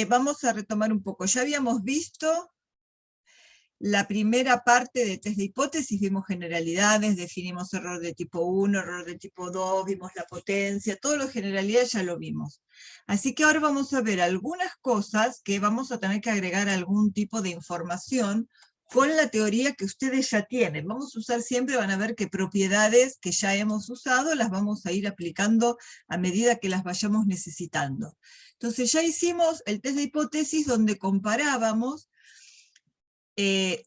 Vamos a retomar un poco. Ya habíamos visto la primera parte de test de hipótesis, vimos generalidades, definimos error de tipo 1, error de tipo 2, vimos la potencia, todo lo de generalidad ya lo vimos. Así que ahora vamos a ver algunas cosas que vamos a tener que agregar algún tipo de información con la teoría que ustedes ya tienen. Vamos a usar siempre, van a ver que propiedades que ya hemos usado las vamos a ir aplicando a medida que las vayamos necesitando. Entonces ya hicimos el test de hipótesis donde comparábamos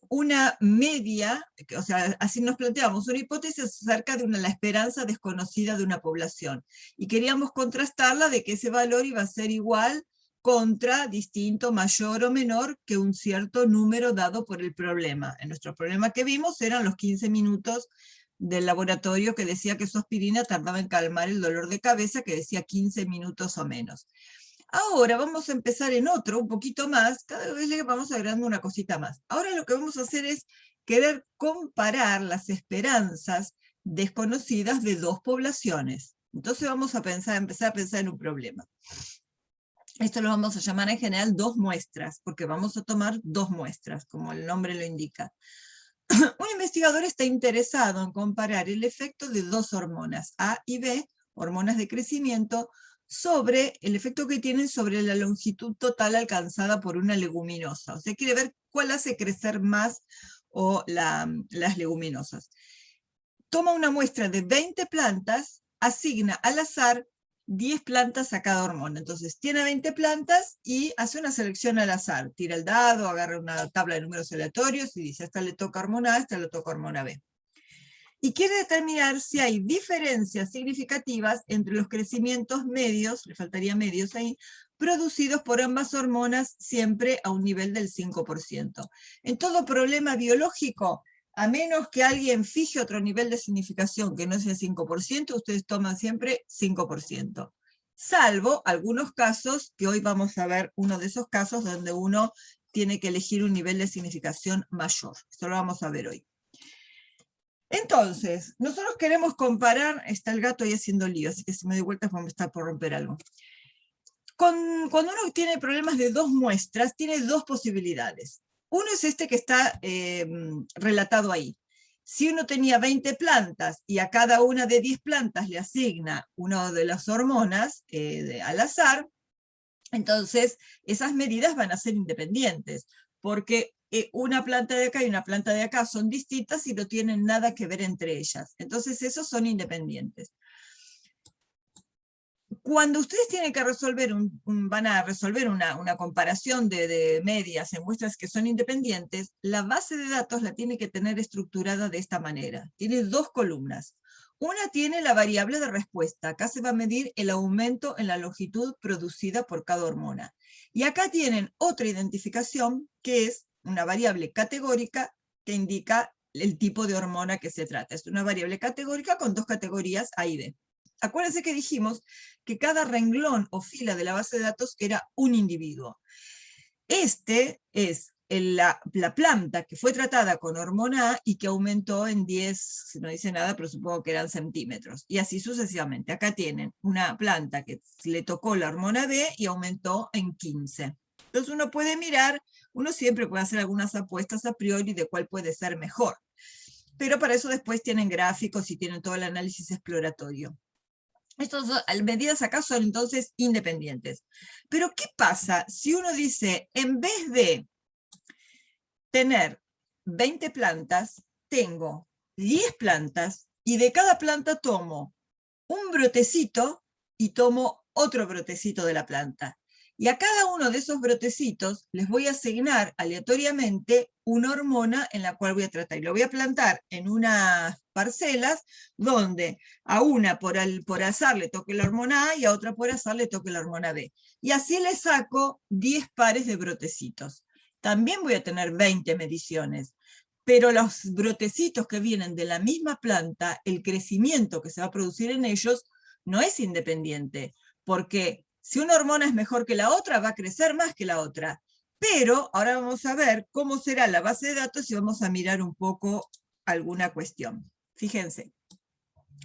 una media, o sea, así nos planteamos una hipótesis acerca de la esperanza desconocida de una población. Y queríamos contrastarla de que ese valor iba a ser igual contra, distinto, mayor o menor que un cierto número dado por el problema. En nuestro problema que vimos eran los 15 minutos del laboratorio que decía que su aspirina tardaba en calmar el dolor de cabeza, que decía 15 minutos o menos. Ahora vamos a empezar en otro, un poquito más, cada vez le vamos agregando una cosita más. Ahora lo que vamos a hacer es querer comparar las esperanzas desconocidas de dos poblaciones. Entonces vamos a empezar a pensar en un problema. Esto lo vamos a llamar en general dos muestras, porque vamos a tomar dos muestras, como el nombre lo indica. Un investigador está interesado en comparar el efecto de dos hormonas, A y B, hormonas de crecimiento, sobre el efecto que tienen sobre la longitud total alcanzada por una leguminosa. O sea, quiere ver cuál hace crecer más las leguminosas. Toma una muestra de 20 plantas, asigna al azar 10 plantas a cada hormona. Entonces tiene 20 plantas y hace una selección al azar. Tira el dado, agarra una tabla de números aleatorios y dice, a esta le toca hormona A, a esta le toca hormona B. Y quiere determinar si hay diferencias significativas entre los crecimientos medios, le faltaría medios ahí, producidos por ambas hormonas siempre a un nivel del 5%. En todo problema biológico, a menos que alguien fije otro nivel de significación que no sea 5%, ustedes toman siempre 5%. Salvo algunos casos, que hoy vamos a ver uno de esos casos donde uno tiene que elegir un nivel de significación mayor. Esto lo vamos a ver hoy. Entonces, nosotros queremos comparar, está el gato ahí haciendo lío, así que si me doy vueltas vamos a estar por romper algo. Cuando uno tiene problemas de dos muestras, tiene dos posibilidades. Uno es este que está relatado ahí. Si uno tenía 20 plantas y a cada una de 10 plantas le asigna una de las hormonas al azar, entonces esas medidas van a ser independientes, porque una planta de acá y una planta de acá son distintas y no tienen nada que ver entre ellas. Entonces esos son independientes. Cuando ustedes tienen que resolver van a resolver una comparación de medias en muestras que son independientes, la base de datos la tiene que tener estructurada de esta manera. Tiene dos columnas. Una tiene la variable de respuesta. Acá se va a medir el aumento en la longitud producida por cada hormona. Y acá tienen otra identificación, que es una variable categórica que indica el tipo de hormona que se trata. Es una variable categórica con dos categorías A y B. Acuérdense que dijimos que cada renglón o fila de la base de datos era un individuo. Este es la planta que fue tratada con hormona A y que aumentó en 10, no dice nada, pero supongo que eran centímetros. Y así sucesivamente. Acá tienen una planta que le tocó la hormona B y aumentó en 15. Entonces uno puede mirar, uno siempre puede hacer algunas apuestas a priori de cuál puede ser mejor. Pero para eso después tienen gráficos y tienen todo el análisis exploratorio. Estas medidas acá son entonces independientes. Pero ¿qué pasa si uno dice, en vez de tener 20 plantas, tengo 10 plantas y de cada planta tomo un brotecito y tomo otro brotecito de la planta? Y a cada uno de esos brotecitos les voy a asignar aleatoriamente una hormona en la cual voy a tratar. Y lo voy a plantar en unas parcelas donde a una por azar le toque la hormona A y a otra por azar le toque la hormona B. Y así le saco 10 pares de brotecitos. También voy a tener 20 mediciones. Pero los brotecitos que vienen de la misma planta, el crecimiento que se va a producir en ellos no es independiente, porque si una hormona es mejor que la otra, va a crecer más que la otra. Pero ahora vamos a ver cómo será la base de datos y vamos a mirar un poco alguna cuestión. Fíjense.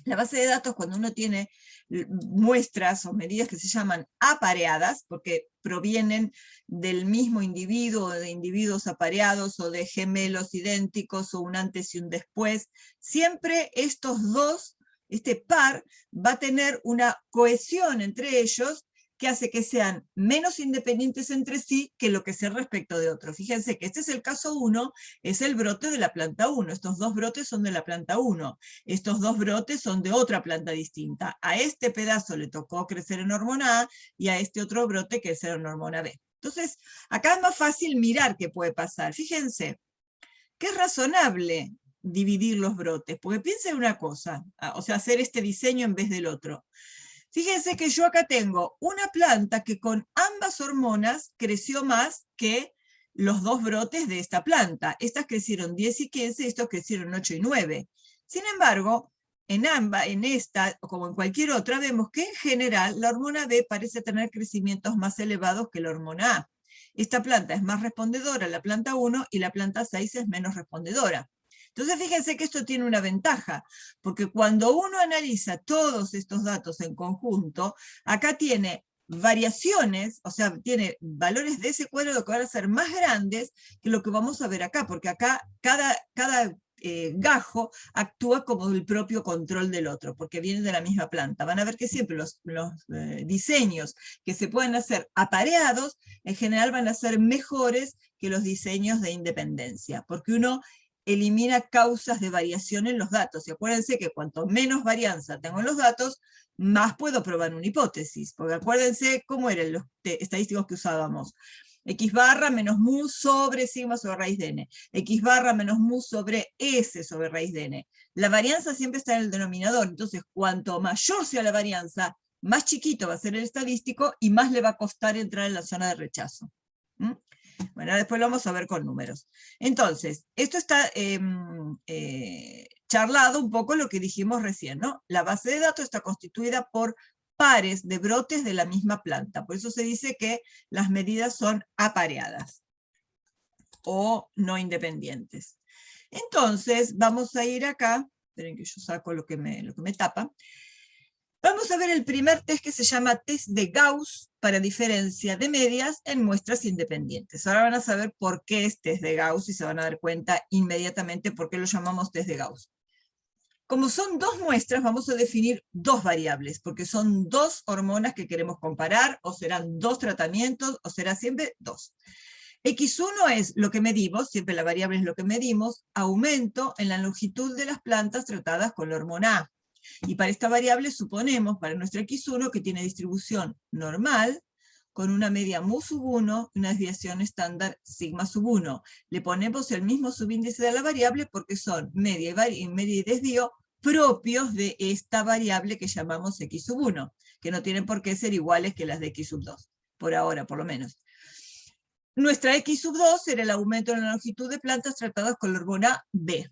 La base de datos, cuando uno tiene muestras o medidas que se llaman apareadas, porque provienen del mismo individuo, o de individuos apareados, o de gemelos idénticos, o un antes y un después, siempre estos dos, este par, va a tener una cohesión entre ellos, que hace que sean menos independientes entre sí que lo que sea respecto de otro. Fíjense que este es el caso 1, es el brote de la planta 1. Estos dos brotes son de la planta 1. Estos dos brotes son de otra planta distinta. A este pedazo le tocó crecer en hormona A y a este otro brote crecer en hormona B. Entonces, acá es más fácil mirar qué puede pasar. Fíjense, que es razonable dividir los brotes, porque piensen una cosa, o sea, hacer este diseño en vez del otro. Fíjense que yo acá tengo una planta que con ambas hormonas creció más que los dos brotes de esta planta. Estas crecieron 10 y 15 y estos crecieron 8 y 9. Sin embargo, en esta, como en cualquier otra, vemos que en general la hormona B parece tener crecimientos más elevados que la hormona A. Esta planta es más respondedora, la planta 1, y la planta 6 es menos respondedora. Entonces fíjense que esto tiene una ventaja, porque cuando uno analiza todos estos datos en conjunto, acá tiene variaciones, o sea, tiene valores de ese cuadrado que van a ser más grandes que lo que vamos a ver acá, porque acá cada gajo actúa como el propio control del otro, porque viene de la misma planta. Van a ver que siempre los diseños que se pueden hacer apareados, en general van a ser mejores que los diseños de independencia, porque uno elimina causas de variación en los datos. Y acuérdense que cuanto menos varianza tengo en los datos, más puedo probar una hipótesis. Porque acuérdense cómo eran los estadísticos que usábamos. X barra menos mu sobre sigma sobre raíz de n. X barra menos mu sobre s sobre raíz de n. La varianza siempre está en el denominador. Entonces, cuanto mayor sea la varianza, más chiquito va a ser el estadístico y más le va a costar entrar en la zona de rechazo. Bueno, después lo vamos a ver con números. Entonces, esto está charlado un poco lo que dijimos recién, ¿no? La base de datos está constituida por pares de brotes de la misma planta. Por eso se dice que las medidas son apareadas o no independientes. Entonces, vamos a ir acá. Esperen que yo saco lo que me tapa. Vamos a ver el primer test que se llama test de Gauss para diferencia de medias en muestras independientes. Ahora van a saber por qué es test de Gauss y se van a dar cuenta inmediatamente por qué lo llamamos test de Gauss. Como son dos muestras, vamos a definir dos variables, porque son dos hormonas que queremos comparar, o serán dos tratamientos, o será siempre dos. X1 es lo que medimos, siempre la variable es lo que medimos, aumento en la longitud de las plantas tratadas con la hormona A. Y para esta variable suponemos, para nuestra X1, que tiene distribución normal, con una media mu sub 1 y una desviación estándar sigma sub 1. Le ponemos el mismo subíndice de la variable porque son media y desvío propios de esta variable que llamamos X sub 1, que no tienen por qué ser iguales que las de X sub 2, por ahora por lo menos. Nuestra X sub 2 será el aumento en la longitud de plantas tratadas con la hormona B.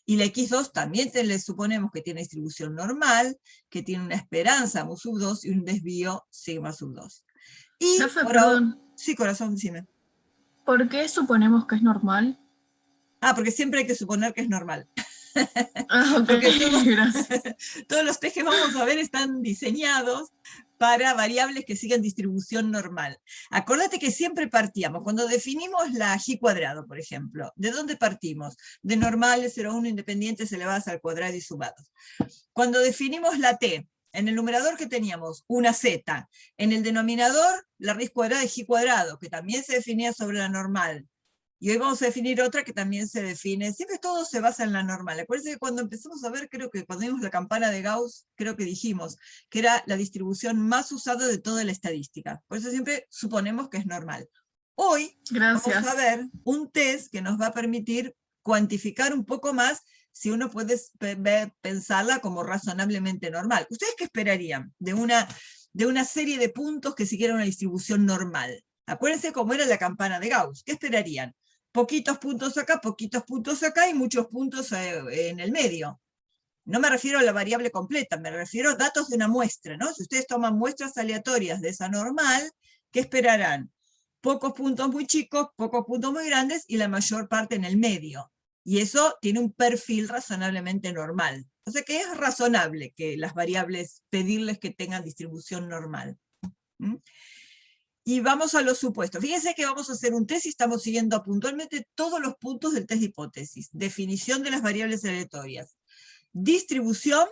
Y la X2 también le suponemos que tiene distribución normal, que tiene una esperanza mu sub 2 y un desvío sigma sub 2. Y Profe, perdón. Sí, corazón, decime. ¿Por qué suponemos que es normal? Porque siempre hay que suponer que es normal. Ok, Porque gracias. todos los test que vamos a ver están diseñados para variables que sigan distribución normal. Acordate que siempre partíamos, cuando definimos la G cuadrado, por ejemplo, ¿de dónde partimos? De normales 0,1 independientes elevadas al cuadrado y sumados. Cuando definimos la T, en el numerador que teníamos una Z, en el denominador la raíz cuadrada de G cuadrado, que también se definía sobre la normal. Y hoy vamos a definir otra que también se define, siempre todo se basa en la normal. Acuérdense que cuando empezamos a ver, creo que cuando vimos la campana de Gauss, creo que dijimos que era la distribución más usada de toda la estadística. Por eso siempre suponemos que es normal. Hoy vamos a ver un test que nos va a permitir cuantificar un poco más si uno puede pensarla como razonablemente normal. ¿Ustedes qué esperarían de una serie de puntos que siguiera una distribución normal? Acuérdense cómo era la campana de Gauss. ¿Qué esperarían? Poquitos puntos acá y muchos puntos en el medio. No me refiero a la variable completa, me refiero a datos de una muestra, ¿no? Si ustedes toman muestras aleatorias de esa normal, ¿qué esperarán? Pocos puntos muy chicos, pocos puntos muy grandes y la mayor parte en el medio. Y eso tiene un perfil razonablemente normal. O sea que es razonable que las variables, pedirles que tengan distribución normal. ¿Mm? Y vamos a los supuestos. Fíjense que vamos a hacer un test y estamos siguiendo puntualmente todos los puntos del test de hipótesis. Definición de las variables aleatorias. Distribución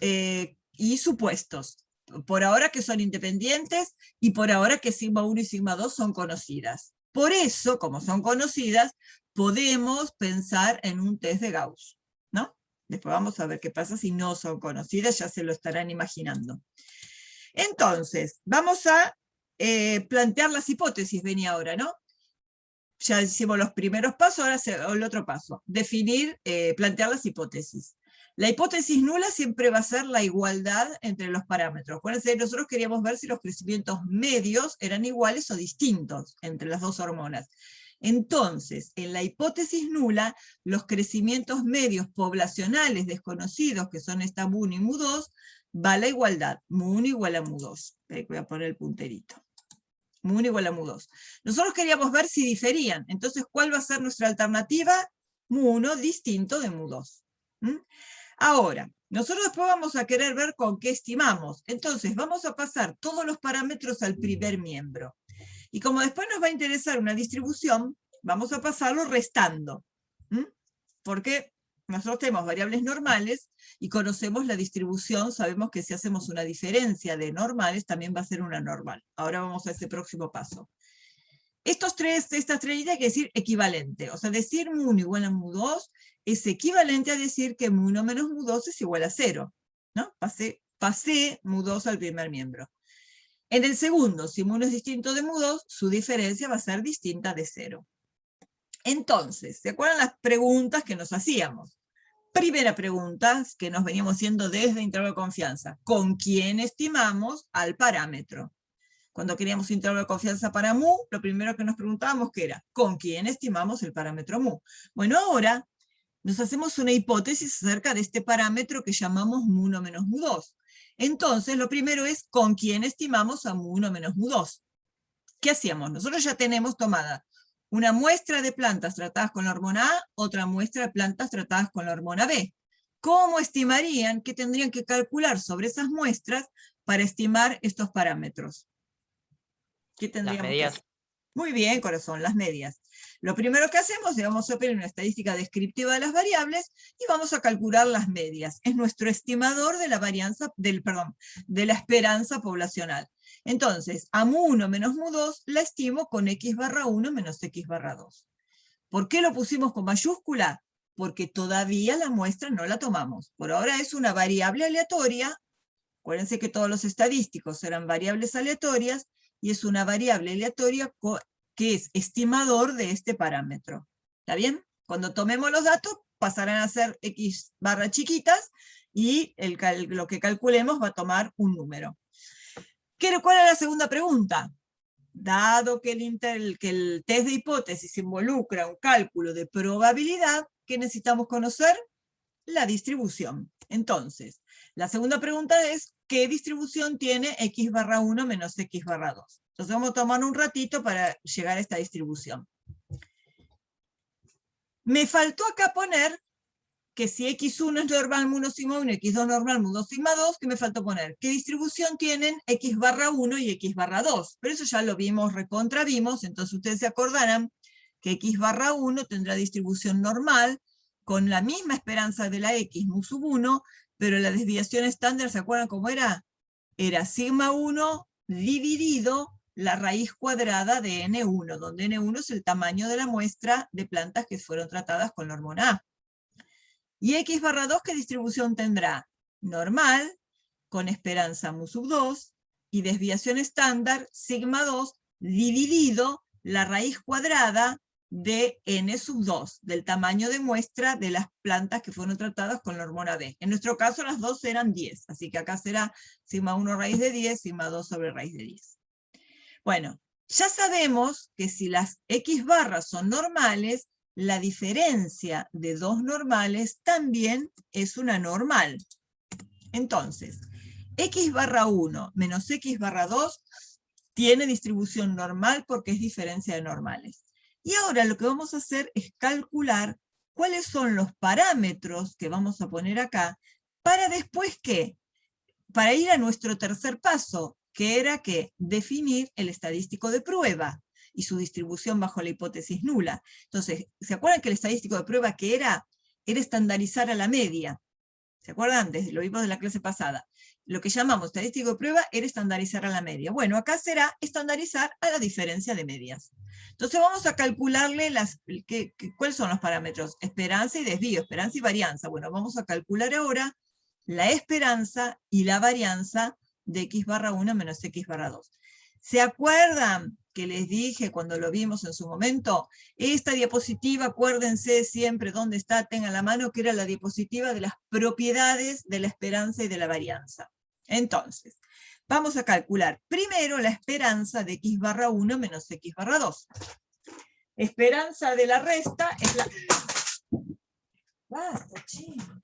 y supuestos. Por ahora que son independientes y por ahora que sigma 1 y sigma 2 son conocidas. Por eso, como son conocidas, podemos pensar en un test de Gauss, ¿no? Después vamos a ver qué pasa si no son conocidas, ya se lo estarán imaginando. Entonces, vamos a plantear las hipótesis, venía ahora, ¿no? Ya hicimos los primeros pasos, ahora el otro paso. Definir, plantear las hipótesis. La hipótesis nula siempre va a ser la igualdad entre los parámetros. Acuérdense, nosotros queríamos ver si los crecimientos medios eran iguales o distintos entre las dos hormonas. Entonces, en la hipótesis nula, los crecimientos medios poblacionales desconocidos, que son esta mu1 y mu2, va a la igualdad. mu1 igual a mu2. Voy a poner el punterito. mu1 igual a mu2. Nosotros queríamos ver si diferían. Entonces, ¿cuál va a ser nuestra alternativa? mu1 distinto de mu2. ¿Mm? Ahora, nosotros después vamos a querer ver con qué estimamos. Entonces, vamos a pasar todos los parámetros al primer miembro. Y como después nos va a interesar una distribución, vamos a pasarlo restando. Porque nosotros tenemos variables normales y conocemos la distribución, sabemos que si hacemos una diferencia de normales, también va a ser una normal. Ahora vamos a ese próximo paso. Estas tres ideas hay que decir equivalente. O sea, decir mu1 igual a mu2 es equivalente a decir que mu1 menos mu2 es igual a 0. ¿No? Pasé mu2 al primer miembro. En el segundo, si mu1 es distinto de mu2, su diferencia va a ser distinta de 0. Entonces, ¿se acuerdan las preguntas que nos hacíamos? Primera pregunta, que nos veníamos haciendo desde intervalo de confianza. ¿Con quién estimamos al parámetro? Cuando queríamos intervalo de confianza para mu, lo primero que nos preguntábamos que era, ¿con quién estimamos el parámetro mu? Bueno, ahora nos hacemos una hipótesis acerca de este parámetro que llamamos mu1 menos mu2. Entonces, lo primero es, ¿con quién estimamos a mu1 menos mu2? ¿Qué hacíamos? Nosotros ya tenemos tomada una muestra de plantas tratadas con la hormona A, otra muestra de plantas tratadas con la hormona B. ¿Cómo estimarían que tendrían que calcular sobre esas muestras para estimar estos parámetros? ¿Qué tendríamos que hacer? Muy bien, corazón, las medias. Lo primero que hacemos es vamos a poner una estadística descriptiva de las variables y vamos a calcular las medias. Es nuestro estimador de la varianza, de la esperanza poblacional. Entonces, a mu1 menos mu2 la estimo con x/1 menos x/2. ¿Por qué lo pusimos con mayúscula? Porque todavía la muestra no la tomamos. Por ahora es una variable aleatoria. Acuérdense que todos los estadísticos eran variables aleatorias, y es una variable aleatoria que es estimador de este parámetro. ¿Está bien? Cuando tomemos los datos, pasarán a ser x barra chiquitas, y lo que calculemos va a tomar un número. ¿Cuál es la segunda pregunta? Dado que el test de hipótesis involucra un cálculo de probabilidad, ¿qué necesitamos conocer? La distribución. Entonces, la segunda pregunta es, ¿qué distribución tiene x/1 menos x/2? Entonces vamos a tomar un ratito para llegar a esta distribución. Me faltó acá poner que si x1 es normal mu1 sigma 1 y x2 normal mu2 sigma 2, ¿qué me faltó poner? ¿Qué distribución tienen x/1 y x/2? Pero eso ya lo vimos, recontravimos, entonces ustedes se acordarán que x/1 tendrá distribución normal, con la misma esperanza de la x, mu sub 1, pero la desviación estándar, ¿se acuerdan cómo era? Era sigma 1 dividido la raíz cuadrada de n1, donde n1 es el tamaño de la muestra de plantas que fueron tratadas con la hormona A. ¿Y x/2 qué distribución tendrá? Normal, con esperanza mu sub 2, y desviación estándar, sigma 2, dividido la raíz cuadrada de n sub 2, del tamaño de muestra de las plantas que fueron tratadas con la hormona B. En nuestro caso las dos eran 10, así que acá será sigma 1 raíz de 10, sigma 2 sobre raíz de 10. Bueno, ya sabemos que si las x barras son normales, la diferencia de dos normales también es una normal. Entonces, x/1 menos x/2 tiene distribución normal porque es diferencia de normales. Y ahora lo que vamos a hacer es calcular cuáles son los parámetros que vamos a poner acá ¿Para después qué? Para ir a nuestro tercer paso, que era que definir el estadístico de prueba y su distribución bajo la hipótesis nula. Entonces, ¿se acuerdan que el estadístico de prueba que era? Era estandarizar a la media. ¿Se acuerdan? Lo vimos de la clase pasada. Lo que llamamos estadístico de prueba era estandarizar a la media. Bueno, acá será estandarizar a la diferencia de medias. Entonces vamos a calcularle cuáles son los parámetros. Esperanza y desvío, esperanza y varianza. Bueno, vamos a calcular ahora la esperanza y la varianza de x/1 menos x/2. ¿Se acuerdan que les dije cuando lo vimos en su momento? Esta diapositiva, acuérdense siempre dónde está, tengan la mano, que era la diapositiva de las propiedades de la esperanza y de la varianza. Entonces, vamos a calcular primero la esperanza de x/1 menos x/2. Esperanza de la resta es la... Basta, chico.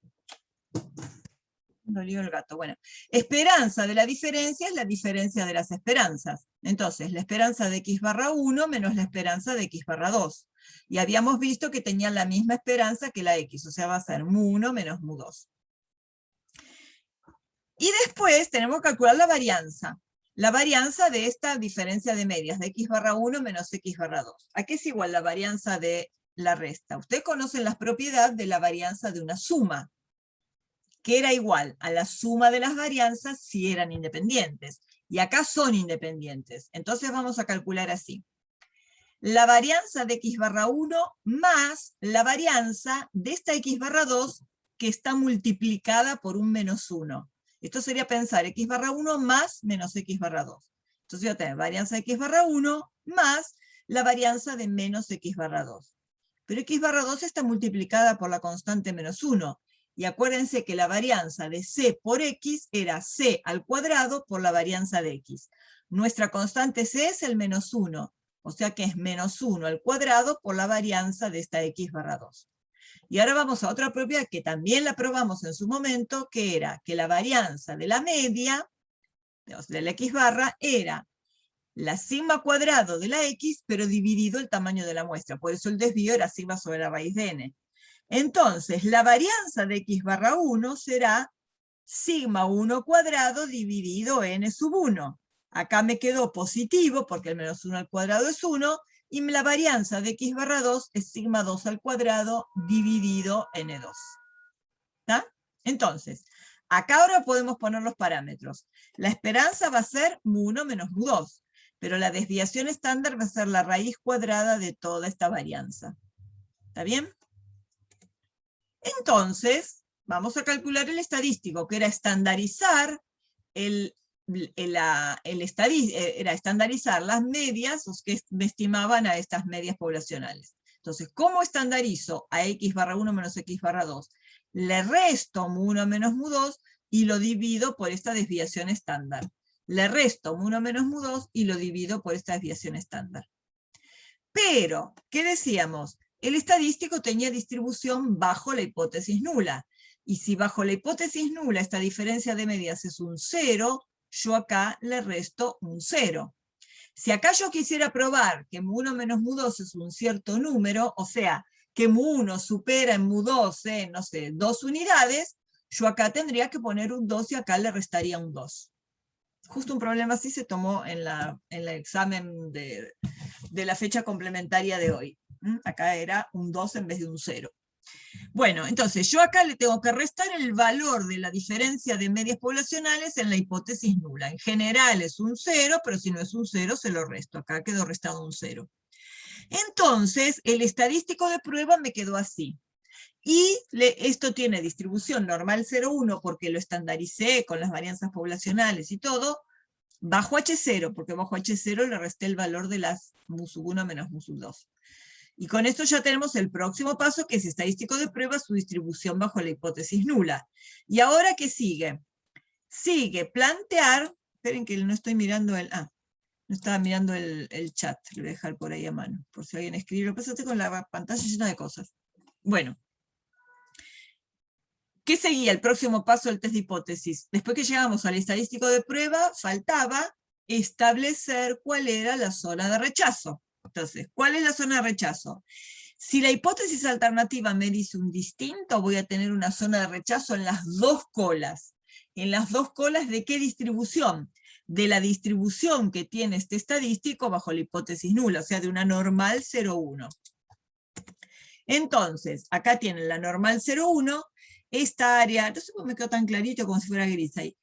Dolió el gato. Bueno, esperanza de la diferencia es la diferencia de las esperanzas. Entonces, la esperanza de x/1 menos la esperanza de x/2. Y habíamos visto que tenían la misma esperanza que la x, o sea, va a ser mu1 menos mu2. Y después tenemos que calcular la varianza. La varianza de esta diferencia de medias, de x/1 menos x/2. ¿A qué es igual la varianza de la resta? Ustedes conocen las propiedades de la varianza de una suma, que era igual a la suma de las varianzas si eran independientes. Y acá son independientes. Entonces vamos a calcular así. La varianza de x/1 más la varianza de esta x/2 que está multiplicada por un menos 1. Esto sería pensar x/1 más menos x/2. Entonces voy a tener varianza de x/1 más la varianza de menos x/2. Pero x/2 está multiplicada por la constante menos 1. Y acuérdense que la varianza de c por x era c al cuadrado por la varianza de x. Nuestra constante c es el menos 1, o sea que es menos 1 al cuadrado por la varianza de esta x/2. Y ahora vamos a otra propiedad que también la probamos en su momento, que era que la varianza de la media, de la x/, era la sigma cuadrado de la x, pero dividido el tamaño de la muestra. Por eso el desvío era sigma sobre la raíz de n. Entonces, la varianza de x/1 será sigma 1 cuadrado dividido n sub 1. Acá me quedó positivo, porque el menos 1 al cuadrado es 1, y la varianza de x/2 es sigma 2 al cuadrado dividido n2. ¿Está? Entonces, acá ahora podemos poner los parámetros. La esperanza va a ser mu1 menos mu2, pero la desviación estándar va a ser la raíz cuadrada de toda esta varianza. ¿Está bien? Entonces, vamos a calcular el estadístico, que era estandarizar era estandarizar las medias, los que me estimaban a estas medias poblacionales. Entonces, ¿cómo estandarizo a x/1 menos x/2? Le resto mu1 menos mu2 y lo divido por esta desviación estándar. Le resto mu1 menos mu2 y lo divido por esta desviación estándar. Pero, ¿qué decíamos? El estadístico tenía distribución bajo la hipótesis nula. Y si bajo la hipótesis nula esta diferencia de medias es un 0, yo acá le resto un 0. Si acá yo quisiera probar que mu1 menos mu2 es un cierto número, o sea, que mu1 supera en mu2 en, no sé, 2 unidades, yo acá tendría que poner un 2 y acá le restaría un 2. Justo un problema así se tomó en el examen de la fecha complementaria de hoy. Acá era un 2 en vez de un 0. Bueno, entonces yo acá le tengo que restar el valor de la diferencia de medias poblacionales en la hipótesis nula. En general es un 0, pero si no es un 0 se lo resto. Acá quedó restado un 0. Entonces el estadístico de prueba me quedó así. Y esto tiene distribución normal 0,1 porque lo estandaricé con las varianzas poblacionales y todo, bajo H0, porque bajo H0 le resté el valor de las mu1 menos mu2. Y con esto ya tenemos el próximo paso, que es estadístico de prueba, su distribución bajo la hipótesis nula. ¿Y ahora qué sigue? Sigue plantear, esperen que no estoy mirando no estaba mirando el chat, lo voy a dejar por ahí a mano, por si alguien escribe. Lo que pasa es que con la pantalla llena de cosas. Bueno. ¿Qué seguía el próximo paso del test de hipótesis? Después que llegamos al estadístico de prueba, faltaba establecer cuál era la zona de rechazo. Entonces, ¿cuál es la zona de rechazo? Si la hipótesis alternativa me dice un distinto, voy a tener una zona de rechazo en las dos colas. ¿En las dos colas de qué distribución? De la distribución que tiene este estadístico bajo la hipótesis nula, o sea, de una normal 0,1. Entonces, acá tienen la normal 0,1, esta área, no sé por qué me quedó tan clarito como si fuera gris ahí.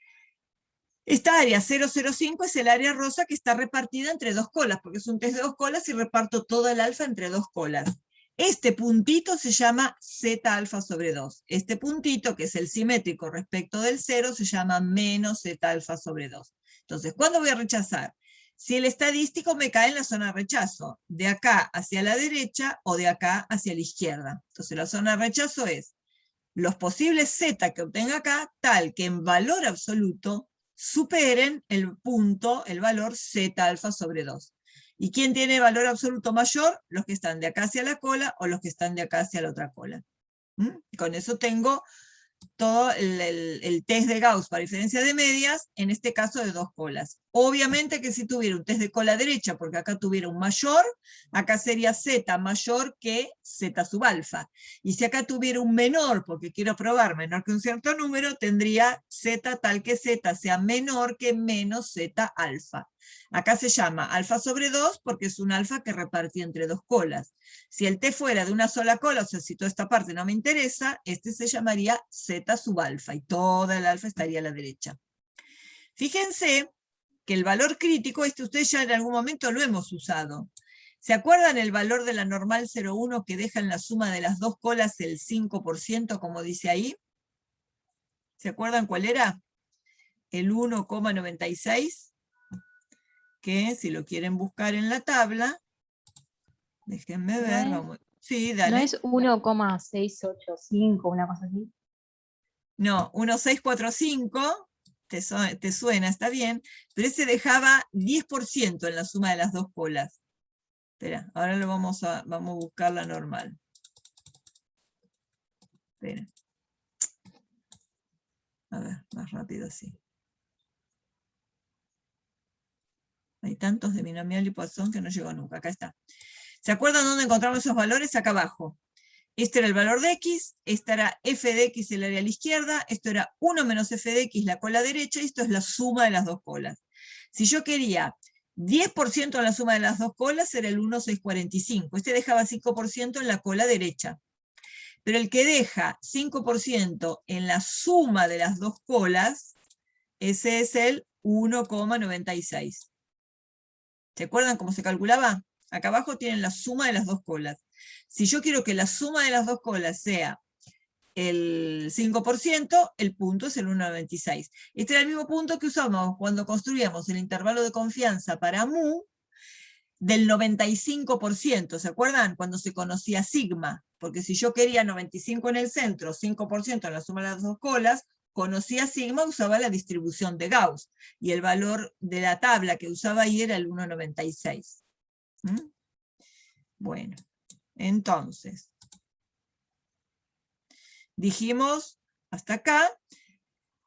Esta área 0,05 es el área rosa que está repartida entre dos colas, porque es un test de dos colas y reparto todo el alfa entre dos colas. Este puntito se llama Z alfa sobre 2. Este puntito, que es el simétrico respecto del 0, se llama menos Z alfa sobre 2. Entonces, ¿cuándo voy a rechazar? Si el estadístico me cae en la zona de rechazo, de acá hacia la derecha o de acá hacia la izquierda. Entonces, la zona de rechazo es los posibles Z que obtenga acá, tal que en valor absoluto superen el punto, el valor Z alfa sobre 2. ¿Y quién tiene valor absoluto mayor? Los que están de acá hacia la cola o los que están de acá hacia la otra cola. Con eso tengo todo el test de Gauss para diferencia de medias, en este caso de dos colas. Obviamente que si tuviera un test de cola derecha, porque acá tuviera un mayor, acá sería Z mayor que Z sub alfa. Y si acá tuviera un menor, porque quiero probar menor que un cierto número, tendría Z tal que Z sea menor que menos Z alfa. Acá se llama alfa sobre 2 porque es un alfa que repartí entre dos colas. Si el T fuera de una sola cola, o sea, si toda esta parte no me interesa, este se llamaría Z sub alfa y toda el alfa estaría a la derecha. Fíjense que el valor crítico, ustedes ya en algún momento lo hemos usado. ¿Se acuerdan el valor de la normal 0,1 que deja en la suma de las dos colas el 5%, como dice ahí? ¿Se acuerdan cuál era? El 1,96. Que si lo quieren buscar en la tabla, déjenme ver, ¿No es, vamos. Sí, ¿no dale. es 1,685, una cosa así? No, 1,645, te suena, está bien, pero ese dejaba 10% en la suma de las dos colas. Espera, ahora lo vamos a buscar la normal. Espera. A ver, más rápido así. Hay tantos de binomial y Poisson que no llegó nunca. Acá está. ¿Se acuerdan dónde encontramos esos valores? Acá abajo. Este era el valor de x, esta era f de x el área a la izquierda, esto era 1 menos f de x la cola derecha, y esto es la suma de las dos colas. Si yo quería 10% en la suma de las dos colas, era el 1,645. Este dejaba 5% en la cola derecha. Pero el que deja 5% en la suma de las dos colas, ese es el 1,96. ¿Se acuerdan cómo se calculaba? Acá abajo tienen la suma de las dos colas. Si yo quiero que la suma de las dos colas sea el 5%, el punto es el 1,96. Este era el mismo punto que usamos cuando construíamos el intervalo de confianza para mu del 95%. ¿Se acuerdan? Cuando se conocía sigma. Porque si yo quería 95 en el centro, 5% en la suma de las dos colas, conocía sigma, usaba la distribución de Gauss. Y el valor de la tabla que usaba ahí era el 1,96. Bueno, entonces, dijimos hasta acá,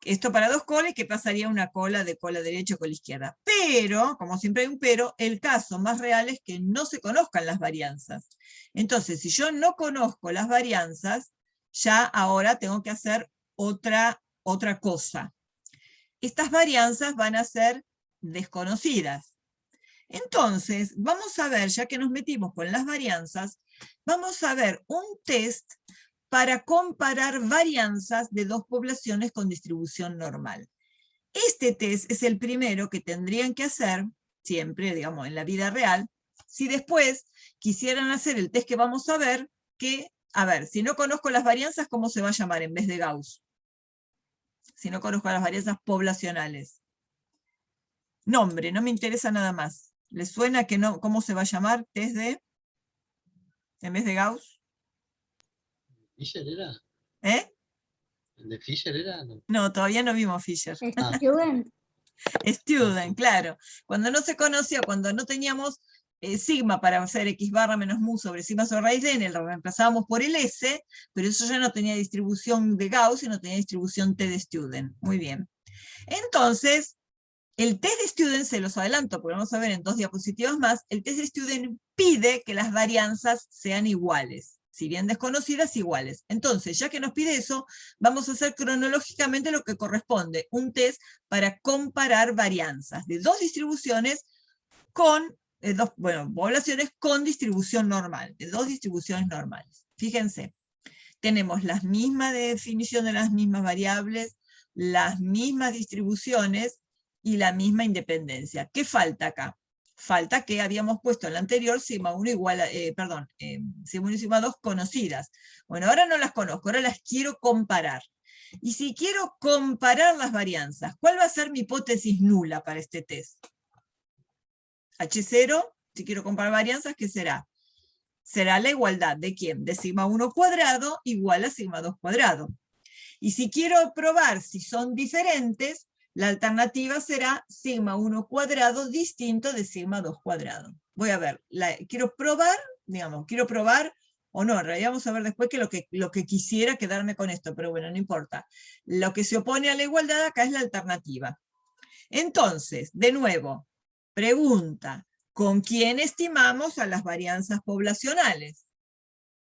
esto para dos colas, que pasaría una cola de cola derecha o cola izquierda. Pero, como siempre hay un pero, el caso más real es que no se conozcan las varianzas. Entonces, si yo no conozco las varianzas, ya ahora tengo que hacer otra cosa. Estas varianzas van a ser desconocidas. Entonces, vamos a ver, ya que nos metimos con las varianzas, vamos a ver un test para comparar varianzas de dos poblaciones con distribución normal. Este test es el primero que tendrían que hacer, siempre, digamos, en la vida real, si después quisieran hacer el test que vamos a ver, si no conozco las varianzas, ¿cómo se va a llamar en vez de Gauss? Si no conozco las varianzas poblacionales. Nombre, no me interesa nada más. ¿Les suena que no, cómo se va a llamar test en vez de Gauss? ¿Fisher era? ¿Eh? ¿El de Fisher era? No, todavía no vimos Fisher. Student. Student, claro. Cuando no se conocía, cuando no teníamos sigma para hacer x barra menos mu sobre sigma sobre raíz de n, lo reemplazábamos por el s, pero eso ya no tenía distribución de Gauss, sino tenía distribución t de Student. Muy bien. Entonces, El test de Student, se los adelanto, porque vamos a ver en 2 diapositivas más, el test de Student pide que las varianzas sean iguales, si bien desconocidas, iguales. Entonces, ya que nos pide eso, vamos a hacer cronológicamente lo que corresponde, un test para comparar varianzas de 2 distribuciones con, poblaciones con distribución normal, de 2 distribuciones normales. Fíjense, tenemos la misma definición de las mismas variables, las mismas distribuciones, y la misma independencia. ¿Qué falta acá? Falta que habíamos puesto en la anterior sigma 1 igual a, sigma 1 y sigma 2 conocidas. Bueno, ahora no las conozco, ahora las quiero comparar. Y si quiero comparar las varianzas, ¿cuál va a ser mi hipótesis nula para este test? H0, si quiero comparar varianzas, ¿qué será? Será la igualdad ¿de quién? De sigma 1 cuadrado igual a sigma 2 cuadrado. Y si quiero probar si son diferentes, la alternativa será sigma 1 cuadrado distinto de sigma 2 cuadrado. Voy a ver, quiero probar o no, en realidad vamos a ver después que lo que quisiera quedarme con esto, pero bueno, no importa. Lo que se opone a la igualdad acá es la alternativa. Entonces, de nuevo, pregunta, ¿con quién estimamos a las varianzas poblacionales?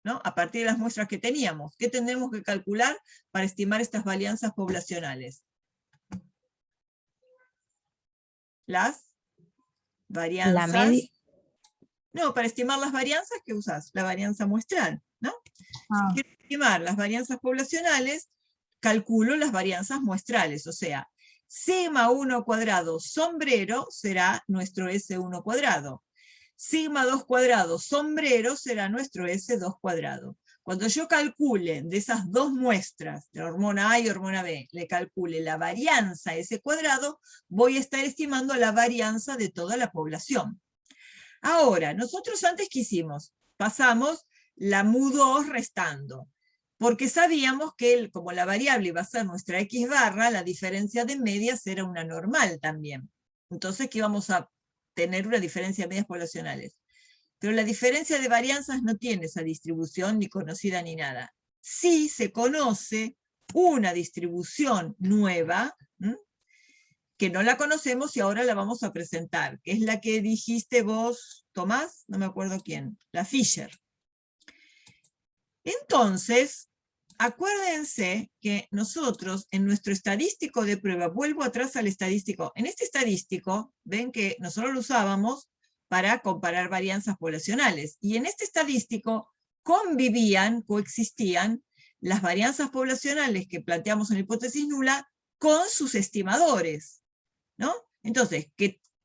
¿No? A partir de las muestras que teníamos. ¿Qué tendremos que calcular para estimar estas varianzas poblacionales? Las varianzas. La media. No, para estimar las varianzas, ¿qué usas? La varianza muestral, ¿no? Ah, Si quiero estimar las varianzas poblacionales, calculo las varianzas muestrales, o sea, sigma 1 cuadrado sombrero será nuestro S1 cuadrado. Sigma 2 cuadrado sombrero será nuestro S2 cuadrado. Cuando yo calcule de esas 2 muestras, de hormona A y hormona B, le calcule la varianza S cuadrado, voy a estar estimando la varianza de toda la población. Ahora, nosotros antes ¿qué hicimos? Pasamos la mu2 restando, porque sabíamos que como la variable iba a ser nuestra X barra, la diferencia de medias era una normal también. Entonces, ¿qué íbamos a tener una diferencia de medias poblacionales? Pero la diferencia de varianzas no tiene esa distribución ni conocida ni nada. Sí se conoce una distribución nueva, que no la conocemos y ahora la vamos a presentar, que es la que dijiste vos, Tomás, no me acuerdo quién, la Fisher. Entonces, acuérdense que nosotros en nuestro estadístico de prueba, vuelvo atrás al estadístico, en este estadístico, ven que nosotros lo usábamos para comparar varianzas poblacionales. Y en este estadístico coexistían las varianzas poblacionales que planteamos en la hipótesis nula con sus estimadores, ¿no? Entonces,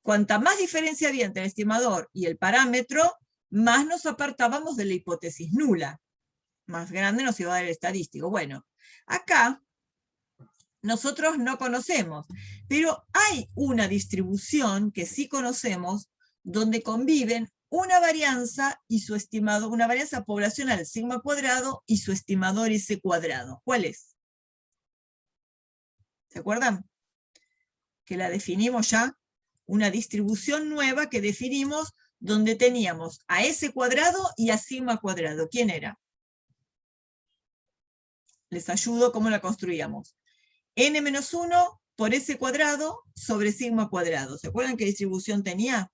cuanta más diferencia había entre el estimador y el parámetro, más nos apartábamos de la hipótesis nula. Más grande nos iba a dar el estadístico. Bueno, acá nosotros no conocemos, pero hay una distribución que sí conocemos, donde conviven una varianza y su estimado, una varianza poblacional sigma cuadrado y su estimador S cuadrado. ¿Cuál es? ¿Se acuerdan? Que la definimos ya, una distribución nueva que definimos donde teníamos a S cuadrado y a sigma cuadrado. ¿Quién era? Les ayudo cómo la construíamos. N-1 por S cuadrado sobre sigma cuadrado. ¿Se acuerdan qué distribución tenía?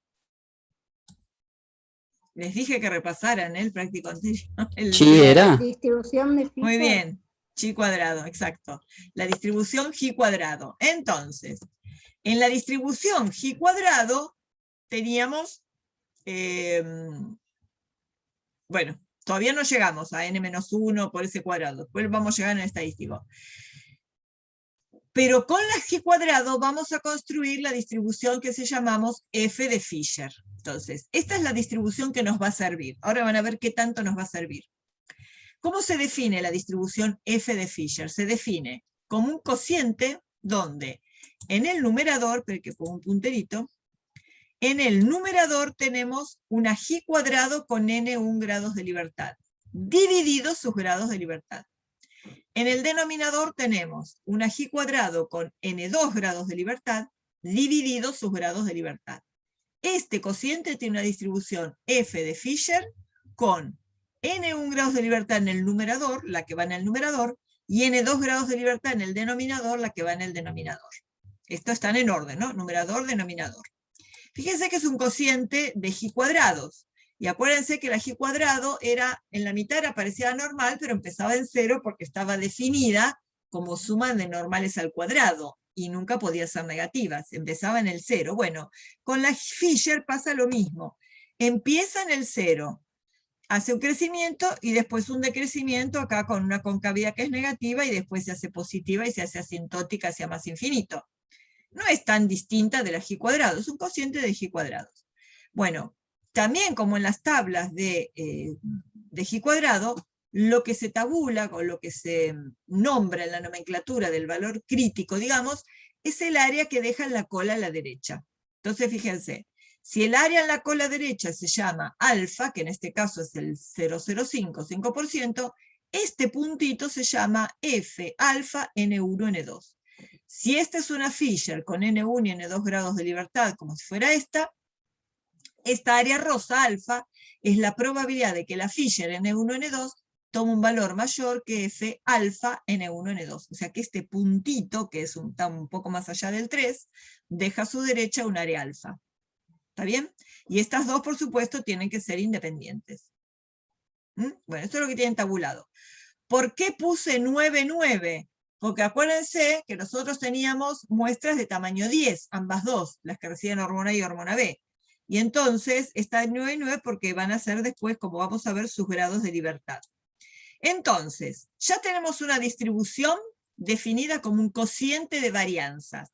Les dije que repasaran el práctico anterior. Sí, era. distribución de Fisher. Muy bien, chi cuadrado, exacto. La distribución G cuadrado. Entonces, en la distribución G cuadrado teníamos, bueno, todavía no llegamos a n-1 por ese cuadrado, después vamos a llegar en el estadístico. Pero con la G cuadrado vamos a construir la distribución que se llamamos F de Fisher. Entonces, esta es la distribución que nos va a servir. Ahora van a ver qué tanto nos va a servir. ¿Cómo se define la distribución F de Fisher? Se define como un cociente donde en el numerador, pero que pongo un punterito, en el numerador tenemos una G cuadrado con N1 grados de libertad, dividido sus grados de libertad. En el denominador tenemos una G cuadrado con N2 grados de libertad, dividido sus grados de libertad. Este cociente tiene una distribución F de Fisher con N1 grados de libertad en el numerador, la que va en el numerador, y N2 grados de libertad en el denominador, la que va en el denominador. Estos están en orden, ¿no? Numerador, denominador. Fíjense que es un cociente de G cuadrados. Y acuérdense que la G cuadrado era, en la mitad era parecida a normal, pero empezaba en 0 porque estaba definida como suma de normales al cuadrado. Y nunca podía ser negativas. Empezaba en el 0. Bueno, con la Fisher pasa lo mismo. Empieza en el 0. Hace un crecimiento y después un decrecimiento acá con una concavidad que es negativa y después se hace positiva y se hace asintótica hacia más infinito. No es tan distinta de la G cuadrado, es un cociente de G cuadrados. Bueno, también como en las tablas de G cuadrado, lo que se tabula o lo que se nombra en la nomenclatura del valor crítico, digamos, es el área que deja en la cola a la derecha. Entonces, fíjense, si el área en la cola derecha se llama alfa, que en este caso es el 0,05, 5%, este puntito se llama F alfa N1, N2. Si esta es una Fisher con N1 y N2 grados de libertad, como si fuera esta área rosa alfa es la probabilidad de que la Fisher N1, N2 tome un valor mayor que F alfa N1, N2. O sea que este puntito, que está un poco más allá del 3, deja a su derecha un área alfa. ¿Está bien? Y estas dos, por supuesto, tienen que ser independientes. Bueno, esto es lo que tienen tabulado. ¿Por qué puse 9, 9? Porque acuérdense que nosotros teníamos muestras de tamaño 10, ambas dos, las que reciben hormona A y hormona B. Y entonces está 9 y 9 porque van a ser después, como vamos a ver, sus grados de libertad. Entonces, ya tenemos una distribución definida como un cociente de varianzas,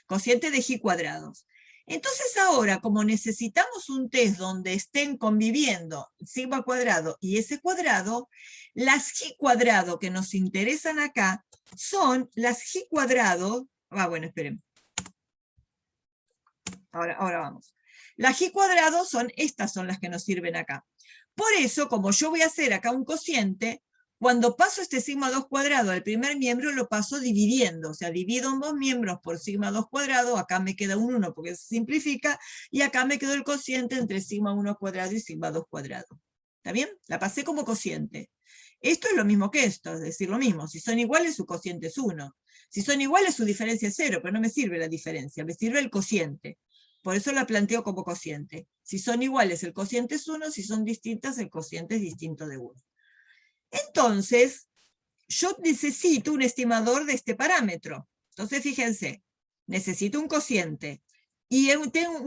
cociente de G cuadrados. Entonces ahora, como necesitamos un test donde estén conviviendo sigma cuadrado y S cuadrado, las G cuadrado que nos interesan acá son las G cuadrado, bueno, esperen. Ahora vamos. Las G cuadrado estas son las que nos sirven acá. Por eso, como yo voy a hacer acá un cociente, cuando paso este sigma 2 cuadrado al primer miembro, lo paso dividiendo. O sea, divido ambos miembros por sigma 2 cuadrado, acá me queda un 1 porque se simplifica, y acá me quedó el cociente entre sigma 1 cuadrado y sigma 2 cuadrado. ¿Está bien? La pasé como cociente. Esto es lo mismo que esto, es decir, lo mismo. Si son iguales, su cociente es 1. Si son iguales, su diferencia es 0, pero no me sirve la diferencia, me sirve el cociente. Por eso la planteo como cociente. Si son iguales, el cociente es 1, si son distintas, el cociente es distinto de 1. Entonces, yo necesito un estimador de este parámetro. Entonces, fíjense, necesito un cociente. Y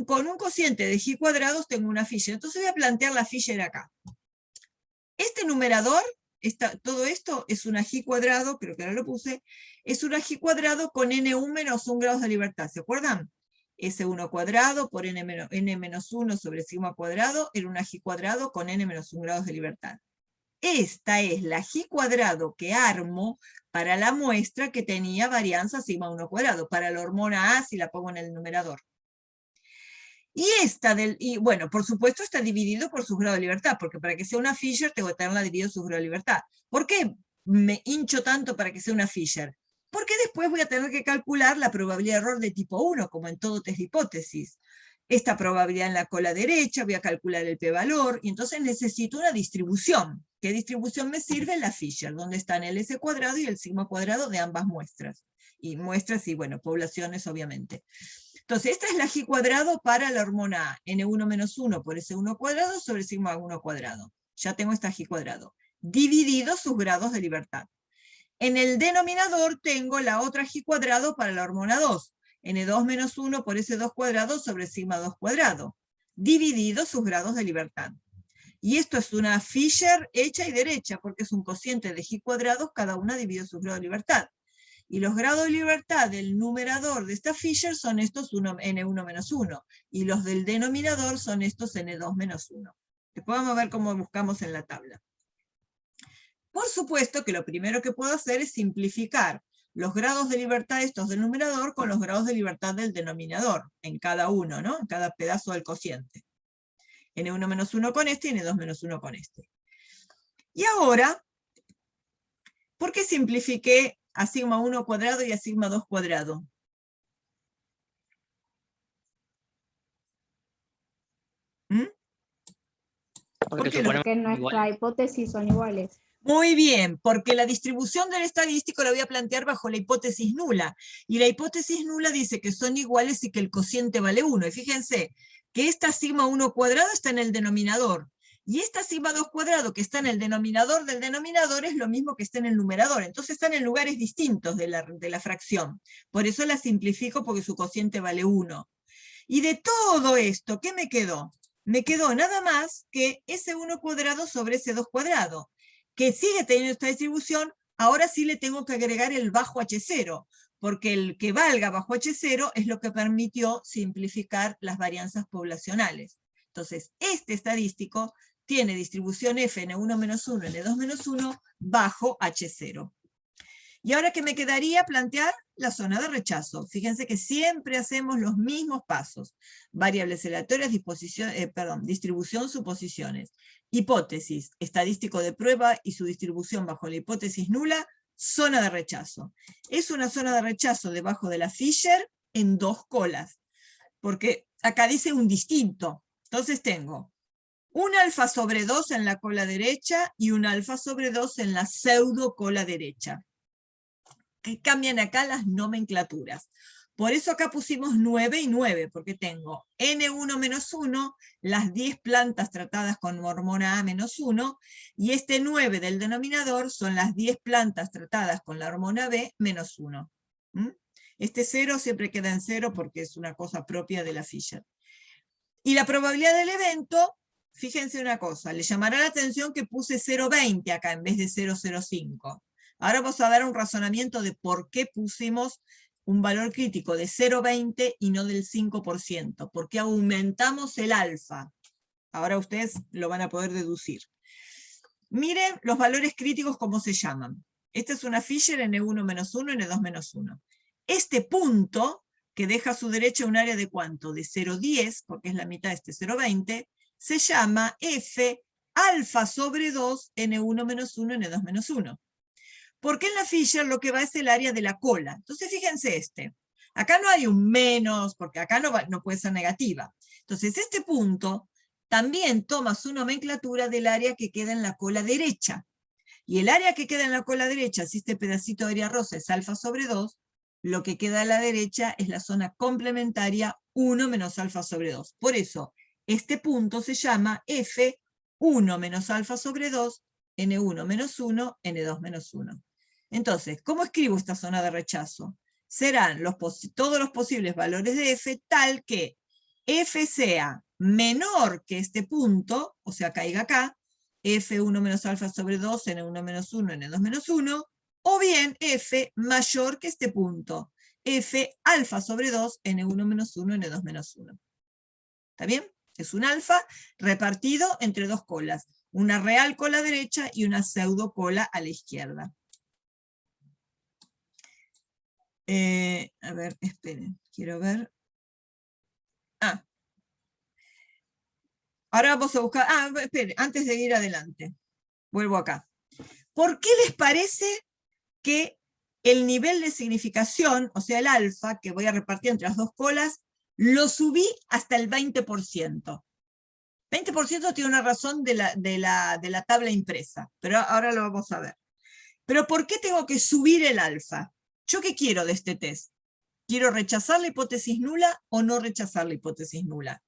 con un cociente de G cuadrados tengo una Fisher. Entonces voy a plantear la Fisher acá. Este numerador, todo esto es una G cuadrado, creo que ahora lo puse, es una G cuadrado con N1 menos 1 grados de libertad. ¿Se acuerdan? S1 cuadrado por N menos 1 sobre sigma cuadrado era una G cuadrado con N menos 1 grados de libertad. Esta es la G cuadrado que armo para la muestra que tenía varianza sigma 1 cuadrado, para la hormona A si la pongo en el numerador. Y bueno, por supuesto está dividido por sus grados de libertad, porque para que sea una Fisher tengo que tenerla dividido sus grados de libertad. ¿Por qué me hincho tanto para que sea una Fisher? Porque después voy a tener que calcular la probabilidad de error de tipo 1, como en todo test de hipótesis. Esta probabilidad en la cola derecha, voy a calcular el p-valor, y entonces necesito una distribución. ¿Qué distribución me sirve? La Fisher, donde están el S cuadrado y el sigma cuadrado de ambas muestras. Y muestras y, bueno, poblaciones, obviamente. Entonces, esta es la G cuadrado para la hormona A, N1 menos 1 por S1 cuadrado sobre sigma 1 cuadrado. Ya tengo esta G cuadrado. Dividido sus grados de libertad. En el denominador tengo la otra G cuadrado para la hormona 2, N2 menos 1 por S2 cuadrado sobre sigma 2 cuadrado, dividido sus grados de libertad. Y esto es una Fisher hecha y derecha, porque es un cociente de G cuadrados, cada una dividido sus grados de libertad. Y los grados de libertad del numerador de esta Fisher son estos N1 menos 1, y los del denominador son estos N2 menos 1. Después vamos a ver cómo buscamos en la tabla. Por supuesto que lo primero que puedo hacer es simplificar los grados de libertad estos del numerador con los grados de libertad del denominador, en cada uno, ¿no? En cada pedazo del cociente. N1 menos 1 con este y N2 menos 1 con este. Y ahora, ¿por qué simplifiqué a sigma 1 cuadrado y a sigma 2 cuadrado? Porque en nuestra hipótesis son iguales. Muy bien, porque la distribución del estadístico la voy a plantear bajo la hipótesis nula. Y la hipótesis nula dice que son iguales y que el cociente vale 1. Y fíjense que esta sigma 1 cuadrado está en el denominador. Y esta sigma 2 cuadrado que está en el denominador del denominador es lo mismo que está en el numerador. Entonces están en lugares distintos de la fracción. Por eso la simplifico porque su cociente vale 1. Y de todo esto, ¿qué me quedó? Me quedó nada más que ese 1 cuadrado sobre ese 2 cuadrado, que sigue teniendo esta distribución. Ahora sí le tengo que agregar el bajo H0, porque el que valga bajo H0 es lo que permitió simplificar las varianzas poblacionales. Entonces, este estadístico tiene distribución F N1 menos 1, N2 menos 1, bajo H0. Y ahora que me quedaría plantear la zona de rechazo. Fíjense que siempre hacemos los mismos pasos. Variables aleatorias, distribución, suposiciones. Hipótesis, estadístico de prueba y su distribución bajo la hipótesis nula, zona de rechazo. Es una zona de rechazo debajo de la Fisher en 2 colas, porque acá dice un distinto. Entonces tengo un alfa sobre 2 en la cola derecha y un alfa sobre 2 en la pseudo cola derecha. Que cambian acá las nomenclaturas. Por eso acá pusimos 9 y 9, porque tengo N1 menos 1, las 10 plantas tratadas con hormona A menos 1, y este 9 del denominador son las 10 plantas tratadas con la hormona B menos 1. Este 0 siempre queda en 0 porque es una cosa propia de la Fisher. Y la probabilidad del evento, fíjense una cosa, le llamará la atención que puse 0,20 acá en vez de 0,05. Ahora vamos a dar un razonamiento de por qué pusimos un valor crítico de 0,20 y no del 5%. Porque aumentamos el alfa. Ahora ustedes lo van a poder deducir. Miren los valores críticos cómo se llaman. Esta es una Fisher N1 menos 1, N2 menos 1. Este punto, que deja a su derecha un área de ¿cuánto? De 0,10, porque es la mitad de este 0,20, se llama F alfa sobre 2, N1 menos 1, N2 menos 1. Porque en la Fisher lo que va es el área de la cola. Entonces fíjense este. Acá no hay un menos, porque acá no puede ser negativa. Entonces este punto también toma su nomenclatura del área que queda en la cola derecha. Y el área que queda en la cola derecha, si este pedacito de área rosa es alfa sobre 2, lo que queda a la derecha es la zona complementaria 1 menos alfa sobre 2. Por eso, este punto se llama F1 menos alfa sobre 2, N1 menos 1, N2 menos 1. Entonces, ¿cómo escribo esta zona de rechazo? Serán todos los posibles valores de F tal que F sea menor que este punto, o sea, caiga acá, F1 menos alfa sobre 2, N1 menos 1, N2 menos 1, o bien F mayor que este punto, F alfa sobre 2, N1 menos 1, N2 menos 1. ¿Está bien? Es un alfa repartido entre 2 colas, una real cola derecha y una pseudo cola a la izquierda. A ver, esperen, quiero ver. Ahora vamos a buscar, esperen, antes de ir adelante, vuelvo acá. ¿Por qué les parece que el nivel de significación, o sea el alfa, que voy a repartir entre las 2 colas, lo subí hasta el 20%? 20% tiene una razón de la tabla impresa, pero ahora lo vamos a ver. ¿Pero por qué tengo que subir el alfa? ¿Yo qué quiero de este test? ¿Quiero rechazar la hipótesis nula o no rechazar la hipótesis nula?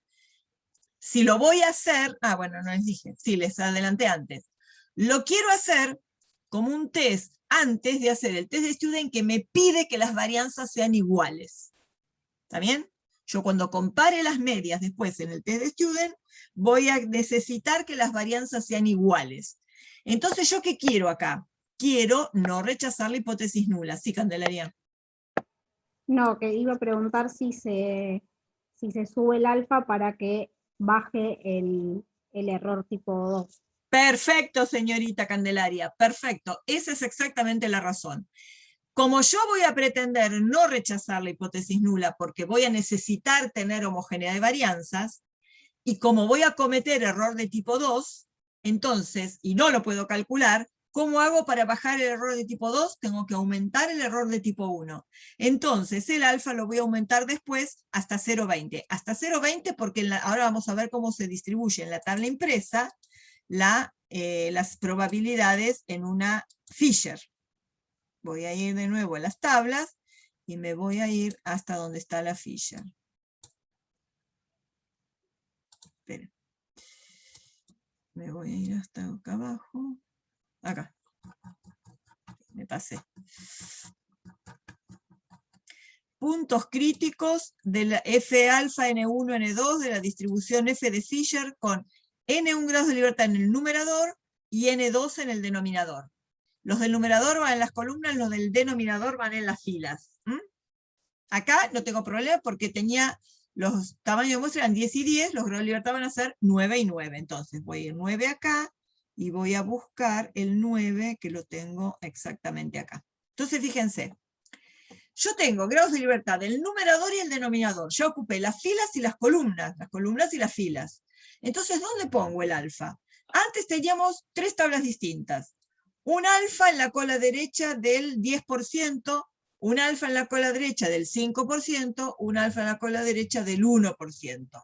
Si lo voy a hacer, bueno, no les dije, sí, les adelanté antes. Lo quiero hacer como un test antes de hacer el test de Student que me pide que las varianzas sean iguales. ¿Está bien? Yo cuando compare las medias después en el test de Student, voy a necesitar que las varianzas sean iguales. Entonces, ¿yo qué quiero acá? Quiero no rechazar la hipótesis nula. ¿Sí, Candelaria? No, que iba a preguntar si se sube el alfa para que baje el error tipo 2. Perfecto, señorita Candelaria, perfecto. Esa es exactamente la razón. Como yo voy a pretender no rechazar la hipótesis nula porque voy a necesitar tener homogeneidad de varianzas, y como voy a cometer error de tipo 2, entonces, y no lo puedo calcular, ¿cómo hago para bajar el error de tipo 2? Tengo que aumentar el error de tipo 1. Entonces, el alfa lo voy a aumentar después hasta 0,20. Hasta 0,20 porque ahora vamos a ver cómo se distribuye en la tabla impresa. las probabilidades en una Fisher. Voy a ir de nuevo a las tablas y me voy a ir hasta donde está la Fisher. Esperen. Me voy a ir hasta acá abajo. Acá. Me pasé. Puntos críticos de la F alfa N1, N2 de la distribución F de Fisher con N1 grados de libertad en el numerador y N2 en el denominador. Los del numerador van en las columnas, los del denominador van en las filas. Acá no tengo problema porque tenía los tamaños de muestra eran 10 y 10, los grados de libertad van a ser 9 y 9. Entonces voy a ir 9 acá y voy a buscar el 9 que lo tengo exactamente acá. Entonces fíjense, yo tengo grados de libertad del numerador y el denominador. Ya ocupé las filas y las columnas y las filas. Entonces, ¿dónde pongo el alfa? Antes teníamos tres tablas distintas. Un alfa en la cola derecha del 10%, un alfa en la cola derecha del 5%, un alfa en la cola derecha del 1%.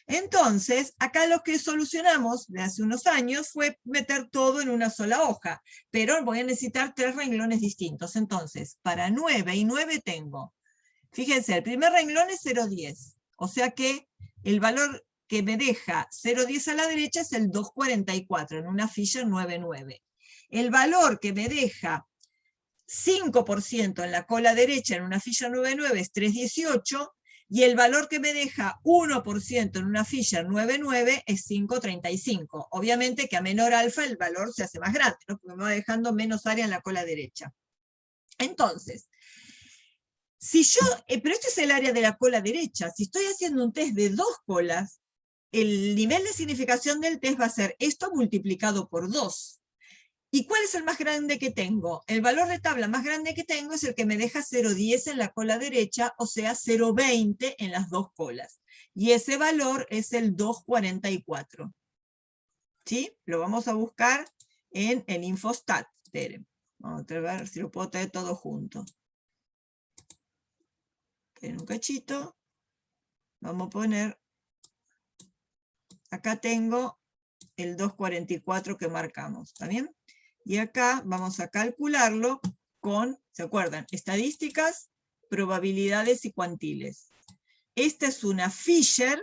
Entonces, acá lo que solucionamos de hace unos años fue meter todo en una sola hoja, pero voy a necesitar tres renglones distintos. Entonces, para 9 y 9 tengo, fíjense, el primer renglón es 0,10, o sea que el valor que me deja 0,10 a la derecha es el 2,44 en una Fisher 9,9. El valor que me deja 5% en la cola derecha en una Fisher 9,9 es 3,18, y el valor que me deja 1% en una Fisher 9,9 es 5,35. Obviamente que a menor alfa el valor se hace más grande, ¿no? Porque me va dejando menos área en la cola derecha. Entonces, si yo, pero este es el área de la cola derecha, si estoy haciendo un test de 2 colas, el nivel de significación del test va a ser esto multiplicado por 2. ¿Y cuál es el más grande que tengo? El valor de tabla más grande que tengo es el que me deja 0,10 en la cola derecha, o sea 0,20 en las dos colas. Y ese valor es el 2,44. ¿Sí? Lo vamos a buscar en el Infostat. Esperen. Vamos a ver si lo puedo traer todo junto. Esperen un cachito. Vamos a poner... Acá tengo el 2,44 que marcamos. ¿Está bien? Y acá vamos a calcularlo con, ¿se acuerdan? Estadísticas, probabilidades y cuantiles. Esta es una Fisher,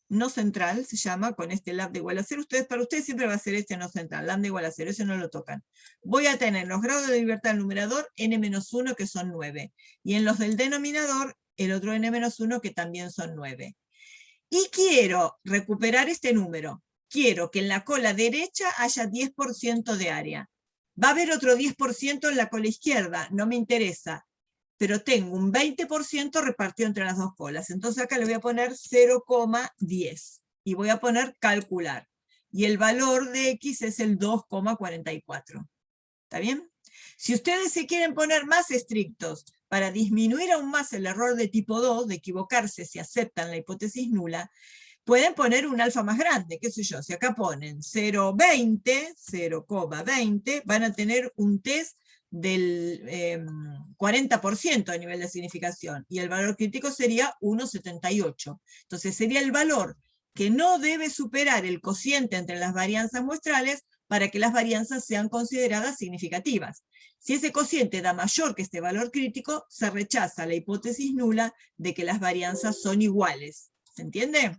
no central, se llama, con este lambda igual a 0. Para ustedes siempre va a ser este no central, lambda igual a 0, ese no lo tocan. Voy a tener los grados de libertad del numerador, n-1, que son 9. Y en los del denominador, el otro n-1, que también son 9. Y quiero recuperar este número. Quiero que en la cola derecha haya 10% de área. Va a haber otro 10% en la cola izquierda, no me interesa. Pero tengo un 20% repartido entre las dos colas. Entonces acá le voy a poner 0,10. Y voy a poner calcular. Y el valor de X es el 2,44. ¿Está bien? Si ustedes se quieren poner más estrictos para disminuir aún más el error de tipo 2, de equivocarse si aceptan la hipótesis nula, pueden poner un alfa más grande, qué sé yo. Si acá ponen 0,20, van a tener un test del 40% de nivel de significación, y el valor crítico sería 1,78. Entonces sería el valor que no debe superar el cociente entre las varianzas muestrales para que las varianzas sean consideradas significativas. Si ese cociente da mayor que este valor crítico, se rechaza la hipótesis nula de que las varianzas son iguales. ¿Se entiende?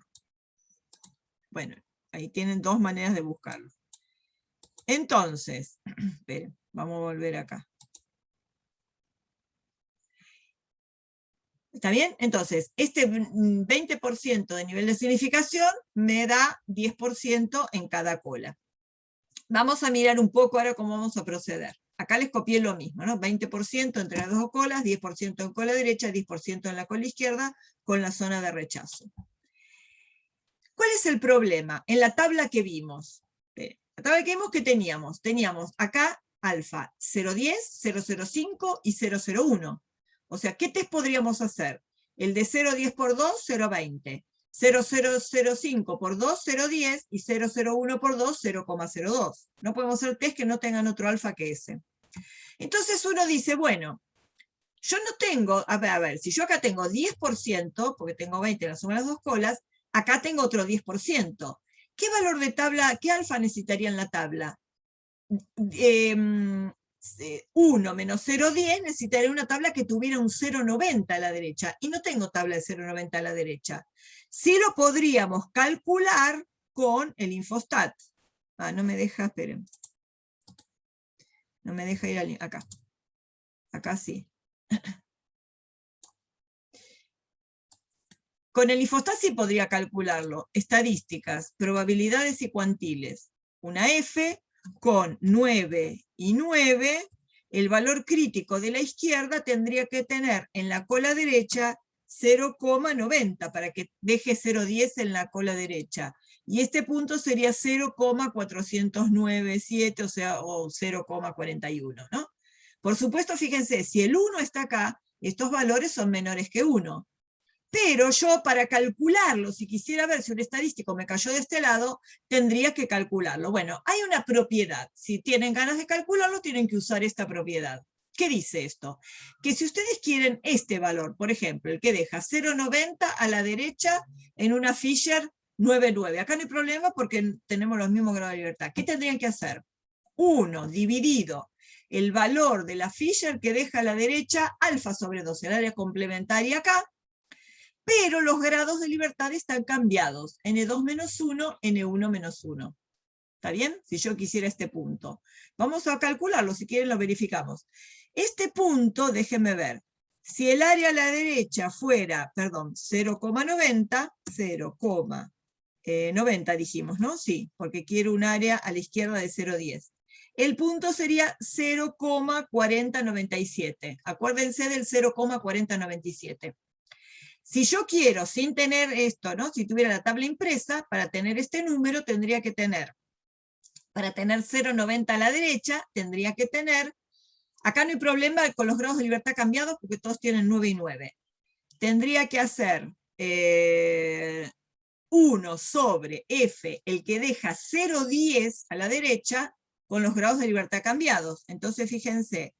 Bueno, ahí tienen dos maneras de buscarlo. Entonces, esperen, vamos a volver acá. ¿Está bien? Entonces, este 20% de nivel de significación me da 10% en cada cola. Vamos a mirar un poco ahora cómo vamos a proceder. Acá les copié lo mismo, ¿no? 20% entre las dos colas, 10% en cola derecha, 10% en la cola izquierda, con la zona de rechazo. ¿Cuál es el problema? En la tabla que vimos. La tabla que vimos, ¿qué teníamos? Teníamos acá alfa 0,10, 0,05 y 0,01. O sea, ¿qué test podríamos hacer? El de 0,10 por 2, 0,20. 0,005 por 2, 0,10, y 0,01 por 2, 0,02. No podemos hacer test que no tengan otro alfa que ese. Entonces uno dice, bueno, yo no tengo, a ver, si yo acá tengo 10%, porque tengo 20 en la suma de las dos colas, acá tengo otro 10%. ¿Qué valor de tabla, qué alfa necesitaría en la tabla? 1 menos 0,10, necesitaría una tabla que tuviera un 0,90 a la derecha, y no tengo tabla de 0,90 a la derecha. Sí lo podríamos calcular con el Infostat. No me deja, esperen. No me deja ir acá. Acá sí. Con el Infostat sí podría calcularlo. Estadísticas, probabilidades y cuantiles. Una F con 9 y 9. El valor crítico de la izquierda tendría que tener en la cola derecha 0,90 para que deje 0,10 en la cola derecha. Y este punto sería 0,497, o sea, o 0,41, ¿no? Por supuesto, fíjense, si el 1 está acá, estos valores son menores que 1. Pero yo, para calcularlo, si quisiera ver si un estadístico me cayó de este lado, tendría que calcularlo. Bueno, hay una propiedad. Si tienen ganas de calcularlo, tienen que usar esta propiedad. ¿Qué dice esto? Que si ustedes quieren este valor, por ejemplo, el que deja 0,90 a la derecha en una Fisher 9,9. Acá no hay problema porque tenemos los mismos grados de libertad. ¿Qué tendrían que hacer? 1 dividido el valor de la Fisher que deja a la derecha alfa sobre 2, el área complementaria acá, pero los grados de libertad están cambiados, N2 menos 1, N1 menos 1. ¿Está bien? Si yo quisiera este punto. Vamos a calcularlo, si quieren lo verificamos. Este punto, déjenme ver, si el área a la derecha fuera, perdón, 0,90, 0,90 dijimos, ¿no? Sí, porque quiero un área a la izquierda de 0,10. El punto sería 0,4097. Acuérdense del 0,4097. Si yo quiero, sin tener esto, ¿no? Si tuviera la tabla impresa, para tener este número tendría que tener, para tener 0,90 a la derecha, tendría que tener, acá no hay problema con los grados de libertad cambiados, porque todos tienen 9 y 9. Tendría que hacer 1 sobre F, el que deja 0,10 a la derecha, con los grados de libertad cambiados. Entonces, fíjense,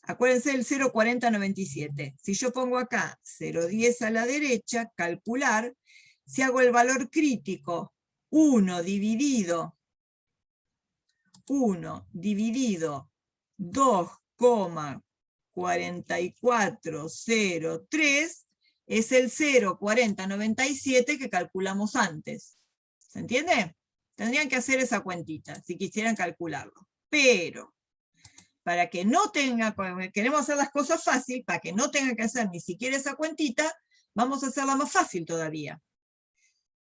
acuérdense del 0,4097. Si yo pongo acá 0,10 a la derecha, calcular, si hago el valor crítico 1 dividido 2,4403, es el 0,4097 que calculamos antes. ¿Se entiende? Tendrían que hacer esa cuentita, si quisieran calcularlo. Pero para que no tenga, queremos hacer las cosas fácil, para que no tenga que hacer ni siquiera esa cuentita, vamos a hacerla más fácil todavía.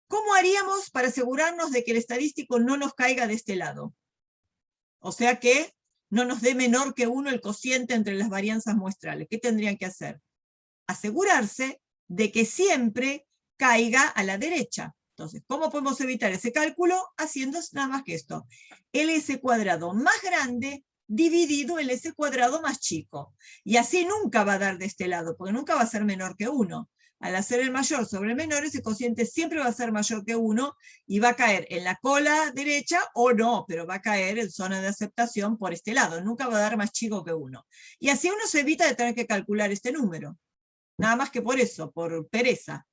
¿Cómo haríamos para asegurarnos de que el estadístico no nos caiga de este lado? O sea que no nos dé menor que 1 el cociente entre las varianzas muestrales. ¿Qué tendrían que hacer? Asegurarse de que siempre caiga a la derecha. Entonces, ¿cómo podemos evitar ese cálculo? Haciendo nada más que esto. El S cuadrado más grande dividido el S cuadrado más chico. Y así nunca va a dar de este lado, porque nunca va a ser menor que 1. Al hacer el mayor sobre el menor, ese cociente siempre va a ser mayor que 1 y va a caer en la cola derecha o no, pero va a caer en zona de aceptación por este lado. Nunca va a dar más chico que 1. Y así uno se evita de tener que calcular este número. Nada más que por eso, por pereza.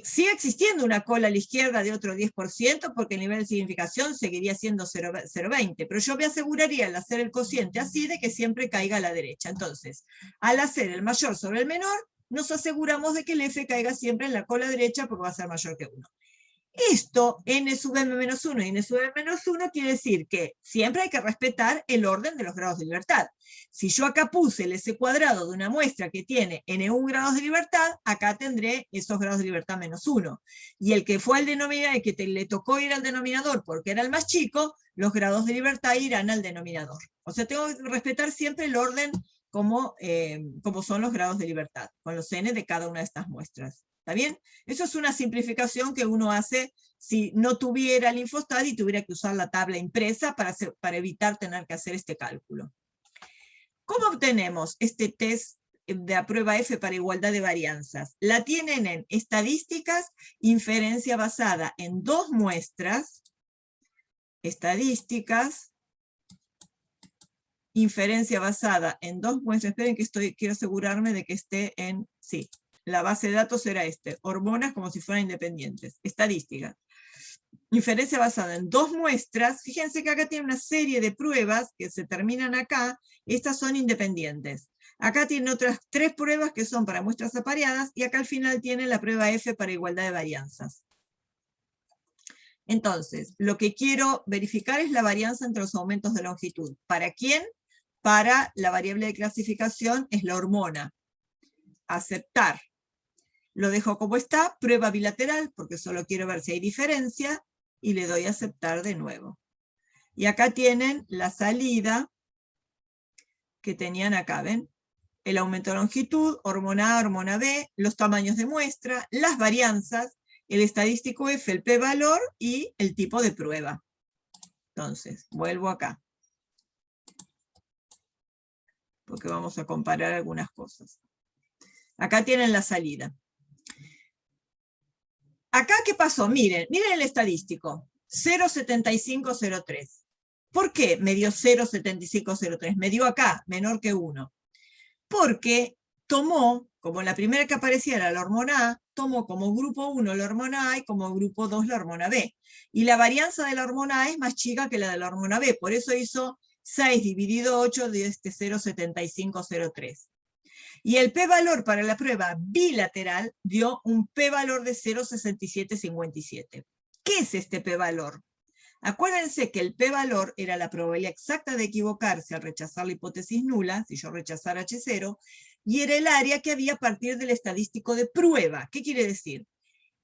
Sigue existiendo una cola a la izquierda de otro 10%, porque el nivel de significación seguiría siendo 0,20, pero yo me aseguraría al hacer el cociente así de que siempre caiga a la derecha. Entonces, al hacer el mayor sobre el menor, nos aseguramos de que el F caiga siempre en la cola derecha porque va a ser mayor que 1. Esto, n sub m menos 1 y n sub m menos 1, quiere decir que siempre hay que respetar el orden de los grados de libertad. Si yo acá puse el S cuadrado de una muestra que tiene n1 grados de libertad, acá tendré esos grados de libertad menos 1. Y el que fue al denominador, el que le tocó ir al denominador porque era el más chico, los grados de libertad irán al denominador. O sea, tengo que respetar siempre el orden como son los grados de libertad, con los n de cada una de estas muestras. ¿Está bien? Eso es una simplificación que uno hace si no tuviera el Infostat y tuviera que usar la tabla impresa para evitar tener que hacer este cálculo. ¿Cómo obtenemos este test de la prueba F para igualdad de varianzas? La tienen en estadísticas, inferencia basada en 2 muestras, estadísticas, inferencia basada en 2 muestras, esperen que quiero asegurarme de que esté en, sí, La base de datos era hormonas como si fueran independientes, estadística. Inferencia basada en 2 muestras. Fíjense que acá tiene una serie de pruebas que se terminan acá, estas son independientes. Acá tiene otras 3 pruebas que son para muestras apareadas, y acá al final tiene la prueba F para igualdad de varianzas. Entonces, lo que quiero verificar es la varianza entre los aumentos de longitud. ¿Para quién? Para la variable de clasificación es la hormona. Aceptar. Lo dejo como está, prueba bilateral, porque solo quiero ver si hay diferencia, y le doy a aceptar de nuevo. Y acá tienen la salida que tenían acá, ¿ven? El aumento de longitud, hormona A, hormona B, los tamaños de muestra, las varianzas, el estadístico F, el p-valor y el tipo de prueba. Entonces, vuelvo acá, porque vamos a comparar algunas cosas. Acá tienen la salida. Acá, ¿qué pasó? Miren el estadístico, 0,7503. ¿Por qué me dio 0,7503? Me dio acá, menor que 1. Porque tomó, como la primera que aparecía era la hormona A, tomó como grupo 1 la hormona A y como grupo 2 la hormona B. Y la varianza de la hormona A es más chica que la de la hormona B, por eso hizo 6 dividido 8 de 0,7503. Y el p-valor para la prueba bilateral dio un p-valor de 0,6757. ¿Qué es este p-valor? Acuérdense que el p-valor era la probabilidad exacta de equivocarse al rechazar la hipótesis nula, si yo rechazara H0, y era el área que había a partir del estadístico de prueba. ¿Qué quiere decir?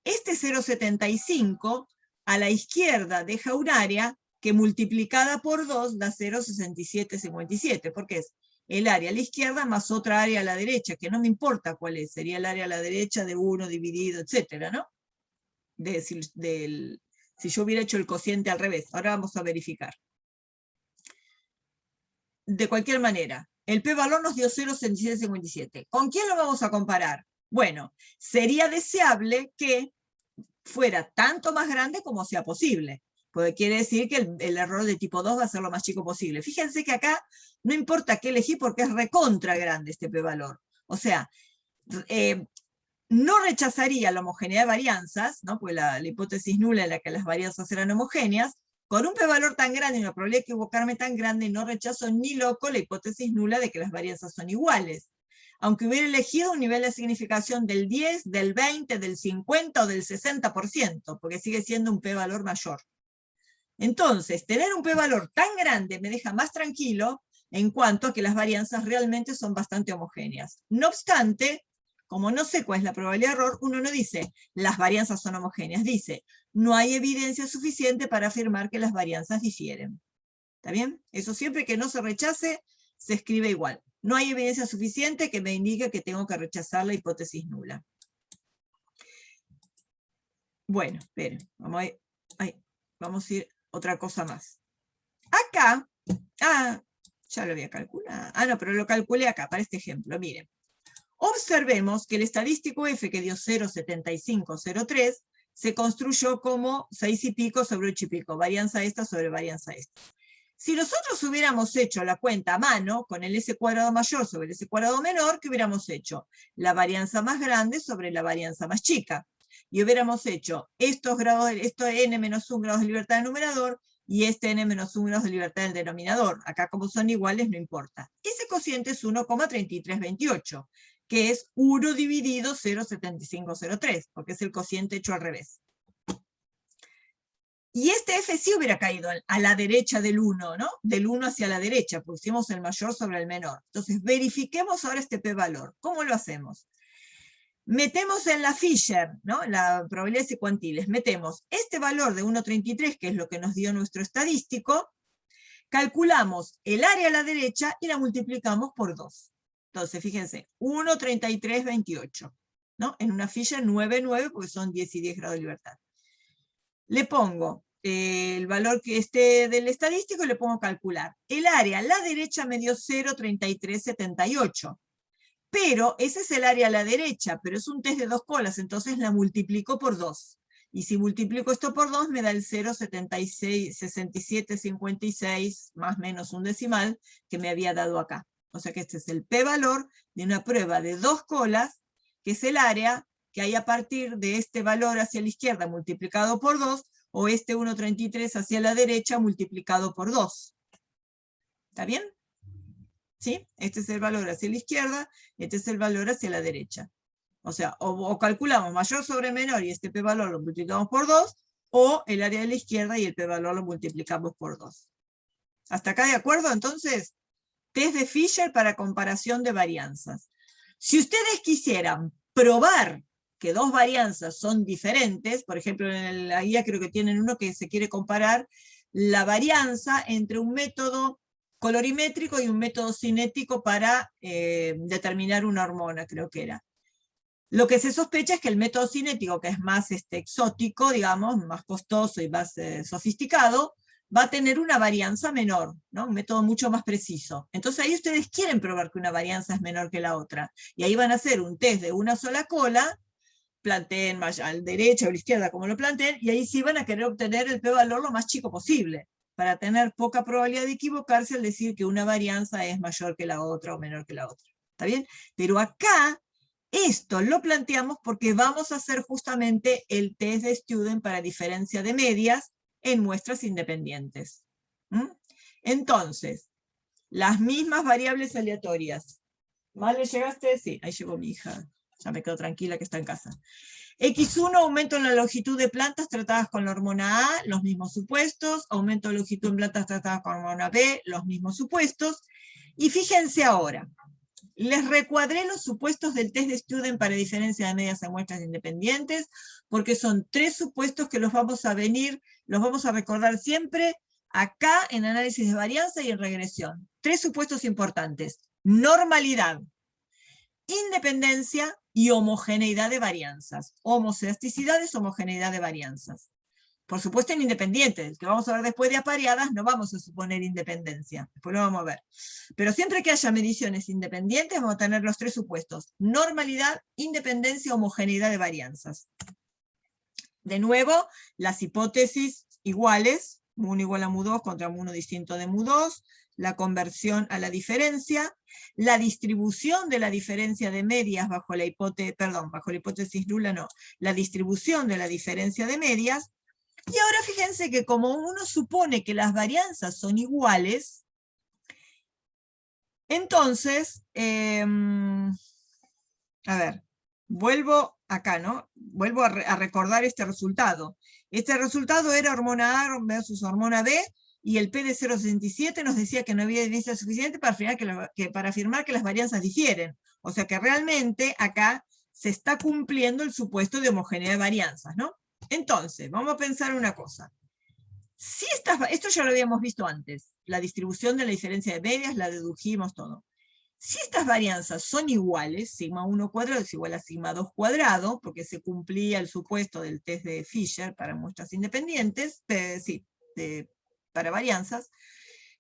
Este 0,75 a la izquierda deja un área que multiplicada por 2 da 0,6757, porque es el área a la izquierda más otra área a la derecha, que no me importa cuál es, sería el área a la derecha de 1 dividido, etcétera, ¿no? Si yo hubiera hecho el cociente al revés. Ahora vamos a verificar. De cualquier manera, el p-valor nos dio 0,6757. ¿Con quién lo vamos a comparar? Bueno, sería deseable que fuera tanto más grande como sea posible, porque quiere decir que el error de tipo 2 va a ser lo más chico posible. Fíjense que acá no importa qué elegí porque es recontra grande este p-valor. O sea, no rechazaría la homogeneidad de varianzas, ¿no? Pues la hipótesis nula en la que las varianzas eran homogéneas. Con un p-valor tan grande y una probabilidad de equivocarme tan grande, no rechazo ni loco la hipótesis nula de que las varianzas son iguales. Aunque hubiera elegido un nivel de significación del 10, del 20, del 50 o del 60%, porque sigue siendo un p-valor mayor. Entonces, tener un p-valor tan grande me deja más tranquilo en cuanto a que las varianzas realmente son bastante homogéneas. No obstante, como no sé cuál es la probabilidad de error, uno no dice las varianzas son homogéneas, dice no hay evidencia suficiente para afirmar que las varianzas difieren. ¿Está bien? Eso siempre que no se rechace, se escribe igual. No hay evidencia suficiente que me indique que tengo que rechazar la hipótesis nula. Bueno, esperen, vamos a ir otra cosa más. Acá, ya lo había calculado. No, pero lo calculé acá, para este ejemplo, miren. Observemos que el estadístico F que dio 0,7503 se construyó como 6 y pico sobre 8 y pico, varianza esta sobre varianza esta. Si nosotros hubiéramos hecho la cuenta a mano, con el S cuadrado mayor sobre el S cuadrado menor, ¿qué hubiéramos hecho? La varianza más grande sobre la varianza más chica. Y hubiéramos hecho esto n menos 1 grados de libertad del numerador, y este n menos 1 grados de libertad del denominador. Acá como son iguales no importa. Ese cociente es 1,3328. Que es 1 dividido 0,7503, porque es el cociente hecho al revés. Y este F sí hubiera caído a la derecha del 1, ¿no? Del 1 hacia la derecha, pusimos el mayor sobre el menor. Entonces, verifiquemos ahora este p-valor. ¿Cómo lo hacemos? Metemos en la Fisher, ¿no? En la probabilidad de cuantiles, metemos este valor de 1,33, que es lo que nos dio nuestro estadístico, calculamos el área a la derecha y la multiplicamos por 2. Entonces, fíjense, 1,3328, ¿no? En una Fisher 9,9, porque son 10 y 10 grados de libertad. Le pongo el valor que esté del estadístico y le pongo calcular. El área a la derecha me dio 0,3378. Pero ese es el área a la derecha, pero es un test de 2 colas, entonces la multiplico por 2. Y si multiplico esto por 2 me da el 0,6756 más menos un decimal que me había dado acá. O sea que este es el p-valor de una prueba de 2 colas que es el área que hay a partir de este valor hacia la izquierda multiplicado por 2, o este 1,33 hacia la derecha multiplicado por 2. ¿Está bien? ¿Sí? Este es el valor hacia la izquierda, este es el valor hacia la derecha. O sea, o calculamos mayor sobre menor y este p-valor lo multiplicamos por 2, o el área de la izquierda y el p-valor lo multiplicamos por 2. ¿Hasta acá de acuerdo? Entonces, test de Fisher para comparación de varianzas. Si ustedes quisieran probar que dos varianzas son diferentes, por ejemplo, en la guía creo que tienen uno que se quiere comparar la varianza entre un método colorimétrico y un método cinético para determinar una hormona, creo que era. Lo que se sospecha es que el método cinético, que es más exótico, digamos, más costoso y más sofisticado, va a tener una varianza menor, ¿no? Un método mucho más preciso. Entonces ahí ustedes quieren probar que una varianza es menor que la otra. Y ahí van a hacer un test de una sola cola, planteen a la derecha o a la izquierda, como lo planteen, y ahí sí van a querer obtener el p-valor lo más chico posible, para tener poca probabilidad de equivocarse al decir que una varianza es mayor que la otra o menor que la otra. ¿Está bien? Pero acá, esto lo planteamos porque vamos a hacer justamente el test de Student para diferencia de medias en muestras independientes. Entonces, las mismas variables aleatorias. ¿Vale? ¿Llegaste? Sí, ahí llegó mi hija. Ya me quedo tranquila que está en casa. X1, aumento en la longitud de plantas tratadas con la hormona A, los mismos supuestos. Aumento de longitud en plantas tratadas con hormona B, los mismos supuestos. Y fíjense ahora, les recuadré los supuestos del test de Student para diferencia de medias en muestras independientes, porque son 3 supuestos que los vamos a recordar siempre acá en análisis de varianza y en regresión. 3 supuestos importantes: normalidad, independencia y homogeneidad de varianzas. Homocedasticidad es homogeneidad de varianzas. Por supuesto en independientes, el que vamos a ver después de apareadas no vamos a suponer independencia, después lo vamos a ver. Pero siempre que haya mediciones independientes vamos a tener los 3 supuestos: normalidad, independencia, homogeneidad de varianzas. De nuevo, las hipótesis iguales, mu1 igual a mu2 contra mu1 distinto de mu2, la conversión a la diferencia, la distribución de la diferencia de medias bajo la hipótesis nula no, la distribución de la diferencia de medias. Y ahora fíjense que como uno supone que las varianzas son iguales, entonces, a ver, vuelvo acá, ¿no? Vuelvo a recordar este resultado. Este resultado era hormona A versus hormona B, y el P de 0,67 nos decía que no había evidencia suficiente para afirmar que las varianzas difieren. O sea que realmente acá se está cumpliendo el supuesto de homogeneidad de varianzas, ¿no? Entonces, vamos a pensar una cosa. Si esto ya lo habíamos visto antes, la distribución de la diferencia de medias, la dedujimos todo. Si estas varianzas son iguales, sigma 1 cuadrado es igual a sigma 2 cuadrado, porque se cumplía el supuesto del test de Fisher para muestras independientes, para varianzas,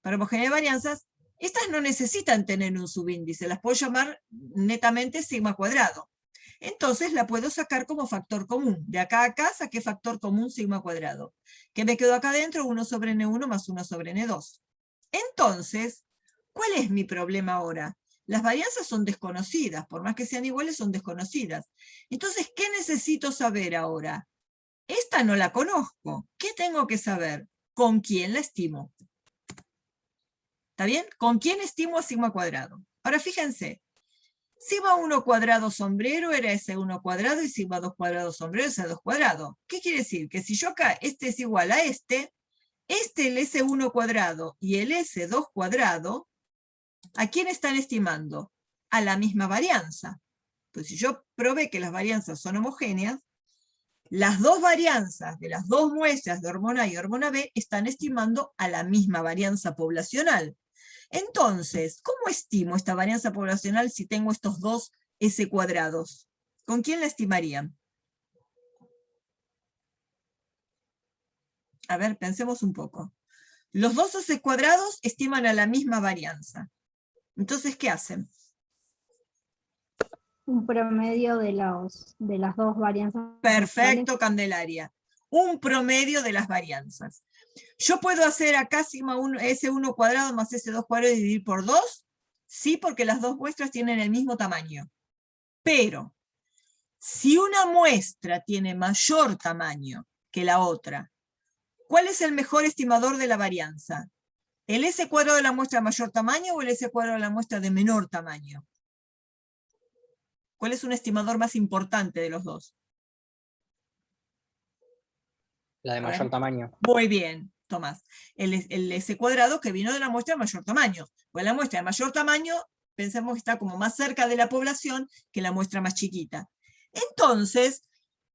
para homogeneidad de varianzas, estas no necesitan tener un subíndice, las puedo llamar netamente sigma cuadrado. Entonces la puedo sacar como factor común. De acá a acá saqué factor común sigma cuadrado. ¿Qué me quedó acá adentro? 1 sobre N1 más 1 sobre N2. Entonces, ¿cuál es mi problema ahora? Las varianzas son desconocidas, por más que sean iguales son desconocidas. Entonces, ¿qué necesito saber ahora? Esta no la conozco. ¿Qué tengo que saber? ¿Con quién la estimo? ¿Está bien? ¿Con quién estimo a sigma cuadrado? Ahora fíjense. Sigma 1 cuadrado sombrero era S1 cuadrado y sigma 2 cuadrado sombrero es S2 cuadrado. ¿Qué quiere decir? Que si yo acá este es igual a el S1 cuadrado y el S2 cuadrado, ¿a quién están estimando? A la misma varianza. Pues si yo probé que las varianzas son homogéneas, las dos varianzas de las dos muestras de hormona A y hormona B están estimando a la misma varianza poblacional. Entonces, ¿cómo estimo esta varianza poblacional si tengo estos dos S cuadrados? ¿Con quién la estimarían? A ver, pensemos un poco. Los dos S cuadrados estiman a la misma varianza. Entonces, ¿qué hacen? Un promedio de las dos varianzas. Perfecto, Candelaria. Un promedio de las varianzas. ¿Yo puedo hacer acá sigma 1, S1 cuadrado más S2 cuadrado y dividir por 2? Sí, porque las dos muestras tienen el mismo tamaño. Pero, Si una muestra tiene mayor tamaño que la otra, ¿cuál es el mejor estimador de la varianza? ¿El S cuadrado de la muestra de mayor tamaño o el S cuadrado de la muestra de menor tamaño? ¿Cuál es un estimador más importante de los dos? La de mayor tamaño. Muy bien, Tomás. El S cuadrado que vino de la muestra de mayor tamaño. Pues la muestra de mayor tamaño, pensemos que está como más cerca de la población que la muestra más chiquita. Entonces,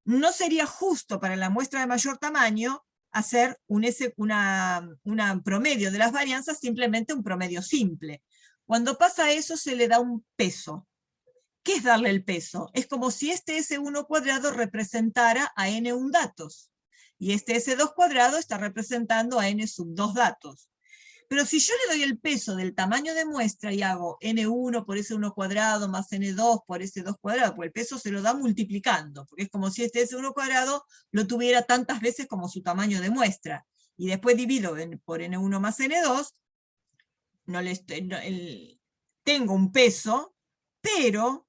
no sería justo para la muestra de mayor tamaño hacer una promedio de las varianzas, simplemente un promedio simple. Cuando pasa eso, se le da un peso. ¿Qué es darle el peso? Es como si este S1 cuadrado representara a N1 datos. Y este S2 cuadrado está representando a N sub 2 datos. Pero si yo le doy el peso del tamaño de muestra y hago N1 por S1 cuadrado más N2 por S2 cuadrado, pues el peso se lo da multiplicando, porque es como si este S1 cuadrado lo tuviera tantas veces como su tamaño de muestra. Y después divido por N1 más N2, tengo un peso, pero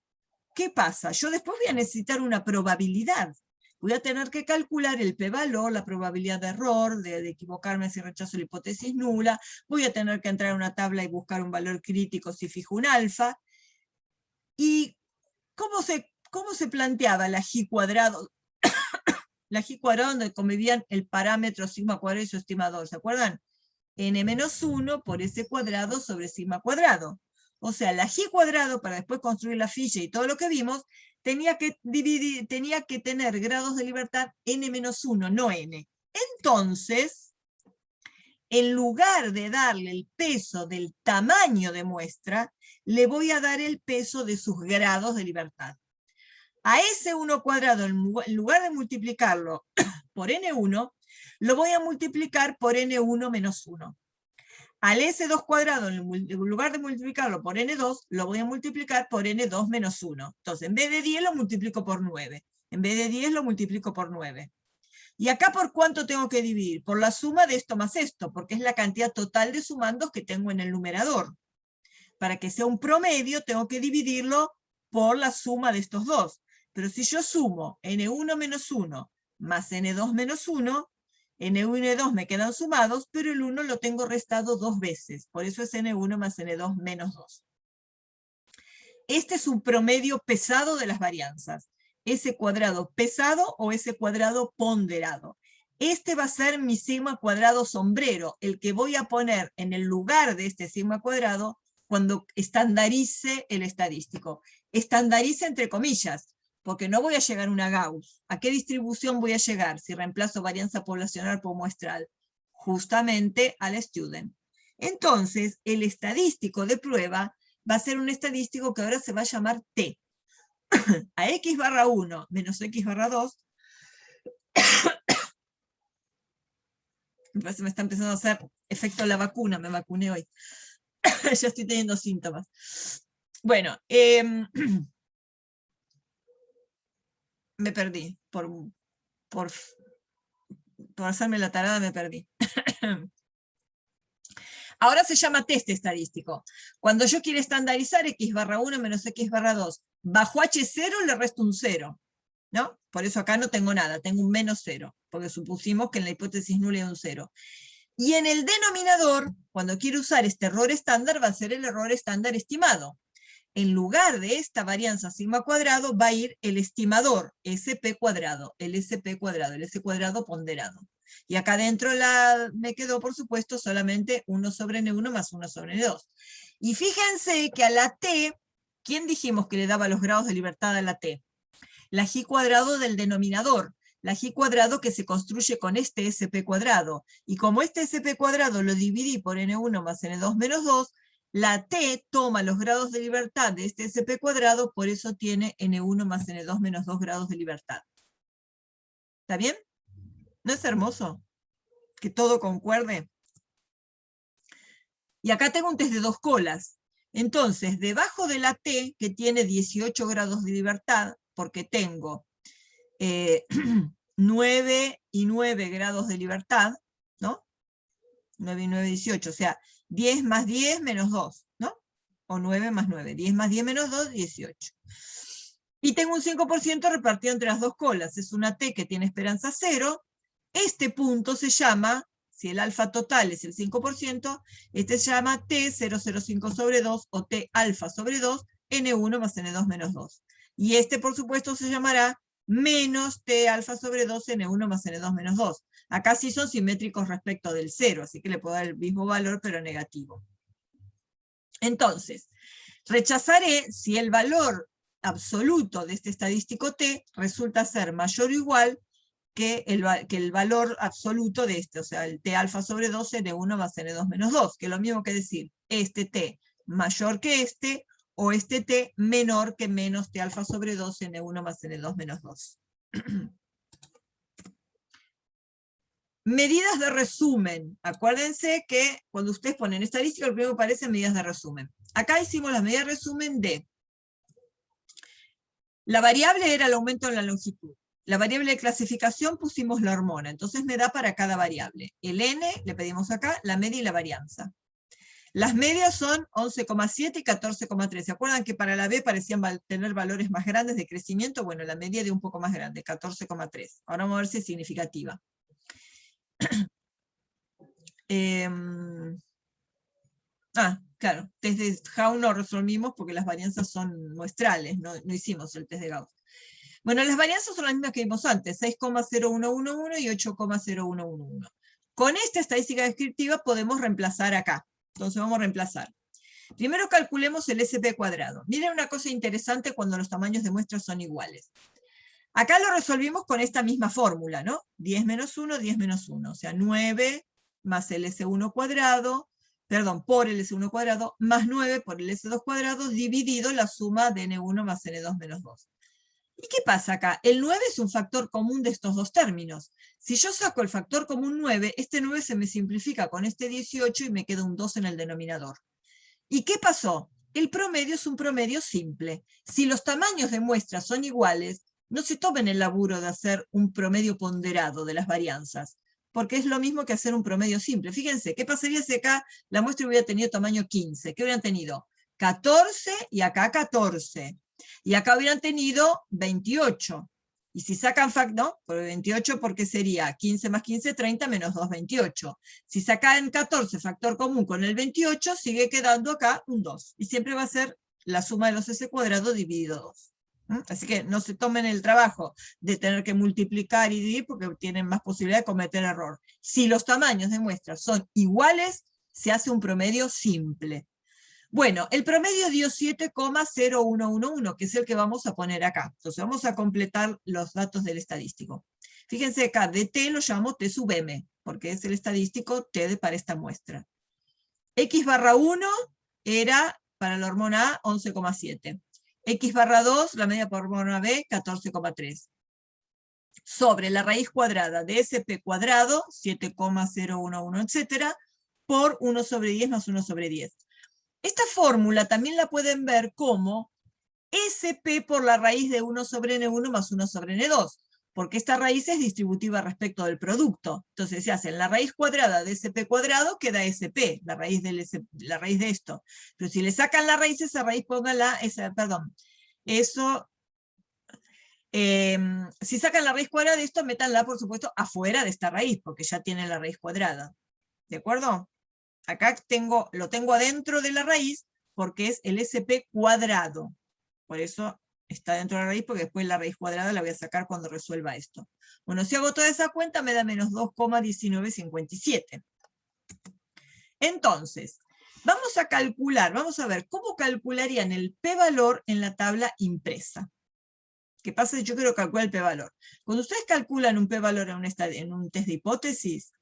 ¿qué pasa? Yo después voy a necesitar una probabilidad. Voy a tener que calcular el p-valor, la probabilidad de error, de equivocarme si rechazo la hipótesis nula. Voy a tener que entrar a una tabla y buscar un valor crítico si fijo un alfa. ¿Y cómo se planteaba la G cuadrado? La G cuadrado donde convivían el parámetro sigma cuadrado y su estimador, ¿se acuerdan? N-1 por S cuadrado sobre sigma cuadrado. O sea, la G cuadrado, para después construir la ficha y todo lo que vimos, tenía que tener grados de libertad n-1, no n. Entonces, en lugar de darle el peso del tamaño de muestra, le voy a dar el peso de sus grados de libertad. A ese 1 cuadrado, en lugar de multiplicarlo por n1, lo voy a multiplicar por n1 menos 1. Al S2 cuadrado, en lugar de multiplicarlo por N2, lo voy a multiplicar por N2 menos 1. Entonces, en vez de 10 lo multiplico por 9. En vez de 10 lo multiplico por 9. ¿Y acá por cuánto tengo que dividir? Por la suma de esto más esto, porque es la cantidad total de sumandos que tengo en el numerador. Para que sea un promedio, tengo que dividirlo por la suma de estos dos. Pero si yo sumo N1 menos 1 más N2 menos 1, N1 y N2 me quedan sumados, pero el 1 lo tengo restado 2 veces. Por eso es N1 más N2 menos 2. Este es un promedio pesado de las varianzas. S cuadrado pesado o S cuadrado ponderado. Este va a ser mi sigma cuadrado sombrero, el que voy a poner en el lugar de este sigma cuadrado cuando estandarice el estadístico. Estandarice entre comillas, porque no voy a llegar a una Gauss. ¿A qué distribución voy a llegar si reemplazo varianza poblacional por muestral? Justamente al student. Entonces, el estadístico de prueba va a ser un estadístico que ahora se va a llamar T. A x barra 1 menos x barra 2, me parece que me está empezando a hacer efecto la vacuna, me vacuné hoy. Ya estoy teniendo síntomas. Bueno, me perdí, por hacerme la tarada me perdí. Ahora se llama test estadístico. Cuando yo quiero estandarizar x barra 1 menos x barra 2, bajo h0 le resto un 0, ¿no? Por eso acá no tengo nada, tengo un menos 0, porque supusimos que en la hipótesis nula hay un 0. Y en el denominador, cuando quiero usar este error estándar, va a ser el error estándar estimado. En lugar de esta varianza sigma cuadrado, va a ir el estimador, SP cuadrado, el SP cuadrado, el S cuadrado ponderado. Y acá adentro me quedó, por supuesto, solamente 1 sobre N1 más 1 sobre N2. Y fíjense que a la T, ¿quién dijimos que le daba los grados de libertad a la T? La G cuadrado del denominador. La G cuadrado que se construye con este SP cuadrado. Y como este SP cuadrado lo dividí por N1 más N2 menos 2, la T toma los grados de libertad de este SP cuadrado, por eso tiene N1 más N2 menos 2 grados de libertad. ¿Está bien? ¿No es hermoso? Que todo concuerde. Y acá tengo un test de 2 colas. Entonces, debajo de la T, que tiene 18 grados de libertad, porque tengo 9 y 9 grados de libertad, ¿no? 9 y 9, 18, o sea, 10 más 10 menos 2, ¿no? O 9 más 9, 10 más 10 menos 2, 18. y tengo un 5% repartido entre las dos colas. Es una T que tiene esperanza 0. Este punto se llama, si el alfa total es el 5%, este se llama T005 sobre 2 o T alfa sobre 2, N1 más N2 menos 2. Y este, por supuesto, se llamará menos T alfa sobre 2, N1 más N2 menos 2. Acá sí son simétricos respecto del 0, así que le puedo dar el mismo valor, pero negativo. Entonces, rechazaré si el valor absoluto de este estadístico T resulta ser mayor o igual que el valor absoluto de este, o sea, el T alfa sobre 2, N1 más N2 menos 2, que es lo mismo que decir, este T mayor que este, o este T menor que menos T alfa sobre 2, N1 más N2 menos 2. Medidas de resumen. Acuérdense que cuando ustedes ponen estadística, lo primero que aparece es medidas de resumen. Acá hicimos las medidas de resumen de... La variable era el aumento en la longitud. La variable de clasificación pusimos la hormona, entonces me da para cada variable. El N, le pedimos acá, la media y la varianza. Las medias son 11,7 y 14,3. ¿Se acuerdan que para la B parecían tener valores más grandes de crecimiento? Bueno, la media de un poco más grande, 14,3. Ahora vamos a ver si es significativa. Claro, test de Gauss no resolvimos porque las varianzas son muestrales, no hicimos el test de Gauss. Bueno, las varianzas son las mismas que vimos antes, 6,0111 y 8,0111. Con esta estadística descriptiva podemos reemplazar acá. Entonces vamos a reemplazar. Primero calculemos el SP cuadrado. Miren una cosa interesante cuando los tamaños de muestras son iguales. Acá lo resolvimos con esta misma fórmula, ¿no? 10 menos 1, 10 menos 1. O sea, 9 más el S1 cuadrado, perdón, por el S1 cuadrado, más 9 por el S2 cuadrado, dividido la suma de N1 más N2 menos 2. ¿Y qué pasa acá? El 9 es un factor común de estos dos términos. Si yo saco el factor común 9, este 9 se me simplifica con este 18 y me queda un 2 en el denominador. ¿Y qué pasó? El promedio es un promedio simple. Si los tamaños de muestras son iguales, no se tomen el laburo de hacer un promedio ponderado de las varianzas, porque es lo mismo que hacer un promedio simple. Fíjense, ¿qué pasaría si acá la muestra hubiera tenido tamaño 15? ¿Qué hubieran tenido? 14 y acá 14. Y acá hubieran tenido 28. Y si sacan ¿no? Por 28, porque sería 15 más 15, 30, menos 2, 28. Si sacan 14 factor común con el 28, sigue quedando acá un 2. Y siempre va a ser la suma de los S cuadrado dividido 2. Así que no se tomen el trabajo de tener que multiplicar y dividir porque tienen más posibilidad de cometer error. Si los tamaños de muestras son iguales, se hace un promedio simple. Bueno, el promedio dio 7,0111, que es el que vamos a poner acá. Entonces vamos a completar los datos del estadístico. Fíjense acá, de T lo llamo T sub M, porque es el estadístico T para esta muestra. X barra 1 era para la hormona A 11,7. X barra 2, la media por hormona B, 14,3. Sobre la raíz cuadrada de SP cuadrado, 7,011, etcétera, por 1 sobre 10 más 1 sobre 10. Esta fórmula también la pueden ver como SP por la raíz de 1 sobre N1 más 1 sobre N2, porque esta raíz es distributiva respecto del producto. Entonces se hace la raíz cuadrada de SP cuadrado, queda SP, la raíz de esto. Pero si le sacan la raíz, esa raíz póngala, si sacan la raíz cuadrada de esto, métanla, por supuesto, afuera de esta raíz, porque ya tiene la raíz cuadrada. ¿De acuerdo? Acá lo tengo adentro de la raíz porque es el SP cuadrado. Por eso está dentro de la raíz, porque después la raíz cuadrada la voy a sacar cuando resuelva esto. Bueno, si hago toda esa cuenta me da menos 2,1957. Entonces, vamos a calcular, vamos a ver cómo calcularían el p-valor en la tabla impresa. ¿Qué pasa si yo quiero calcular el p-valor? Cuando ustedes calculan un p-valor en un test de hipótesis,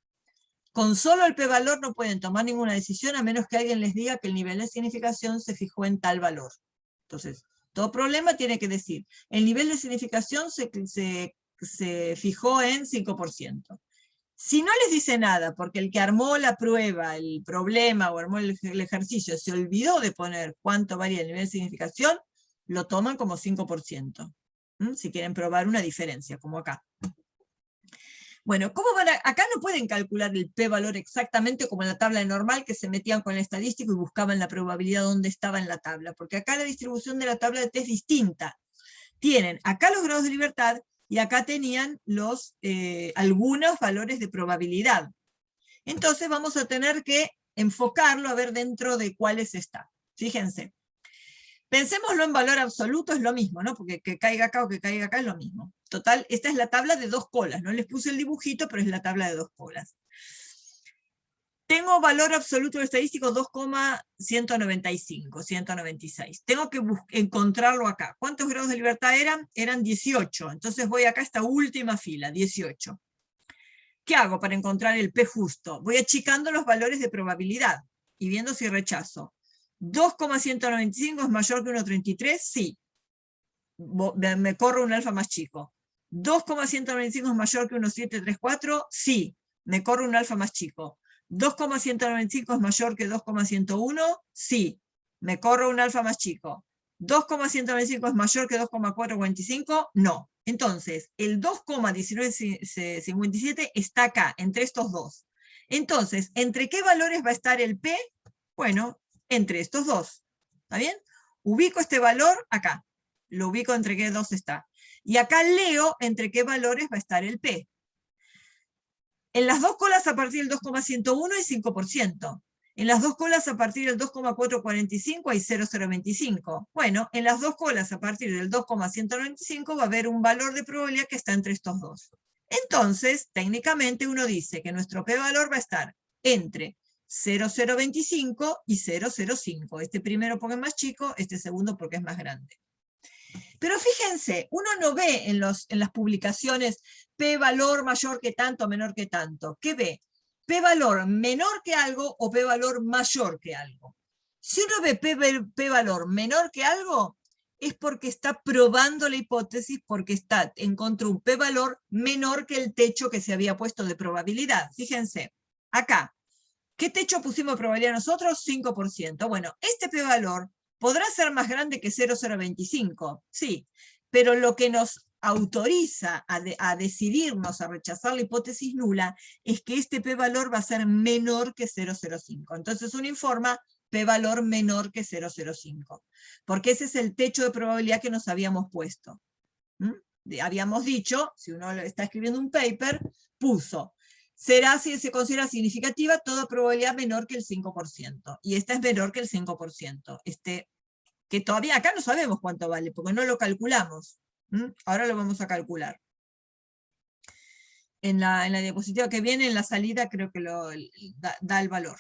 con solo el p-valor no pueden tomar ninguna decisión a menos que alguien les diga que el nivel de significación se fijó en tal valor. Entonces, todo problema tiene que decir, el nivel de significación se fijó en 5%. Si no les dice nada, porque el que armó la prueba, el problema o armó el ejercicio, se olvidó de poner cuánto varía el nivel de significación, lo toman como 5%. Si quieren probar una diferencia, como acá. Bueno, ¿cómo acá no pueden calcular el p-valor exactamente como en la tabla normal, que se metían con el estadístico y buscaban la probabilidad donde estaba en la tabla, porque acá la distribución de la tabla de T es distinta. tienen acá los grados de libertad y acá tenían algunos valores de probabilidad. Entonces vamos a tener que enfocarlo a ver dentro de cuáles está. Fíjense. Pensémoslo en valor absoluto, es lo mismo, ¿no? Porque que caiga acá o que caiga acá es lo mismo. Total, esta es la tabla de 2 colas, no les puse el dibujito, pero es la tabla de 2 colas. Tengo valor absoluto estadístico 2,195, 196. Tengo que encontrarlo acá. ¿Cuántos grados de libertad eran? Eran 18. Entonces voy acá a esta última fila, 18. ¿Qué hago para encontrar el P justo? Voy achicando los valores de probabilidad y viendo si rechazo. 2,195 es mayor que 1,33, sí. Me corro un alfa más chico. 2,195 es mayor que 1,734, sí. Me corro un alfa más chico. 2,195 es mayor que 2,101, sí. Me corro un alfa más chico. 2,195 es mayor que 2,445, no. Entonces, el 2,1957 está acá, entre estos dos. Entonces, ¿entre qué valores va a estar el P? Bueno, entre estos dos. ¿Está bien? Ubico este valor acá. Lo ubico entre qué dos está. Y acá leo entre qué valores va a estar el P. En las dos colas a partir del 2,101 hay 5%. En las dos colas a partir del 2,445 hay 0,025. Bueno, en las dos colas a partir del 2,195 va a haber un valor de probabilidad que está entre estos dos. Entonces, técnicamente uno dice que nuestro p-valor va a estar entre 0,025 y 0,05. Este primero porque es más chico, este segundo porque es más grande. Pero fíjense, uno no ve en las publicaciones p-valor mayor que tanto, menor que tanto. ¿Qué ve? P-valor menor que algo o p-valor mayor que algo. Si uno ve p-valor menor que algo, es porque está probando la hipótesis, porque encontró un p-valor menor que el techo que se había puesto de probabilidad. Fíjense, acá, ¿qué techo pusimos de probabilidad nosotros? 5%. Bueno, este p-valor podrá ser más grande que 0,025, sí, pero lo que nos autoriza a decidirnos a rechazar la hipótesis nula es que este p-valor va a ser menor que 0,05. Entonces uno informa p-valor menor que 0,05, porque ese es el techo de probabilidad que nos habíamos puesto. Habíamos dicho, si uno está escribiendo un paper, puso, será si se considera significativa toda probabilidad menor que el 5%, y esta es menor que el 5%. Que todavía acá no sabemos cuánto vale, porque no lo calculamos. Ahora lo vamos a calcular. En la diapositiva que viene, en la salida, creo que da el valor.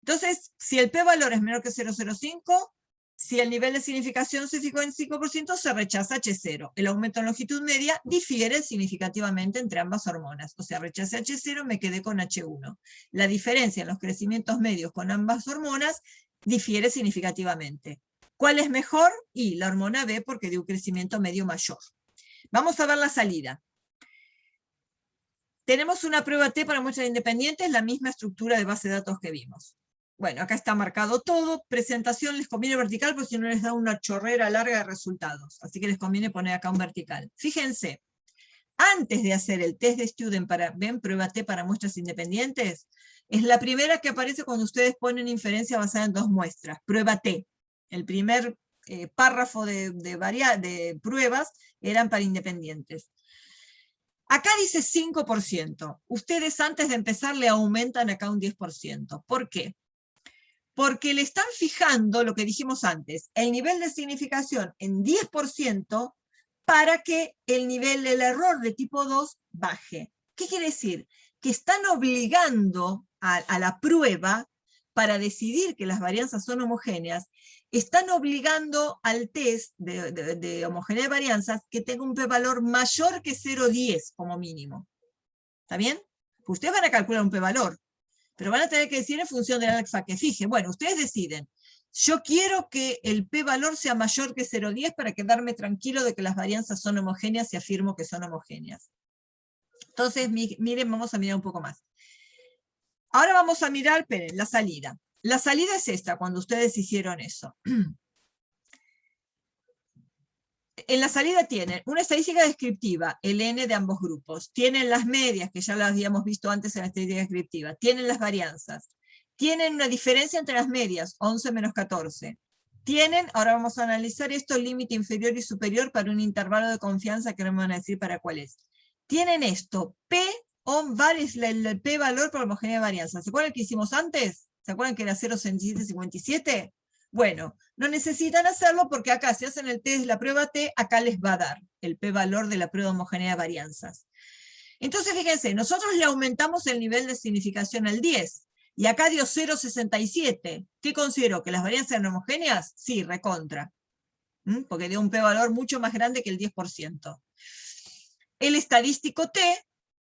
Entonces, si el p-valor es menor que 0,05, si el nivel de significación se fijó en 5%, se rechaza H0. El aumento en longitud media difiere significativamente entre ambas hormonas. O sea, rechacé H0, me quedé con H1. La diferencia en los crecimientos medios con ambas hormonas difiere significativamente. ¿Cuál es mejor? Y la hormona B, porque dio un crecimiento medio mayor. Vamos a ver la salida. Tenemos una prueba T para muestras independientes, la misma estructura de base de datos que vimos. Bueno, acá está marcado todo. Presentación les conviene vertical, porque si no les da una chorrera larga de resultados. Así que les conviene poner acá un vertical. Fíjense, antes de hacer el test de student ven prueba T para muestras independientes, es la primera que aparece cuando ustedes ponen inferencia basada en 2 muestras. Prueba T. El primer párrafo de pruebas eran para independientes. Acá dice 5%. Ustedes antes de empezar le aumentan acá un 10%. ¿Por qué? Porque le están fijando lo que dijimos antes, el nivel de significación en 10% para que el nivel del error de tipo 2 baje. ¿Qué quiere decir? Que están obligando a la prueba, para decidir que las varianzas son homogéneas, están obligando al test de homogeneidad de varianzas que tenga un p-valor mayor que 0,10 como mínimo. ¿Está bien? Ustedes van a calcular un p-valor, pero van a tener que decir en función del alfa que fije. Bueno, ustedes deciden. Yo quiero que el p-valor sea mayor que 0,10 para quedarme tranquilo de que las varianzas son homogéneas y afirmo que son homogéneas. Entonces, miren, vamos a mirar un poco más. Ahora vamos a mirar, esperen, la salida. La salida es esta, cuando ustedes hicieron eso. En la salida tienen una estadística descriptiva, el N de ambos grupos. Tienen las medias, que ya las habíamos visto antes en la estadística descriptiva. Tienen las varianzas. Tienen una diferencia entre las medias, 11 menos 14. Tienen, ahora vamos a analizar esto, límite inferior y superior para un intervalo de confianza que no me van a decir para cuál es. Tienen esto, P on var es el P valor por homogeneidad de varianza. ¿Se acuerdan que hicimos antes? ¿Se acuerdan que era 0,57? Bueno, no necesitan hacerlo porque acá si hacen el test, la prueba T, acá les va a dar el P valor de la prueba de homogeneidad de varianzas. Entonces fíjense, nosotros le aumentamos el nivel de significación al 10. Y acá dio 0,67. ¿Qué considero? ¿Que las varianzas eran homogéneas? Sí, recontra. Porque dio un P-valor mucho más grande que el 10%. El estadístico T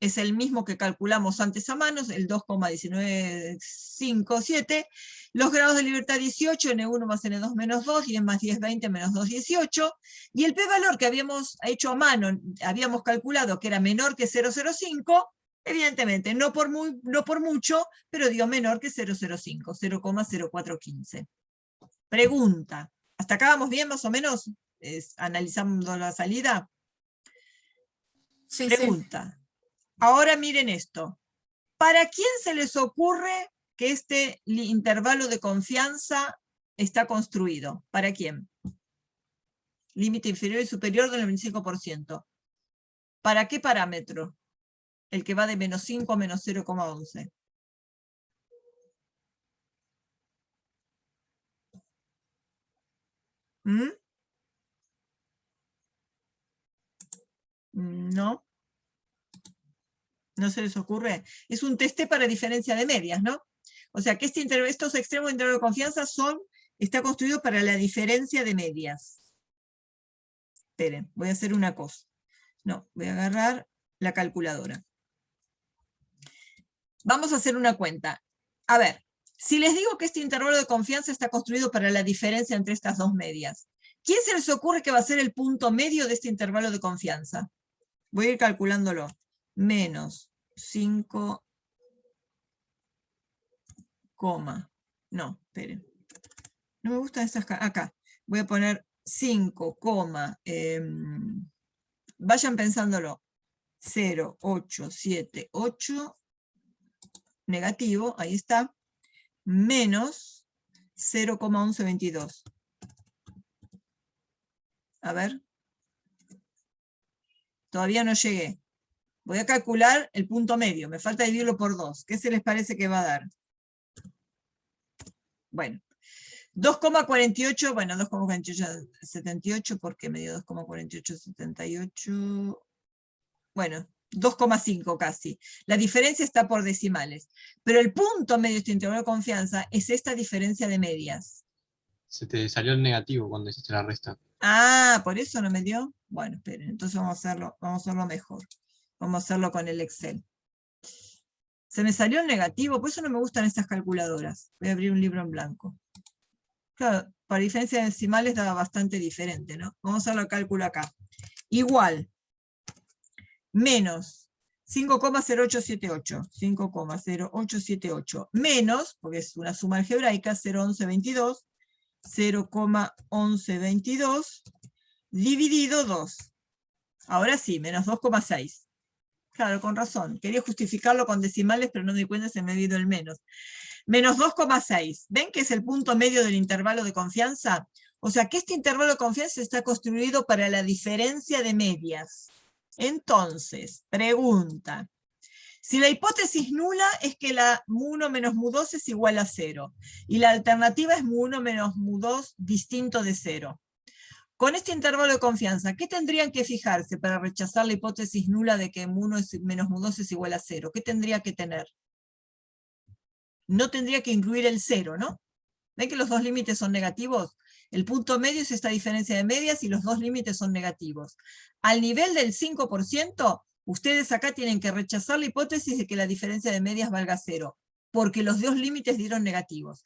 es el mismo que calculamos antes a mano, el 2,1957. Los grados de libertad 18, N1 más N2 menos 2, y N más 10, 20 menos 2, 18. Y el P-valor que habíamos hecho a mano, habíamos calculado que era menor que 0,05, evidentemente, no por mucho, pero dio menor que 0,05, 0,0415. Pregunta. ¿Hasta acá vamos bien, más o menos? Analizando la salida. Sí, Pregunta. Ahora miren esto. ¿Para quién se les ocurre que este intervalo de confianza está construido? ¿Para quién? Límite inferior y superior del 25%. ¿Para qué parámetro? El que va de menos 5 a menos 0,11. ¿No? ¿No se les ocurre? Es un teste para diferencia de medias, ¿no? O sea que estos extremos de intervalo de confianza está construido para la diferencia de medias. Esperen, voy a hacer una cosa. No, voy a agarrar la calculadora. Vamos a hacer una cuenta. A ver, si les digo que este intervalo de confianza está construido para la diferencia entre estas dos medias, ¿quién se les ocurre que va a ser el punto medio de este intervalo de confianza? Voy a ir calculándolo. Menos 5, no, esperen. No me gustan estas, acá. Voy a poner 5, vayan pensándolo. 0, 8, 7, 8, negativo, ahí está, menos 0,1122. A ver. Todavía no llegué. Voy a calcular el punto medio. Me falta dividirlo por 2. ¿Qué se les parece que va a dar? Bueno. 2,48, bueno, 2,4878, porque me dio 2,4878. Bueno, 2,5 casi. La diferencia está por decimales. Pero el punto medio de este intervalo de confianza es esta diferencia de medias. Se te salió el negativo cuando hiciste la resta. Ah, ¿por eso no me dio? Bueno, esperen, entonces vamos a hacerlo mejor. Vamos a hacerlo con el Excel. Se me salió el negativo, por eso no me gustan estas calculadoras. Voy a abrir un libro en blanco. Claro, para diferencia de decimales daba bastante diferente, ¿no? Vamos a hacer el cálculo acá. Igual, menos 5,0878, 5,0878, menos, porque es una suma algebraica, 0,1122, 0,1122, dividido 2. Ahora sí, menos 2,6. Claro, con razón. Quería justificarlo con decimales, pero no me di cuenta, se me ha ido el menos. Menos 2,6. ¿Ven que es el punto medio del intervalo de confianza? O sea que este intervalo de confianza está construido para la diferencia de medias. Entonces, pregunta. Si la hipótesis nula es que la mu1 menos mu2 es igual a 0, y la alternativa es mu1 menos mu2 distinto de 0. Con este intervalo de confianza, ¿qué tendrían que fijarse para rechazar la hipótesis nula de que mu1 menos mu2 es igual a 0? ¿Qué tendría que tener? No tendría que incluir el 0, ¿no? ¿Ven que los dos límites son negativos? El punto medio es esta diferencia de medias y los dos límites son negativos. Al nivel del 5%, ustedes acá tienen que rechazar la hipótesis de que la diferencia de medias valga 0, porque los dos límites dieron negativos.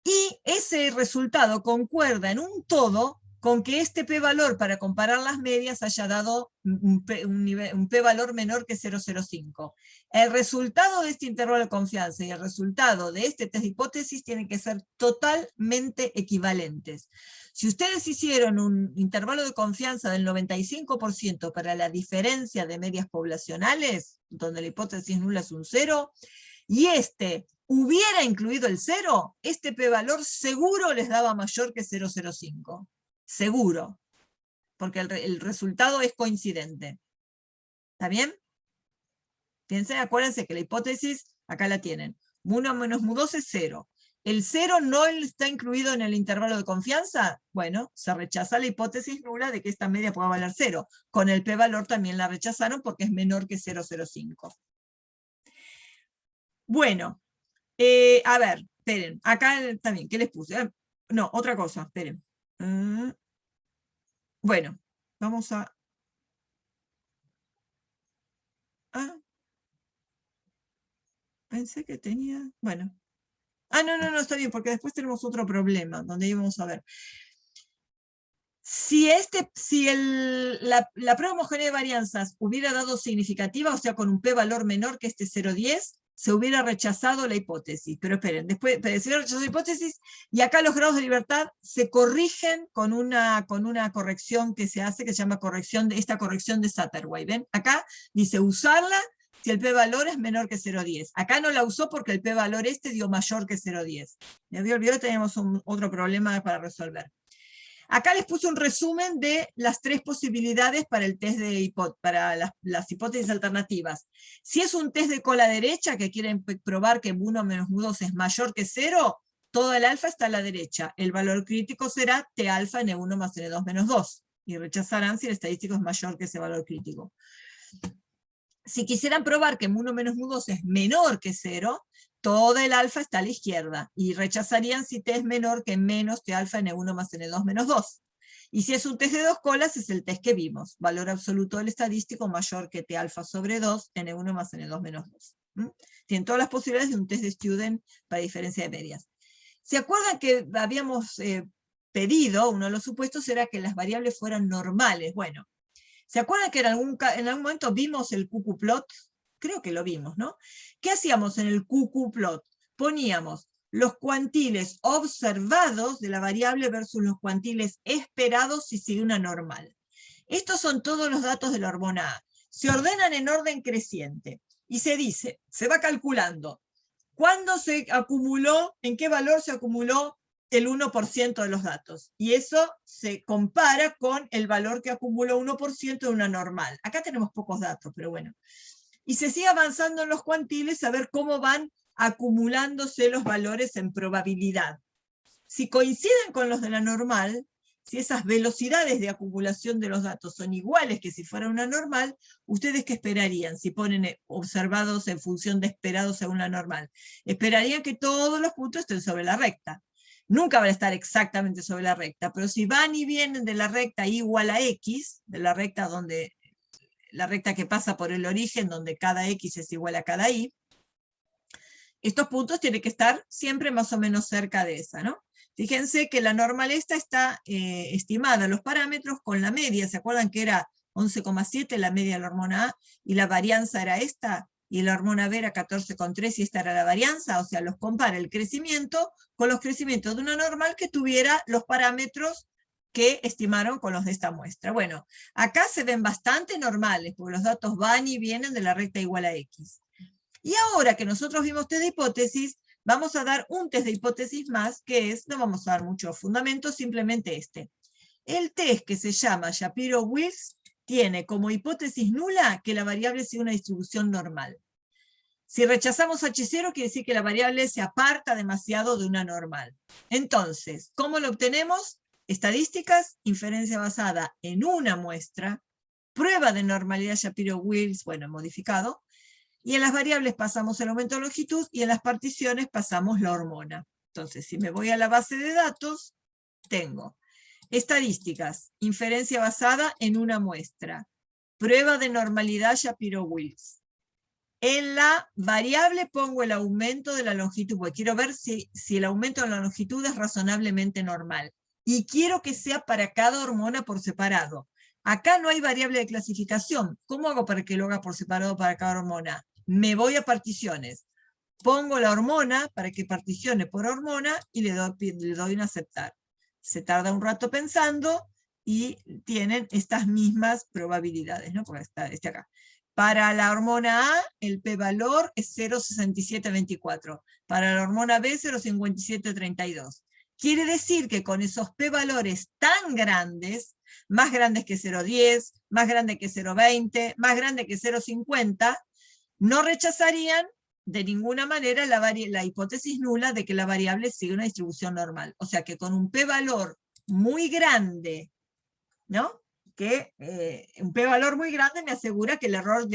Y ese resultado concuerda en un todo con que este p-valor para comparar las medias haya dado un p-valor menor que 0,05. El resultado de este intervalo de confianza y el resultado de este test de hipótesis tienen que ser totalmente equivalentes. Si ustedes hicieron un intervalo de confianza del 95% para la diferencia de medias poblacionales, donde la hipótesis nula es un 0, y este hubiera incluido el 0, este p-valor seguro les daba mayor que 0,05. Seguro. Porque el resultado es coincidente. ¿Está bien? Piensen, acuérdense que la hipótesis, acá la tienen. 1 menos mu2 es 0. ¿El 0 no está incluido en el intervalo de confianza? Bueno, se rechaza la hipótesis nula de que esta media pueda valer 0. Con el p-valor también la rechazaron porque es menor que 0,05. Bueno, a ver, esperen. Acá también, ¿qué les puse? No, otra cosa, esperen. Bueno, vamos a... pensé que tenía... Bueno. No, está bien, porque después tenemos otro problema, donde íbamos a ver. Si la prueba homogénea de varianzas hubiera dado significativa, o sea, con un p-valor menor que este 0,10, se hubiera rechazado la hipótesis. Pero esperen, después se hubiera rechazado la hipótesis, y acá los grados de libertad se corrigen con una corrección que se hace, que se llama esta corrección de Satterwhite. ¿Ven? Acá dice usarla si el p-valor es menor que 0,10. Acá no la usó porque el p-valor dio mayor que 0,10. Me había olvidado que teníamos otro problema para resolver. Acá les puse un resumen de las 3 posibilidades para el test para las hipótesis alternativas. Si es un test de cola derecha, que quieren probar que 1 menos mu2 es mayor que 0, todo el alfa está a la derecha. El valor crítico será T alfa N1 más N2 menos 2. Y rechazarán si el estadístico es mayor que ese valor crítico. Si quisieran probar que 1 menos mu2 es menor que 0, todo el alfa está a la izquierda, y rechazarían si t es menor que menos t alfa n1 más n2 menos 2. Y si es un test de 2 colas, es el test que vimos, valor absoluto del estadístico mayor que t alfa sobre 2, n1 más n2 menos 2. Tienen todas las posibilidades de un test de student para diferencia de medias. ¿Se acuerdan que habíamos pedido, uno de los supuestos era que las variables fueran normales? Bueno, ¿se acuerdan que en algún momento vimos el QQ-plot? Creo que lo vimos, ¿no? ¿Qué hacíamos en el QQ-plot? Poníamos los cuantiles observados de la variable versus los cuantiles esperados si sigue una normal. Estos son todos los datos de la hormona A. Se ordenan en orden creciente. Y se dice, se va calculando, ¿cuándo se acumuló, en qué valor se acumuló el 1% de los datos? Y eso se compara con el valor que acumuló 1% de una normal. Acá tenemos pocos datos, pero bueno. Y se sigue avanzando en los cuantiles a ver cómo van acumulándose los valores en probabilidad. Si coinciden con los de la normal, si esas velocidades de acumulación de los datos son iguales que si fuera una normal, ¿ustedes qué esperarían si ponen observados en función de esperados según la normal? Esperarían que todos los puntos estén sobre la recta. Nunca van a estar exactamente sobre la recta, pero si van y vienen de la recta igual a x, de la recta que pasa por el origen, donde cada x es igual a cada y, estos puntos tienen que estar siempre más o menos cerca de esa, ¿no? Fíjense que la normal esta está estimada, los parámetros con la media. ¿Se acuerdan que era 11,7 la media de la hormona A, y la varianza era esta, y la hormona B era 14,3 y esta era la varianza? O sea, los compara el crecimiento con los crecimientos de una normal que tuviera los parámetros que estimaron con los de esta muestra. Bueno, acá se ven bastante normales, porque los datos van y vienen de la recta igual a x. Y ahora que nosotros vimos test de hipótesis, vamos a dar un test de hipótesis más, que es, no vamos a dar mucho fundamento, simplemente este. El test que se llama Shapiro-Wills tiene como hipótesis nula que la variable sigue una distribución normal. Si rechazamos H0, quiere decir que la variable se aparta demasiado de una normal. Entonces, ¿cómo lo obtenemos? Estadísticas, inferencia basada en una muestra, prueba de normalidad Shapiro-Wills, bueno, modificado, y en las variables pasamos el aumento de longitud, y en las particiones pasamos la hormona. Entonces, si me voy a la base de datos, tengo estadísticas, inferencia basada en una muestra, prueba de normalidad Shapiro-Wills. En la variable pongo el aumento de la longitud, porque quiero ver si el aumento de la longitud es razonablemente normal. Y quiero que sea para cada hormona por separado. Acá no hay variable de clasificación. ¿Cómo hago para que lo haga por separado para cada hormona? Me voy a particiones. Pongo la hormona para que particione por hormona y le doy un aceptar. Se tarda un rato pensando y tienen estas mismas probabilidades, ¿no? Porque está acá. Para la hormona A, el p-valor es 0,6724. Para la hormona B, 0,5732. Quiere decir que con esos p-valores tan grandes, más grandes que 0,10, más grande que 0,20, más grande que 0,50, no rechazarían de ninguna manera la hipótesis nula de que la variable sigue una distribución normal. O sea que con un p-valor muy grande, ¿no? Un p-valor muy grande me asegura que el error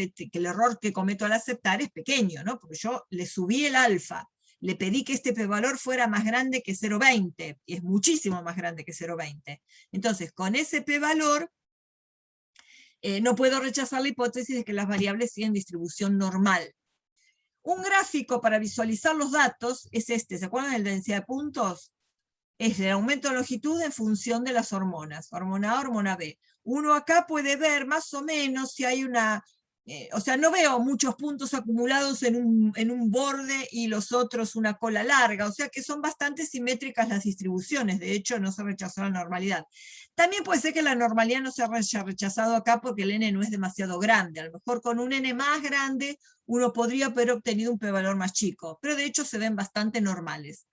que cometo al aceptar es pequeño, ¿no? Porque yo le subí el alfa, le pedí que este p-valor fuera más grande que 0,20, y es muchísimo más grande que 0,20. Entonces, con ese p-valor, no puedo rechazar la hipótesis de que las variables siguen distribución normal. Un gráfico para visualizar los datos es este, ¿se acuerdan de la densidad de puntos? Es el aumento de longitud en función de las hormonas, hormona A, hormona B. Uno acá puede ver más o menos si hay una, o sea, no veo muchos puntos acumulados en un borde y los otros una cola larga, o sea que son bastante simétricas las distribuciones, de hecho no se rechazó la normalidad. También puede ser que la normalidad no se haya rechazado acá porque el n no es demasiado grande, a lo mejor con un n más grande uno podría haber obtenido un p-valor más chico, pero de hecho se ven bastante normales.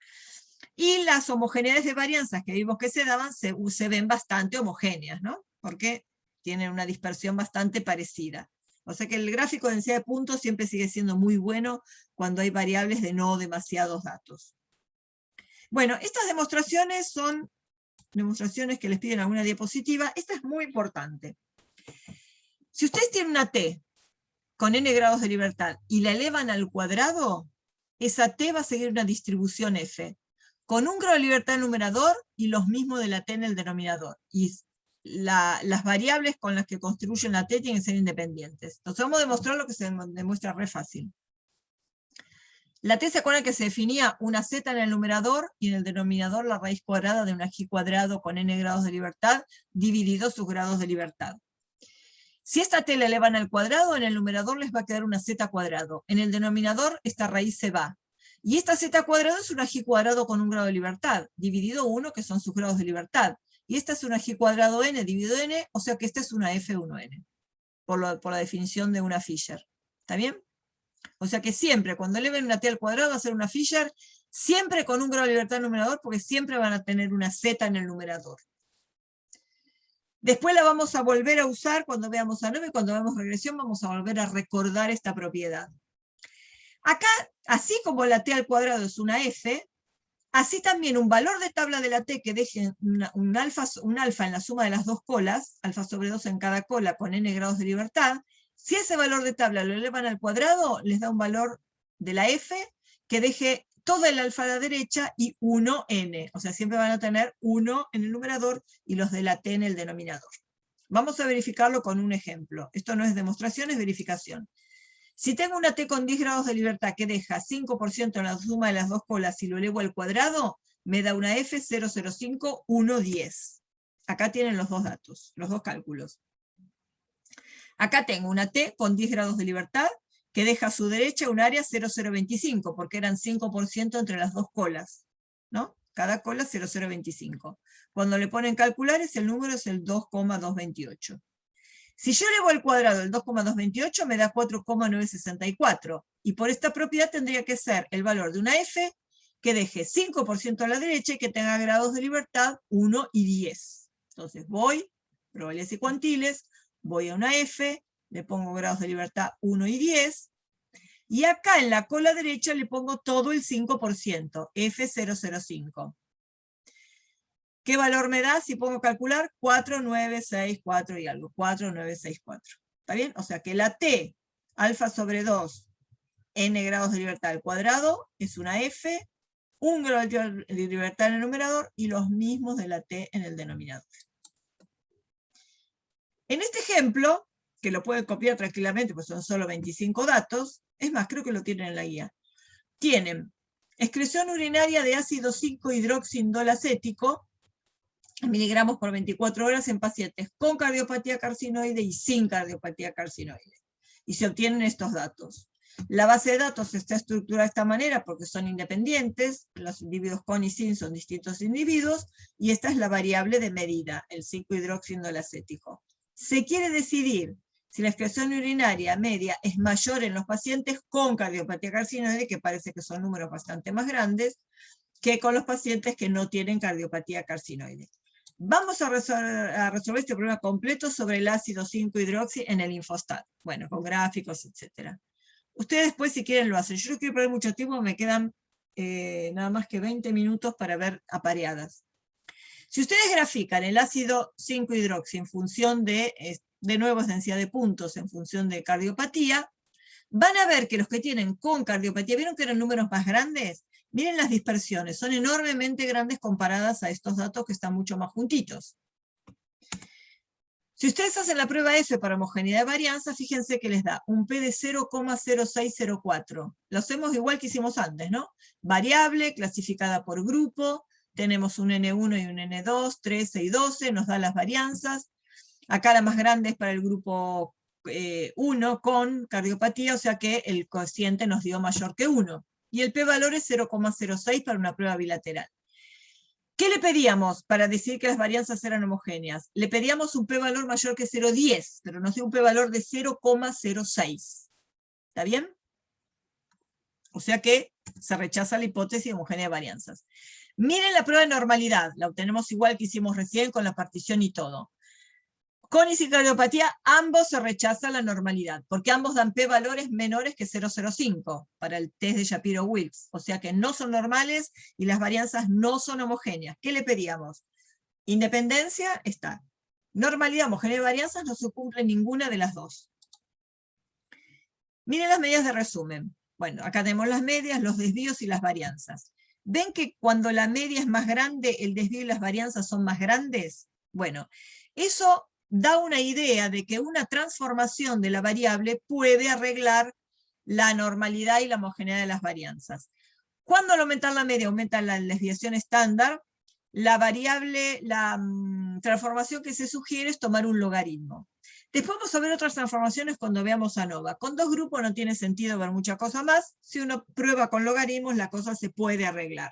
Y las homogeneidades de varianzas que vimos que se daban se ven bastante homogéneas, ¿no? Porque tienen una dispersión bastante parecida. O sea que el gráfico de densidad de puntos siempre sigue siendo muy bueno cuando hay variables de no demasiados datos. Bueno, estas demostraciones son demostraciones que les piden alguna diapositiva. Esta es muy importante. Si ustedes tienen una T con n grados de libertad y la elevan al cuadrado, esa T va a seguir una distribución F, con un grado de libertad en el numerador y los mismos de la T en el denominador. Y las variables con las que construyen la T tienen que ser independientes. Entonces vamos a demostrar lo que se demuestra re fácil. La T, ¿se acuerdan que se definía una Z en el numerador y en el denominador la raíz cuadrada de una G cuadrado con n grados de libertad dividido sus grados de libertad? Si esta T la elevan al cuadrado, en el numerador les va a quedar una Z cuadrado. En el denominador esta raíz se va. Y esta Z cuadrado es una G cuadrado con un grado de libertad, dividido 1, que son sus grados de libertad. Y esta es una G cuadrado n dividido n, o sea que esta es una F1n, por la definición de una Fisher. ¿Está bien? O sea que siempre, cuando eleven una T al cuadrado, va a ser una Fisher, siempre con un grado de libertad en el numerador, porque siempre van a tener una Z en el numerador. Después la vamos a volver a usar cuando veamos ANOVA y cuando veamos regresión vamos a volver a recordar esta propiedad. Acá, así como la T al cuadrado es una F, así también un valor de tabla de la T que deje un alfa en la suma de las dos colas, alfa sobre 2 en cada cola con n grados de libertad, si ese valor de tabla lo elevan al cuadrado, les da un valor de la F que deje todo el alfa a la derecha y 1n. O sea, siempre van a tener 1 en el numerador y los de la T en el denominador. Vamos a verificarlo con un ejemplo. Esto no es demostración, es verificación. Si tengo una T con 10 grados de libertad que deja 5% en la suma de las dos colas y lo elevo al cuadrado, me da una F 0,05,1,10. Acá tienen los dos datos, los dos cálculos. Acá tengo una T con 10 grados de libertad que deja a su derecha un área 0,025, porque eran 5% entre las dos colas, ¿no? Cada cola 0,025. Cuando le ponen calculares, el número es el 2,228. Si yo elevo al cuadrado el 2,228, me da 4,964. Y por esta propiedad tendría que ser el valor de una F que deje 5% a la derecha y que tenga grados de libertad 1 y 10. Entonces voy, probabilidades y cuantiles, voy a una F, le pongo grados de libertad 1 y 10, y acá en la cola derecha le pongo todo el 5%, F005. ¿Qué valor me da si pongo a calcular? 4,964 y algo, 4,964. ¿Está bien? O sea que la T, alfa sobre 2, n grados de libertad al cuadrado, es una F, un grado de libertad en el numerador y los mismos de la T en el denominador. En este ejemplo, que lo pueden copiar tranquilamente, pues son solo 25 datos, es más, creo que lo tienen en la guía, tienen excreción urinaria de ácido 5-hidroxindol acético, miligramos por 24 horas en pacientes con cardiopatía carcinoide y sin cardiopatía carcinoide. Y se obtienen estos datos. La base de datos está estructurada de esta manera porque son independientes, los individuos con y sin son distintos individuos, y esta es la variable de medida, el 5-hidroxindol acético. Se quiere decidir si la excreción urinaria media es mayor en los pacientes con cardiopatía carcinoide, que parece que son números bastante más grandes, que con los pacientes que no tienen cardiopatía carcinoide. Vamos a resolver este problema completo sobre el ácido 5-hidroxi en el Infostat. Bueno, con gráficos, etc. Ustedes después, si quieren, lo hacen. Yo no quiero perder mucho tiempo, me quedan nada más que 20 minutos para ver apareadas. Si ustedes grafican el ácido 5-hidroxi en función de nuevo, es densidad de puntos en función de cardiopatía, van a ver que los que tienen con cardiopatía, ¿vieron que eran números más grandes? Miren las dispersiones, son enormemente grandes comparadas a estos datos que están mucho más juntitos. Si ustedes hacen la prueba F para homogeneidad de varianza, fíjense que les da un P de 0,0604. Lo hacemos igual que hicimos antes, ¿no? Variable, clasificada por grupo, tenemos un N1 y un N2, 13 y 12, nos da las varianzas. Acá la más grande es para el grupo 1 con cardiopatía, o sea que el cociente nos dio mayor que 1. Y el p-valor es 0,06 para una prueba bilateral. ¿Qué le pedíamos para decir que las varianzas eran homogéneas? Le pedíamos un p-valor mayor que 0,10, pero nos dio un p-valor de 0,06. ¿Está bien? O sea que se rechaza la hipótesis de homogeneidad de varianzas. Miren la prueba de normalidad, la obtenemos igual que hicimos recién con la partición y todo. Con y sin cardiopatía, ambos se rechaza la normalidad, porque ambos dan p-valores menores que 0,05 para el test de Shapiro-Wilks, o sea que no son normales y las varianzas no son homogéneas. ¿Qué le pedíamos? Independencia está. Normalidad, homogeneidad de varianzas, no se cumple ninguna de las dos. Miren las medidas de resumen. Bueno, acá tenemos las medias, los desvíos y las varianzas. ¿Ven que cuando la media es más grande, el desvío y las varianzas son más grandes? Bueno, eso da una idea de que una transformación de la variable puede arreglar la normalidad y la homogeneidad de las varianzas. Cuando al aumentar la media aumenta la desviación estándar, la variable, la transformación que se sugiere es tomar un logaritmo. Después vamos a ver otras transformaciones cuando veamos ANOVA. Con dos grupos no tiene sentido ver mucha cosa más. Si uno prueba con logaritmos, la cosa se puede arreglar.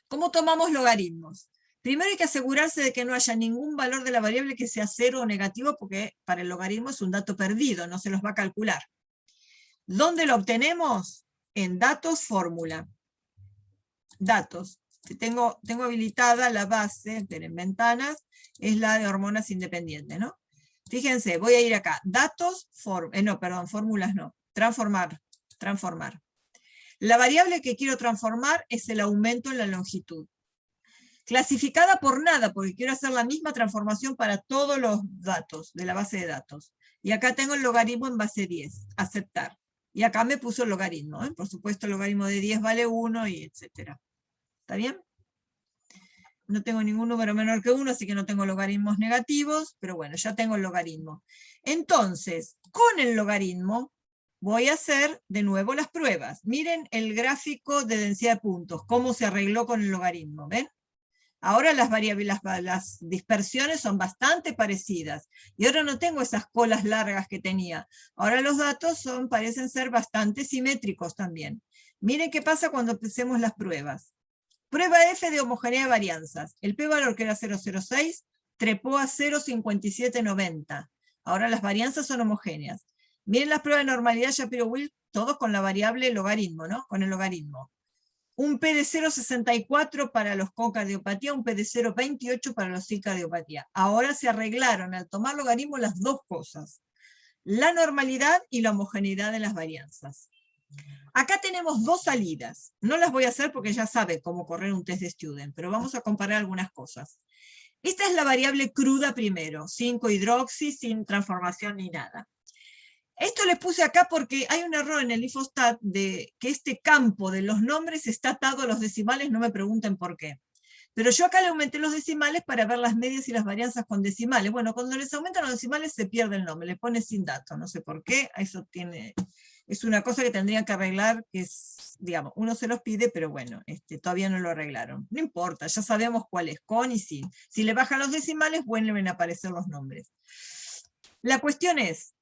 ¿Cómo tomamos logaritmos? Primero hay que asegurarse de que no haya ningún valor de la variable que sea cero o negativo, porque para el logaritmo es un dato perdido, no se los va a calcular. ¿Dónde lo obtenemos? En datos fórmula. Datos. Tengo habilitada la base, en ventanas, es la de hormonas independientes, ¿no? Fíjense, voy a ir acá. Datos, fórmulas no. Transformar. La variable que quiero transformar es el aumento en la longitud. Clasificada por nada, porque quiero hacer la misma transformación para todos los datos de la base de datos. Y acá tengo el logaritmo en base 10, aceptar. Y acá me puso el logaritmo, ¿eh? Por supuesto el logaritmo de 10 vale 1 y etcétera. ¿Está bien? No tengo ningún número menor que 1, así que no tengo logaritmos negativos, pero bueno, ya tengo el logaritmo. Entonces, con el logaritmo voy a hacer de nuevo las pruebas. Miren el gráfico de densidad de puntos, cómo se arregló con el logaritmo, ¿ven? Ahora las dispersiones son bastante parecidas. Y ahora no tengo esas colas largas que tenía. Ahora los datos parecen ser bastante simétricos también. Miren qué pasa cuando empecemos las pruebas. Prueba F de homogeneidad de varianzas. El p-valor que era 0,06 trepó a 0,5790. Ahora las varianzas son homogéneas. Miren las pruebas de normalidad Shapiro-Wilks, todos con la variable logaritmo, ¿no? Con el logaritmo. Un P de 0,64 para los con cardiopatía, un P de 0,28 para los sin cardiopatía. Ahora se arreglaron al tomar logaritmo las dos cosas. La normalidad y la homogeneidad de las varianzas. Acá tenemos dos salidas. No las voy a hacer porque ya sabe cómo correr un test de student, pero vamos a comparar algunas cosas. Esta es la variable cruda primero, 5-hidroxi, sin transformación ni nada. Esto les puse acá porque hay un error en el Infostat de que este campo de los nombres está atado a los decimales, no me pregunten por qué. Pero yo acá le aumenté los decimales para ver las medias y las varianzas con decimales. Bueno, cuando les aumentan los decimales se pierde el nombre, le pone sin dato, no sé por qué, eso es una cosa que tendrían que arreglar, que es, digamos, uno se los pide, pero bueno, todavía no lo arreglaron. No importa, ya sabemos cuál es, con y sin. Si le bajan los decimales, vuelven a aparecer los nombres. La cuestión es,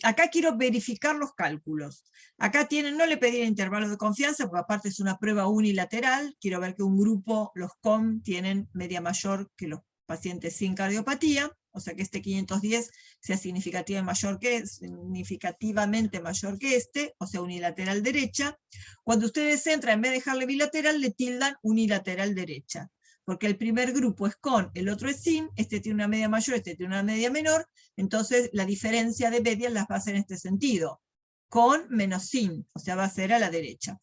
acá quiero verificar los cálculos. Acá no le pedí el intervalo de confianza, porque aparte es una prueba unilateral. Quiero ver que un grupo, los COM, tienen media mayor que los pacientes sin cardiopatía. o sea que este 510 sea significativamente mayor que este, o sea unilateral derecha. Cuando ustedes entran, en vez de dejarle bilateral, le tildan unilateral derecha, porque el primer grupo es con, el otro es sin, este tiene una media mayor, este tiene una media menor, entonces la diferencia de medias las va a hacer en este sentido, con menos sin, o sea va a ser a la derecha.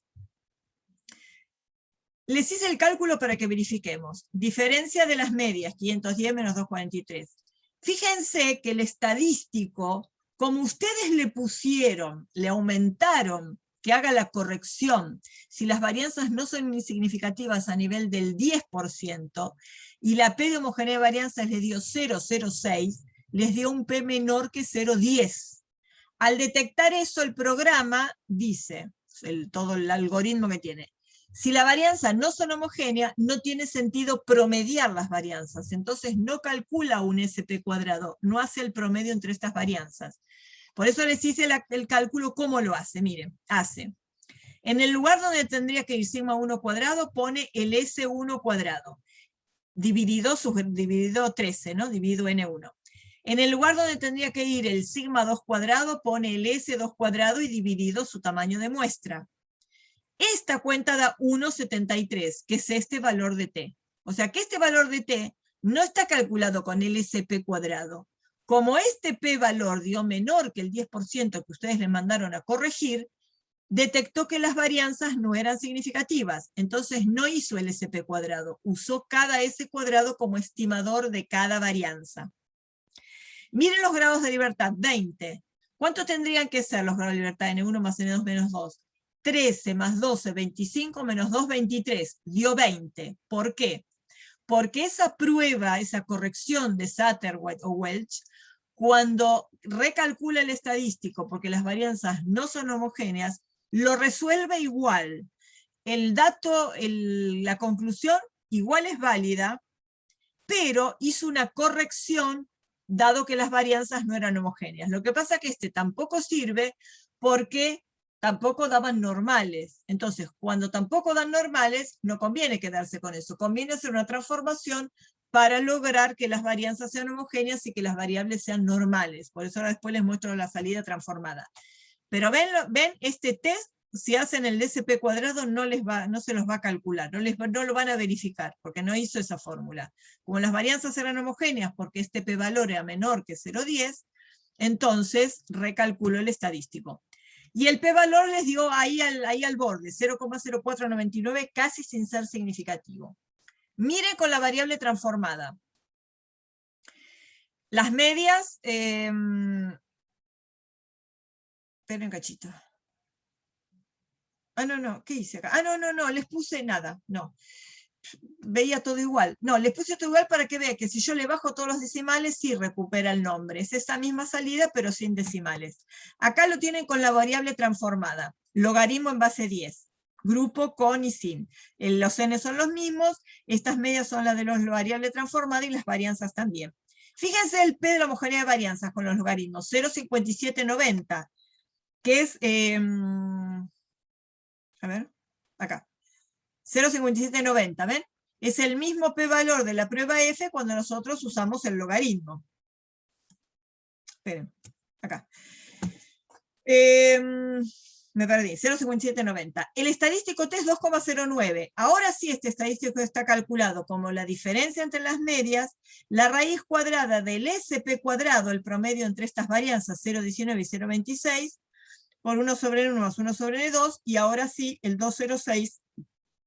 Les hice el cálculo para que verifiquemos. Diferencia de las medias, 510 menos 243. Fíjense que el estadístico, como ustedes le pusieron, le aumentaron, que haga la corrección, si las varianzas no son significativas a nivel del 10%, y la P de homogeneidad de varianzas les dio 0,06, les dio un P menor que 0,10. Al detectar eso, el programa dice, todo el algoritmo que tiene, si las varianzas no son homogéneas, no tiene sentido promediar las varianzas, entonces no calcula un SP cuadrado, no hace el promedio entre estas varianzas. Por eso les hice el cálculo, ¿cómo lo hace? Miren, hace. En el lugar donde tendría que ir sigma 1 cuadrado, pone el S1 cuadrado, dividido 13, ¿no? Dividido N1. En el lugar donde tendría que ir el sigma 2 cuadrado, pone el S2 cuadrado y dividido su tamaño de muestra. Esta cuenta da 1,73, que es este valor de t. O sea que este valor de t no está calculado con el SP cuadrado. Como este p valor dio menor que el 10% que ustedes le mandaron a corregir, detectó que las varianzas no eran significativas. Entonces no hizo el SP cuadrado, usó cada S cuadrado como estimador de cada varianza. Miren los grados de libertad, 20. ¿Cuánto tendrían que ser los grados de libertad? N1 más N2 menos 2. 13 más 12, 25, menos 2, 23. Dio 20. ¿Por qué? Porque esa prueba, esa corrección de Satterwhite o Welch, cuando recalcula el estadístico, porque las varianzas no son homogéneas, lo resuelve igual. El dato, la conclusión, igual es válida, pero hizo una corrección dado que las varianzas no eran homogéneas. Lo que pasa es que este tampoco sirve porque tampoco daban normales. Entonces, cuando tampoco dan normales, no conviene quedarse con eso. Conviene hacer una transformación para lograr que las varianzas sean homogéneas y que las variables sean normales. Por eso ahora después les muestro la salida transformada. Pero ven este test, si hacen el SP cuadrado no se los va a calcular, no lo van a verificar, porque no hizo esa fórmula. Como las varianzas eran homogéneas, porque este P valor era menor que 0,10, entonces recalculó el estadístico. Y el p-valor les dio ahí al borde, 0,0499, casi sin ser significativo. Miren con la variable transformada. Las medias, esperen un cachito. Ah, no, ¿qué hice acá? Ah, no, les puse nada, no. Veía todo igual. No, les puse todo igual para que vean que si yo le bajo todos los decimales, sí recupera el nombre. Es esa misma salida, pero sin decimales. Acá lo tienen con la variable transformada. Logaritmo en base 10. Grupo con y sin. Los n son los mismos. Estas medias son las de la variable transformada y las varianzas también. Fíjense el P de la homogeneidad de varianzas con los logaritmos. 0,5790. Que es... a ver, acá. 0,5790, ¿ven? Es el mismo p-valor de la prueba F cuando nosotros usamos el logaritmo. Esperen, acá. Me perdí, 0,5790. El estadístico T es 2,09. Ahora sí este estadístico está calculado como la diferencia entre las medias, la raíz cuadrada del SP cuadrado, el promedio entre estas varianzas 0,19 y 0,26, por 1 sobre N1 más 1 sobre N2, y ahora sí el 206.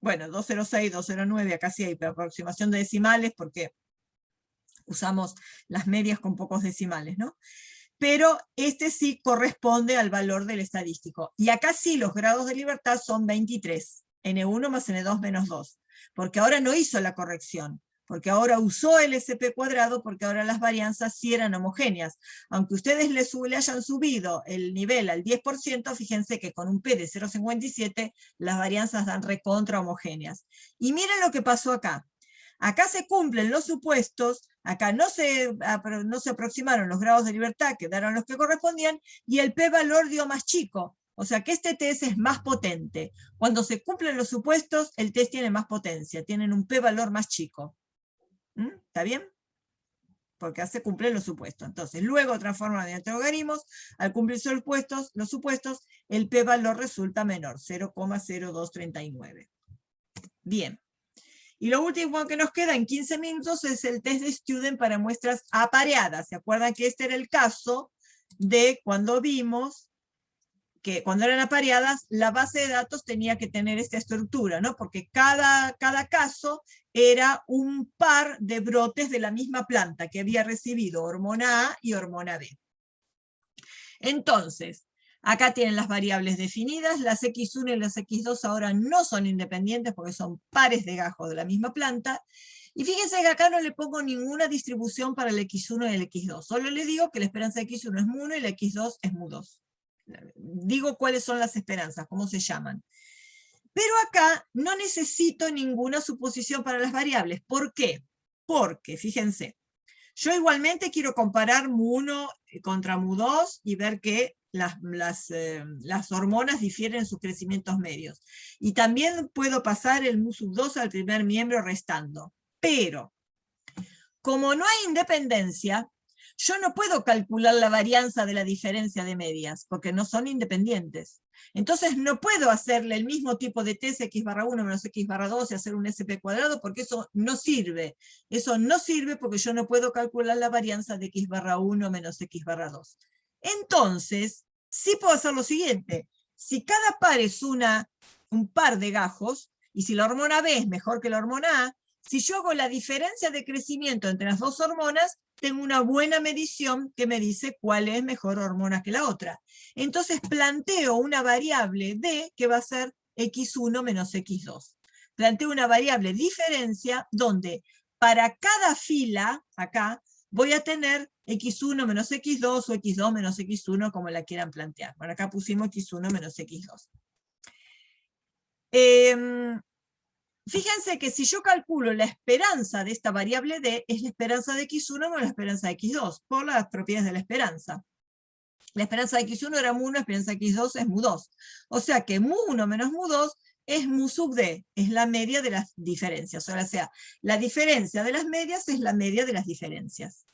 Bueno, 206, 209, acá sí hay aproximación de decimales porque usamos las medias con pocos decimales, ¿no? Pero este sí corresponde al valor del estadístico. Y acá sí los grados de libertad son 23, N1 más N2 menos 2, porque ahora no hizo la corrección, porque ahora usó el SP cuadrado, porque ahora las varianzas sí eran homogéneas. Aunque ustedes le hayan subido el nivel al 10%, fíjense que con un P de 0,57 las varianzas dan recontra homogéneas. Y miren lo que pasó acá. Acá se cumplen los supuestos, acá no se aproximaron los grados de libertad, quedaron los que correspondían, y el p-valor dio más chico. O sea que este test es más potente. Cuando se cumplen los supuestos, el test tiene más potencia, tienen un p-valor más chico. ¿Está bien? porque hace cumplir los supuestos. Entonces, luego transforma mediante logaritmos, al cumplirse los supuestos, el p-valor resulta menor, 0,0239. Bien. Y lo último que nos queda en 15 minutos es el test de Student para muestras apareadas. ¿Se acuerdan que este era el caso de cuando vimos que cuando eran apareadas, la base de datos tenía que tener esta estructura, ¿no? Porque cada caso era un par de brotes de la misma planta que había recibido hormona A y hormona B. Entonces, acá tienen las variables definidas, las X1 y las X2 ahora no son independientes porque son pares de gajos de la misma planta, y fíjense que acá no le pongo ninguna distribución para el X1 y el X2, solo le digo que la esperanza de X1 es mu1 y la X2 es mu2. Digo cuáles son las esperanzas, cómo se llaman. Pero acá no necesito ninguna suposición para las variables. ¿Por qué? Porque, fíjense, yo igualmente quiero comparar mu1 contra mu2 y ver que las hormonas difieren en sus crecimientos medios. Y también puedo pasar el mu2 al primer miembro restando. Pero, como no hay independencia, yo no puedo calcular la varianza de la diferencia de medias, porque no son independientes. Entonces no puedo hacerle el mismo tipo de test x/1 menos x/2 y hacer un SP², porque eso no sirve. Eso no sirve porque yo no puedo calcular la varianza de x/1 menos x/2. Entonces, sí puedo hacer lo siguiente. Si cada par es un par de gajos, y si la hormona B es mejor que la hormona A, si yo hago la diferencia de crecimiento entre las dos hormonas, tengo una buena medición que me dice cuál es mejor hormona que la otra. Entonces planteo una variable D que va a ser X1 menos X2. Planteo una variable diferencia donde para cada fila, acá, voy a tener X1 menos X2 o X2 menos X1, como la quieran plantear. Bueno, acá pusimos X1 menos X2. Fíjense que si yo calculo la esperanza de esta variable D, es la esperanza de X1 menos la esperanza de X2, por las propiedades de la esperanza. La esperanza de X1 era mu1, la esperanza de X2 es mu2. O sea que mu1 menos mu2 es mu sub D, es la media de las diferencias. O sea, la diferencia de las medias es la media de las diferencias.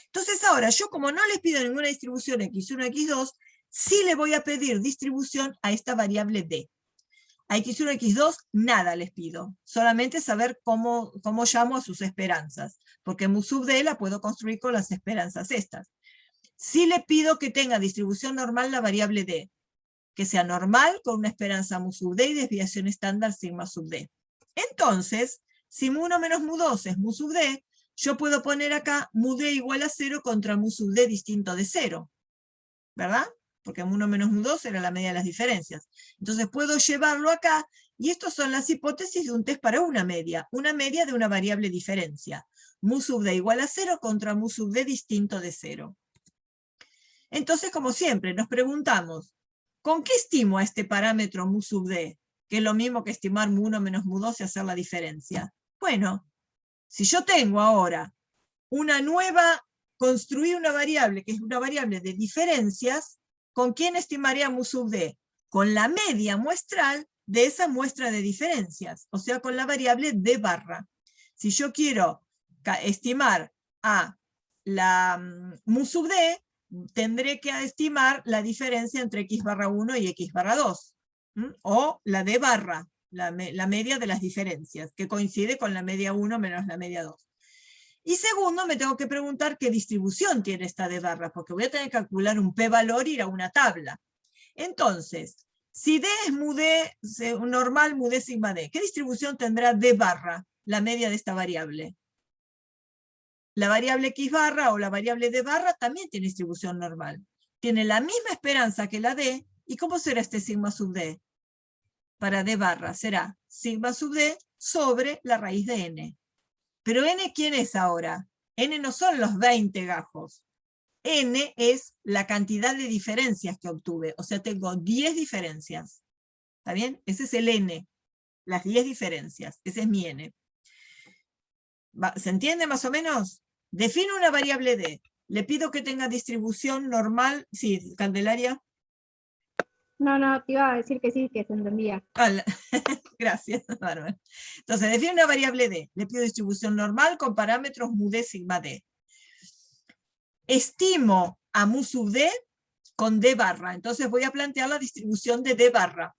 Entonces ahora, yo como no les pido ninguna distribución X1, X2, sí le voy a pedir distribución a esta variable D. A X1, X2, nada les pido. Solamente saber cómo llamo a sus esperanzas. Porque mu sub D la puedo construir con las esperanzas estas. Sí le pido que tenga distribución normal la variable D. Que sea normal con una esperanza mu sub D y desviación estándar sigma sub D. Entonces, si mu1 menos mu2 es mu sub D, yo puedo poner acá mu D igual a 0 contra mu sub D distinto de 0. ¿Verdad? Porque mu1 menos mu2 era la media de las diferencias. Entonces puedo llevarlo acá, y estas son las hipótesis de un test para una media de una variable diferencia. Mu sub D igual a 0 contra mu sub D distinto de 0. Entonces, como siempre, nos preguntamos, ¿con qué estimo a este parámetro mu sub D? Que es lo mismo que estimar mu1 menos mu2 y hacer la diferencia. Bueno, si yo tengo ahora construir una variable, que es una variable de diferencias, ¿con quién estimaría mu sub D? Con la media muestral de esa muestra de diferencias, o sea, con la variable D barra. Si yo quiero estimar a la mu sub D, tendré que estimar la diferencia entre x/1 y x/2, o la D barra, la media de las diferencias, que coincide con la media 1 menos la media 2. Y segundo, me tengo que preguntar qué distribución tiene esta D barra, porque voy a tener que calcular un p-valor e ir a una tabla. Entonces, si D es mu D, normal mu D sigma D, ¿qué distribución tendrá D barra, la media de esta variable? La variable X barra o la variable D barra también tiene distribución normal. Tiene la misma esperanza que la D, ¿y cómo será este sigma sub D? Para D barra será sigma sub D sobre la raíz de n. Pero n, ¿quién es ahora? N no son los 20 gajos. N es la cantidad de diferencias que obtuve. O sea, tengo 10 diferencias. ¿Está bien? Ese es el n. Las 10 diferencias. Ese es mi n. ¿Se entiende más o menos? Defino una variable D. Le pido que tenga distribución normal. Sí, Candelaria. No, te iba a decir que sí, que se entendía. Gracias, Bárbara. Entonces, defino una variable D. Le pido distribución normal con parámetros mu D sigma D. estimo a mu sub d con d barra. Entonces voy a plantear la distribución de d barra.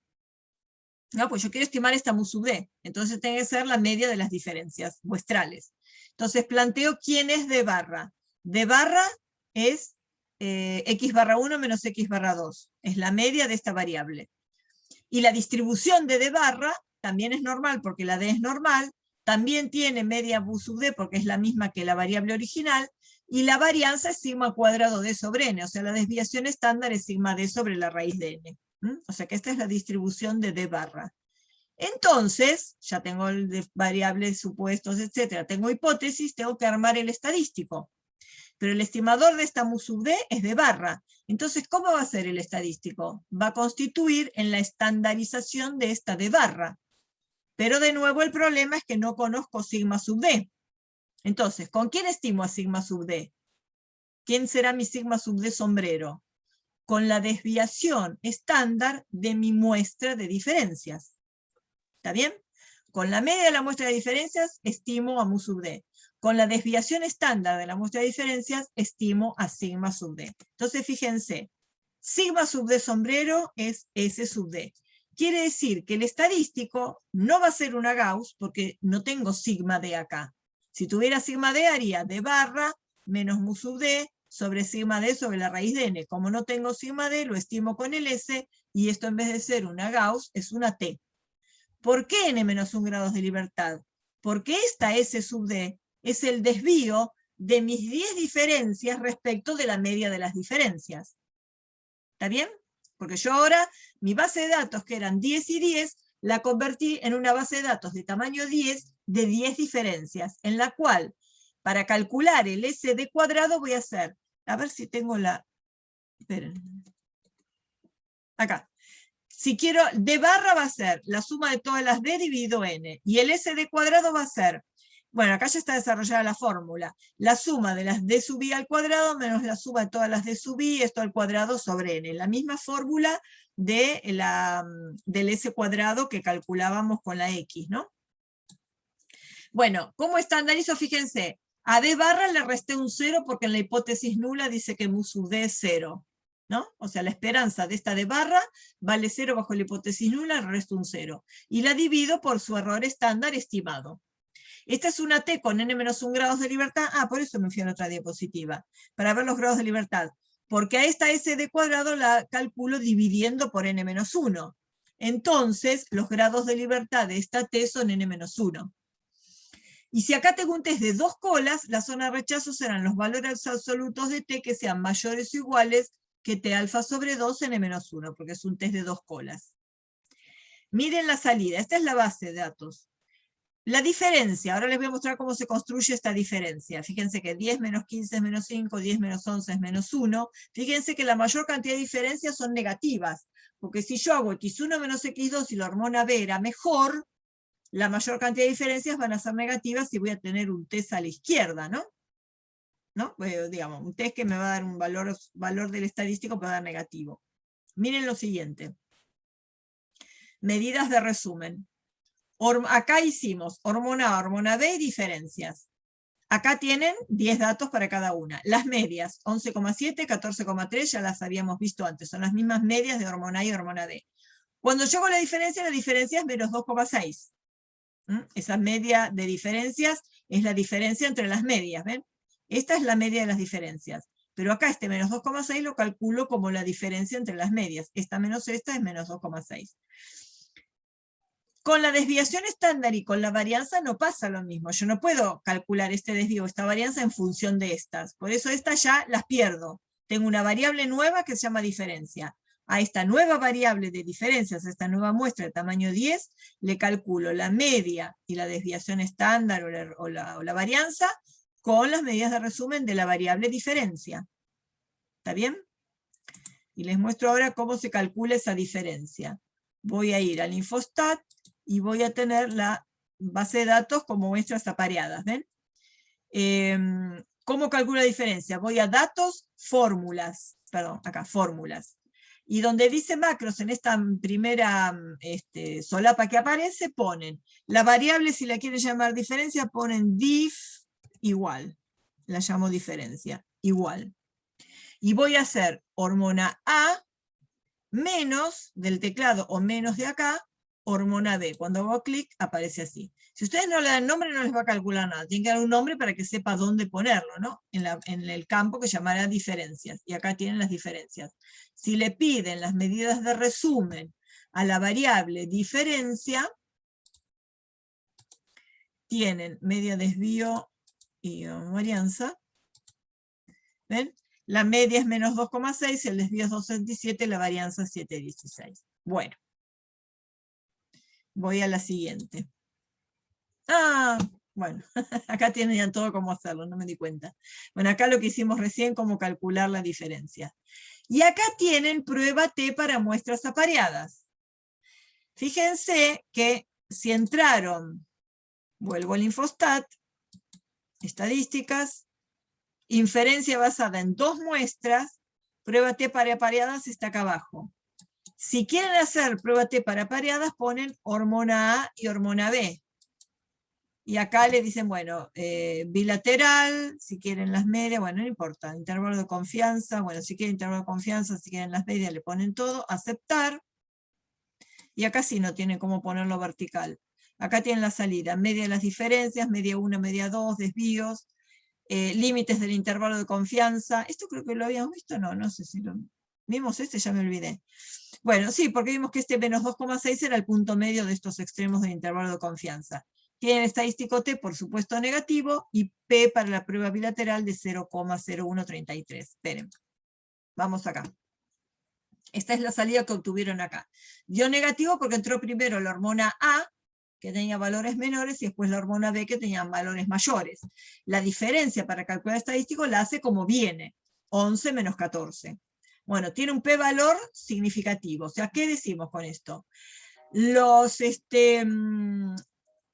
No, pues yo quiero estimar esta mu sub d. Entonces tiene que ser la media de las diferencias muestrales. Entonces planteo quién es d barra. D barra es x barra 1 menos x barra 2. Es la media de esta variable. Y la distribución de d barra también es normal, porque la d es normal. También tiene media mu sub d, porque es la misma que la variable original. Y la varianza es sigma cuadrado d sobre n. O sea, la desviación estándar es sigma d sobre la raíz de n. O sea que esta es la distribución de d barra. Entonces, ya tengo el de variables, supuestos, etc. Tengo hipótesis, tengo que armar el estadístico. Pero el estimador de esta mu sub d es d barra. Entonces, ¿cómo va a ser el estadístico? Va a constituir en la estandarización de esta d barra. Pero de nuevo el problema es que no conozco sigma sub d. Entonces, ¿con quién estimo a sigma sub d? ¿Quién será mi sigma sub d sombrero? Con la desviación estándar de mi muestra de diferencias. ¿Está bien? Con la media de la muestra de diferencias, estimo a mu sub d. Con la desviación estándar de la muestra de diferencias, estimo a sigma sub d. Entonces, fíjense, sigma sub d sombrero es S sub d. Quiere decir que el estadístico no va a ser una Gauss, porque no tengo sigma d acá. Si tuviera sigma d, haría d barra menos mu sub d sobre sigma d sobre la raíz de n. Como no tengo sigma d, lo estimo con el S, y esto en vez de ser una Gauss, es una T. ¿Por qué n-1 grados de libertad? Porque esta S sub d es el desvío de mis 10 diferencias respecto de la media de las diferencias. ¿Está bien? Porque yo ahora, mi base de datos, que eran 10 y 10, la convertí en una base de datos de tamaño 10, de 10 diferencias, en la cual, para calcular el SD cuadrado, voy a hacer, a ver si tengo la... Esperen. Acá. Si quiero, d barra va a ser la suma de todas las d dividido n, y el SD cuadrado va a ser, bueno, acá ya está desarrollada la fórmula, la suma de las d sub i al cuadrado menos la suma de todas las d sub i, esto al cuadrado sobre n, la misma fórmula de del s cuadrado que calculábamos con la x, ¿no? Bueno, ¿cómo estandarizo? Fíjense, a d barra le resté un 0 porque en la hipótesis nula dice que mu sub d es 0. ¿No? O sea, la esperanza de esta d barra vale 0 bajo la hipótesis nula, le resto un 0. Y la divido por su error estándar estimado. Esta es una T con n-1 grados de libertad. Ah, por eso me fui a la otra diapositiva, para ver los grados de libertad. Porque a esta SD cuadrado la calculo dividiendo por n-1. Entonces, los grados de libertad de esta T son n-1. Y si acá tengo un test de 2 colas, la zona de rechazo serán los valores absolutos de T que sean mayores o iguales que T alfa sobre 2 n-1, porque es un test de 2 colas. Miren la salida, esta es la base de datos. La diferencia, ahora les voy a mostrar cómo se construye esta diferencia. Fíjense que 10 menos 15 es menos 5, 10 menos 11 es menos 1. Fíjense que la mayor cantidad de diferencias son negativas, porque si yo hago x1 menos x2 y la hormona B era mejor, la mayor cantidad de diferencias van a ser negativas y voy a tener un test a la izquierda, ¿no? ¿No? Digamos, un test que me va a dar un valor del estadístico, me va a dar negativo. Miren lo siguiente. Medidas de resumen. Acá hicimos hormona A, hormona B y diferencias. Acá tienen 10 datos para cada una. Las medias, 11,7, 14,3, ya las habíamos visto antes. Son las mismas medias de hormona A y hormona D. Cuando yo hago la diferencia es menos 2,6. Esa media de diferencias es la diferencia entre las medias, ¿ven? Esta es la media de las diferencias. Pero acá este menos 2,6 lo calculo como la diferencia entre las medias. Esta menos esta es menos 2,6. Con la desviación estándar y con la varianza no pasa lo mismo. Yo no puedo calcular este desvío, esta varianza en función de estas. Por eso estas ya las pierdo. Tengo una variable nueva que se llama diferencia. A esta nueva variable de diferencias, a esta nueva muestra de tamaño 10, le calculo la media y la desviación estándar o la varianza con las medidas de resumen de la variable diferencia. ¿Está bien? Y les muestro ahora cómo se calcula esa diferencia. Voy a ir al Infostat y voy a tener la base de datos como muestras apareadas. ¿Ven? ¿Cómo calculo la diferencia? Voy a datos, fórmulas. Perdón, acá, fórmulas. Y donde dice macros, en esta primera solapa que aparece, ponen la variable, si la quieren llamar diferencia, ponen diff igual. La llamo diferencia, igual. Y voy a hacer hormona A menos del teclado o menos de acá, hormona B. Cuando hago clic aparece así. Si ustedes no le dan nombre no les va a calcular nada. Tienen que dar un nombre para que sepa dónde ponerlo, ¿no? En el campo que llamará diferencias. Y acá tienen las diferencias. Si le piden las medidas de resumen a la variable diferencia, tienen media, desvío y varianza. ¿Ven? La media es menos 2,6, el desvío es 2,27, la varianza es 7,16. Bueno. Voy a la siguiente. Bueno, acá tienen ya todo cómo hacerlo, no me di cuenta. Bueno, acá lo que hicimos recién, cómo calcular la diferencia. Y acá tienen prueba T para muestras apareadas. Fíjense que si entraron, vuelvo al Infostat, estadísticas, inferencia basada en 2 muestras, prueba T para apareadas está acá abajo. Si quieren hacer prueba T para apareadas, ponen hormona A y hormona B. Y acá le dicen, bueno, bilateral, si quieren las medias, bueno, no importa, intervalo de confianza, bueno, si quieren intervalo de confianza, si quieren las medias, le ponen todo, aceptar. Y acá sí no tienen cómo ponerlo vertical. Acá tienen la salida, media de las diferencias, media 1, media 2, desvíos, límites del intervalo de confianza. Esto creo que lo habíamos visto, no sé si lo vimos ya me olvidé. Bueno, sí, porque vimos que este menos 2,6 era el punto medio de estos extremos del intervalo de confianza. Tienen estadístico T, por supuesto, negativo, y P para la prueba bilateral de 0,0133. Esperen, vamos acá. Esta es la salida que obtuvieron acá. Dio negativo porque entró primero la hormona A, que tenía valores menores, y después la hormona B, que tenía valores mayores. La diferencia para calcular estadístico la hace como viene, 11 menos 14. Bueno, tiene un p-valor significativo. O sea, ¿qué decimos con esto?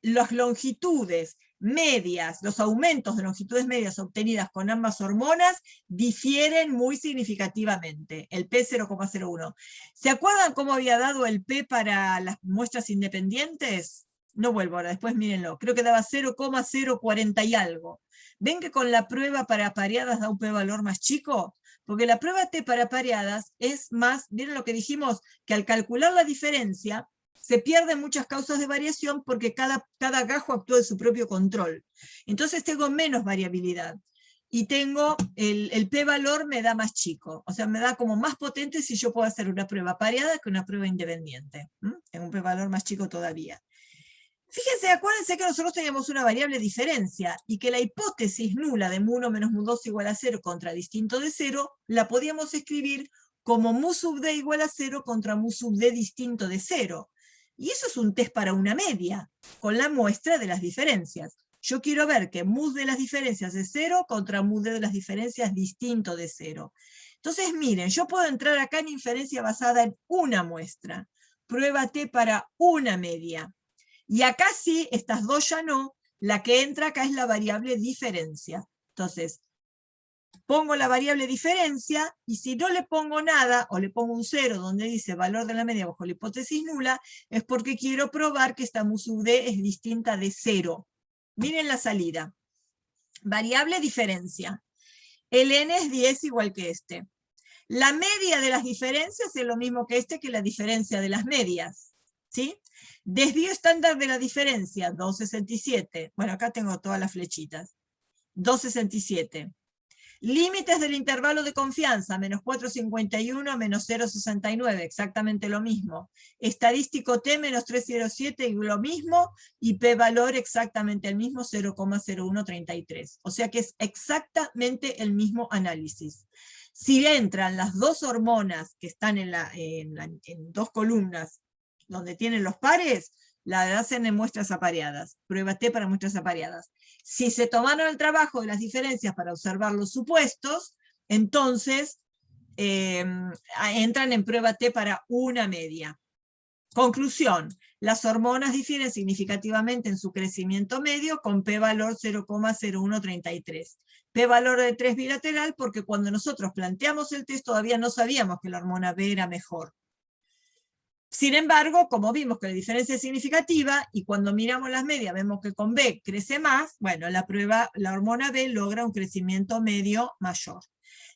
Las longitudes medias, los aumentos de longitudes medias obtenidas con ambas hormonas difieren muy significativamente, el P 0,01. ¿Se acuerdan cómo había dado el P para las muestras independientes? No vuelvo ahora, después mírenlo, creo que daba 0,040 y algo. ¿Ven que con la prueba para pareadas da un P-valor más chico? Porque la prueba T para pareadas es más, miren lo que dijimos, que al calcular la diferencia, se pierden muchas causas de variación porque cada gajo actúa de su propio control. Entonces tengo menos variabilidad. Y tengo, el p-valor me da más chico. O sea, me da como más potente si yo puedo hacer una prueba pareada que una prueba independiente. Tengo un p-valor más chico todavía. Fíjense, acuérdense que nosotros teníamos una variable diferencia y que la hipótesis nula de mu1 menos mu2 igual a 0 contra distinto de 0 la podíamos escribir como mu sub d igual a 0 contra mu sub d distinto de 0. Y eso es un test para una media, con la muestra de las diferencias. Yo quiero ver que mu de las diferencias es 0 contra mu de las diferencias distinto de 0. Entonces, miren, yo puedo entrar acá en inferencia basada en una muestra. Prueba T para una media. Y acá sí, estas dos ya no. La que entra acá es la variable diferencia. Entonces, pongo la variable diferencia, y si no le pongo nada, o le pongo un 0 donde dice valor de la media bajo la hipótesis nula, es porque quiero probar que esta mu sub d es distinta de 0. Miren la salida. Variable diferencia. El n es 10 igual que este. La media de las diferencias es lo mismo que que la diferencia de las medias. ¿Sí? Desvío estándar de la diferencia, 2,67. Bueno, acá tengo todas las flechitas. 2,67. Límites del intervalo de confianza, menos 4,51, menos 0,69, exactamente lo mismo. Estadístico T, menos 3,07, y lo mismo, y p-valor exactamente el mismo, 0,0133. O sea que es exactamente el mismo análisis. Si entran las dos hormonas que están en dos columnas, donde tienen los pares, la hacen en muestras apareadas. Prueba T para muestras apareadas. Si se tomaron el trabajo de las diferencias para observar los supuestos, entonces entran en prueba T para una media. Conclusión, las hormonas difieren significativamente en su crecimiento medio con p-valor 0,0133. P-valor de 3 bilateral porque cuando nosotros planteamos el test todavía no sabíamos que la hormona B era mejor. Sin embargo, como vimos que la diferencia es significativa, y cuando miramos las medias vemos que con B crece más, bueno, la hormona B logra un crecimiento medio mayor.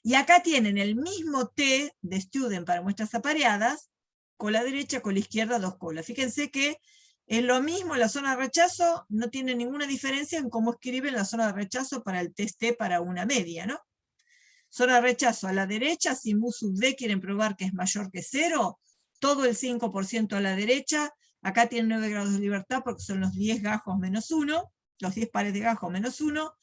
Y acá tienen el mismo T de student para muestras apareadas, cola derecha, cola izquierda, 2 colas. Fíjense que es lo mismo, la zona de rechazo no tiene ninguna diferencia en cómo escriben la zona de rechazo para el test T para una media, ¿no? Zona de rechazo a la derecha, si mu sub d quieren probar que es mayor que 0, todo el 5% a la derecha, acá tienen 9 grados de libertad porque son los 10 gajos menos 1, los 10 pares de gajos menos 1,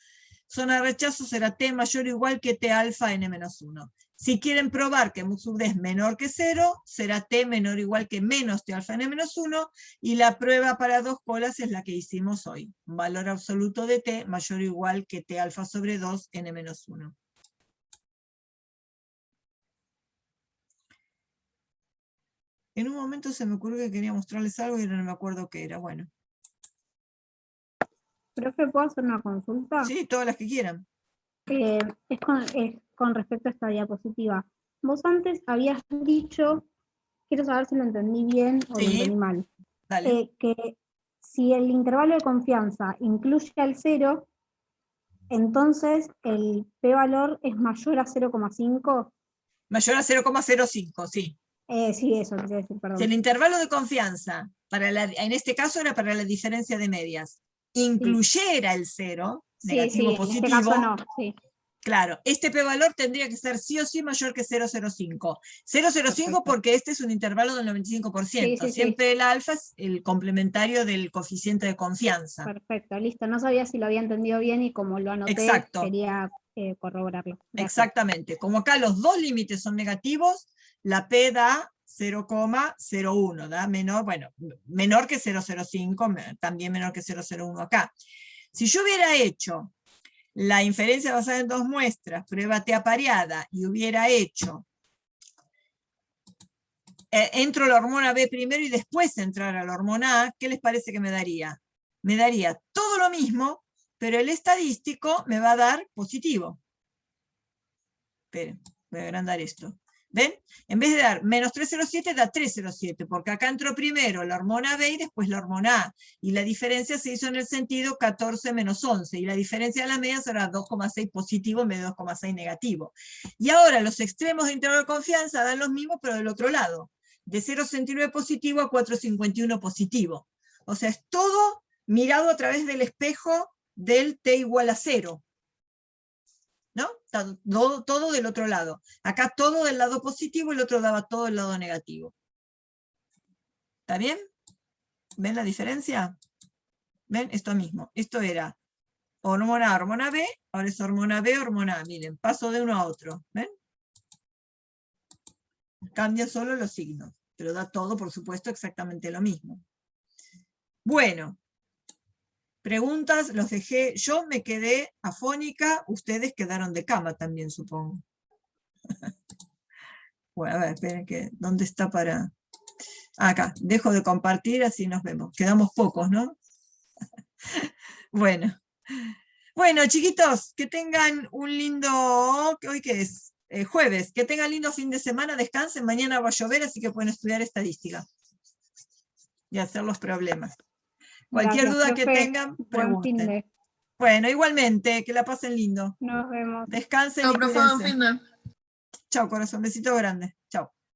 zona de rechazo será t mayor o igual que t alfa n menos 1. Si quieren probar que mu sub d es menor que 0, será t menor o igual que menos t alfa n menos 1, y la prueba para 2 colas es la que hicimos hoy. Un valor absoluto de t mayor o igual que t alfa sobre 2 n menos 1. En un momento se me ocurrió que quería mostrarles algo y no me acuerdo qué era. Bueno. Profe, ¿puedo hacer una consulta? Sí, todas las que quieran. Es con respecto a esta diapositiva. Vos antes habías dicho, quiero saber si lo entendí bien o Sí. lo entendí mal, Dale. que si el intervalo de confianza incluye al 0, entonces el p-valor es mayor a 0,5. Mayor a 0,05, sí. Sí, eso quería decir, perdón. Si el intervalo de confianza, en este caso era para la diferencia de medias, incluyera el 0, negativo sí, positivo, en este caso no, sí. Claro, este p-valor tendría que ser sí o sí mayor que 0,05. 0,05 Perfecto. porque este es un intervalo del 95%. Sí. Siempre el alfa es el complementario del coeficiente de confianza. Perfecto, listo. No sabía si lo había entendido bien y como lo anoté, Exacto. quería corroborarlo. Gracias. Exactamente. Como acá los dos límites son negativos, la P da 0,01, da menor, bueno, menor que 0,05, también menor que 0,01 acá. Si yo hubiera hecho la inferencia basada en 2 muestras, prueba T apareada, y hubiera hecho, entro la hormona B primero y después entrar a la hormona A, ¿qué les parece que me daría? Me daría todo lo mismo, pero el estadístico me va a dar positivo. Esperen, voy a agrandar esto. ¿Ven? En vez de dar menos 307, da 307, porque acá entró primero la hormona B y después la hormona A. Y la diferencia se hizo en el sentido 14 menos 11. Y la diferencia de la media será 2,6 positivo en vez de 2,6 negativo. Y ahora los extremos de intervalo de confianza dan los mismos, pero del otro lado. De 0,69 positivo a 4,51 positivo. O sea, es todo mirado a través del espejo del t igual a 0. ¿No? Todo del otro lado. Acá todo del lado positivo, el otro daba todo del lado negativo. ¿Está bien? ¿Ven la diferencia? ¿Ven? Esto mismo. Esto era hormona A, hormona B, ahora es hormona B, hormona A. Miren, paso de uno a otro. ¿Ven? Cambia solo los signos, pero da todo, por supuesto, exactamente lo mismo. Bueno. Preguntas, los dejé, yo me quedé afónica, ustedes quedaron de cama también, supongo. Bueno, a ver, esperen, ¿dónde está para...? Acá, dejo de compartir, así nos vemos. Quedamos pocos, ¿no? Bueno. Bueno, chiquitos, que tengan un lindo... ¿Hoy qué es? Jueves. Que tengan lindo fin de semana, descansen. Mañana va a llover, así que pueden estudiar estadística. Y hacer los problemas. Cualquier Gracias, duda que profe. tengan, Buen fin pregunten. de. Bueno, igualmente, que la pasen lindo. Nos vemos. Descansen Chao, y profe, cuídense. fin de. Chao, corazón. Besito grande.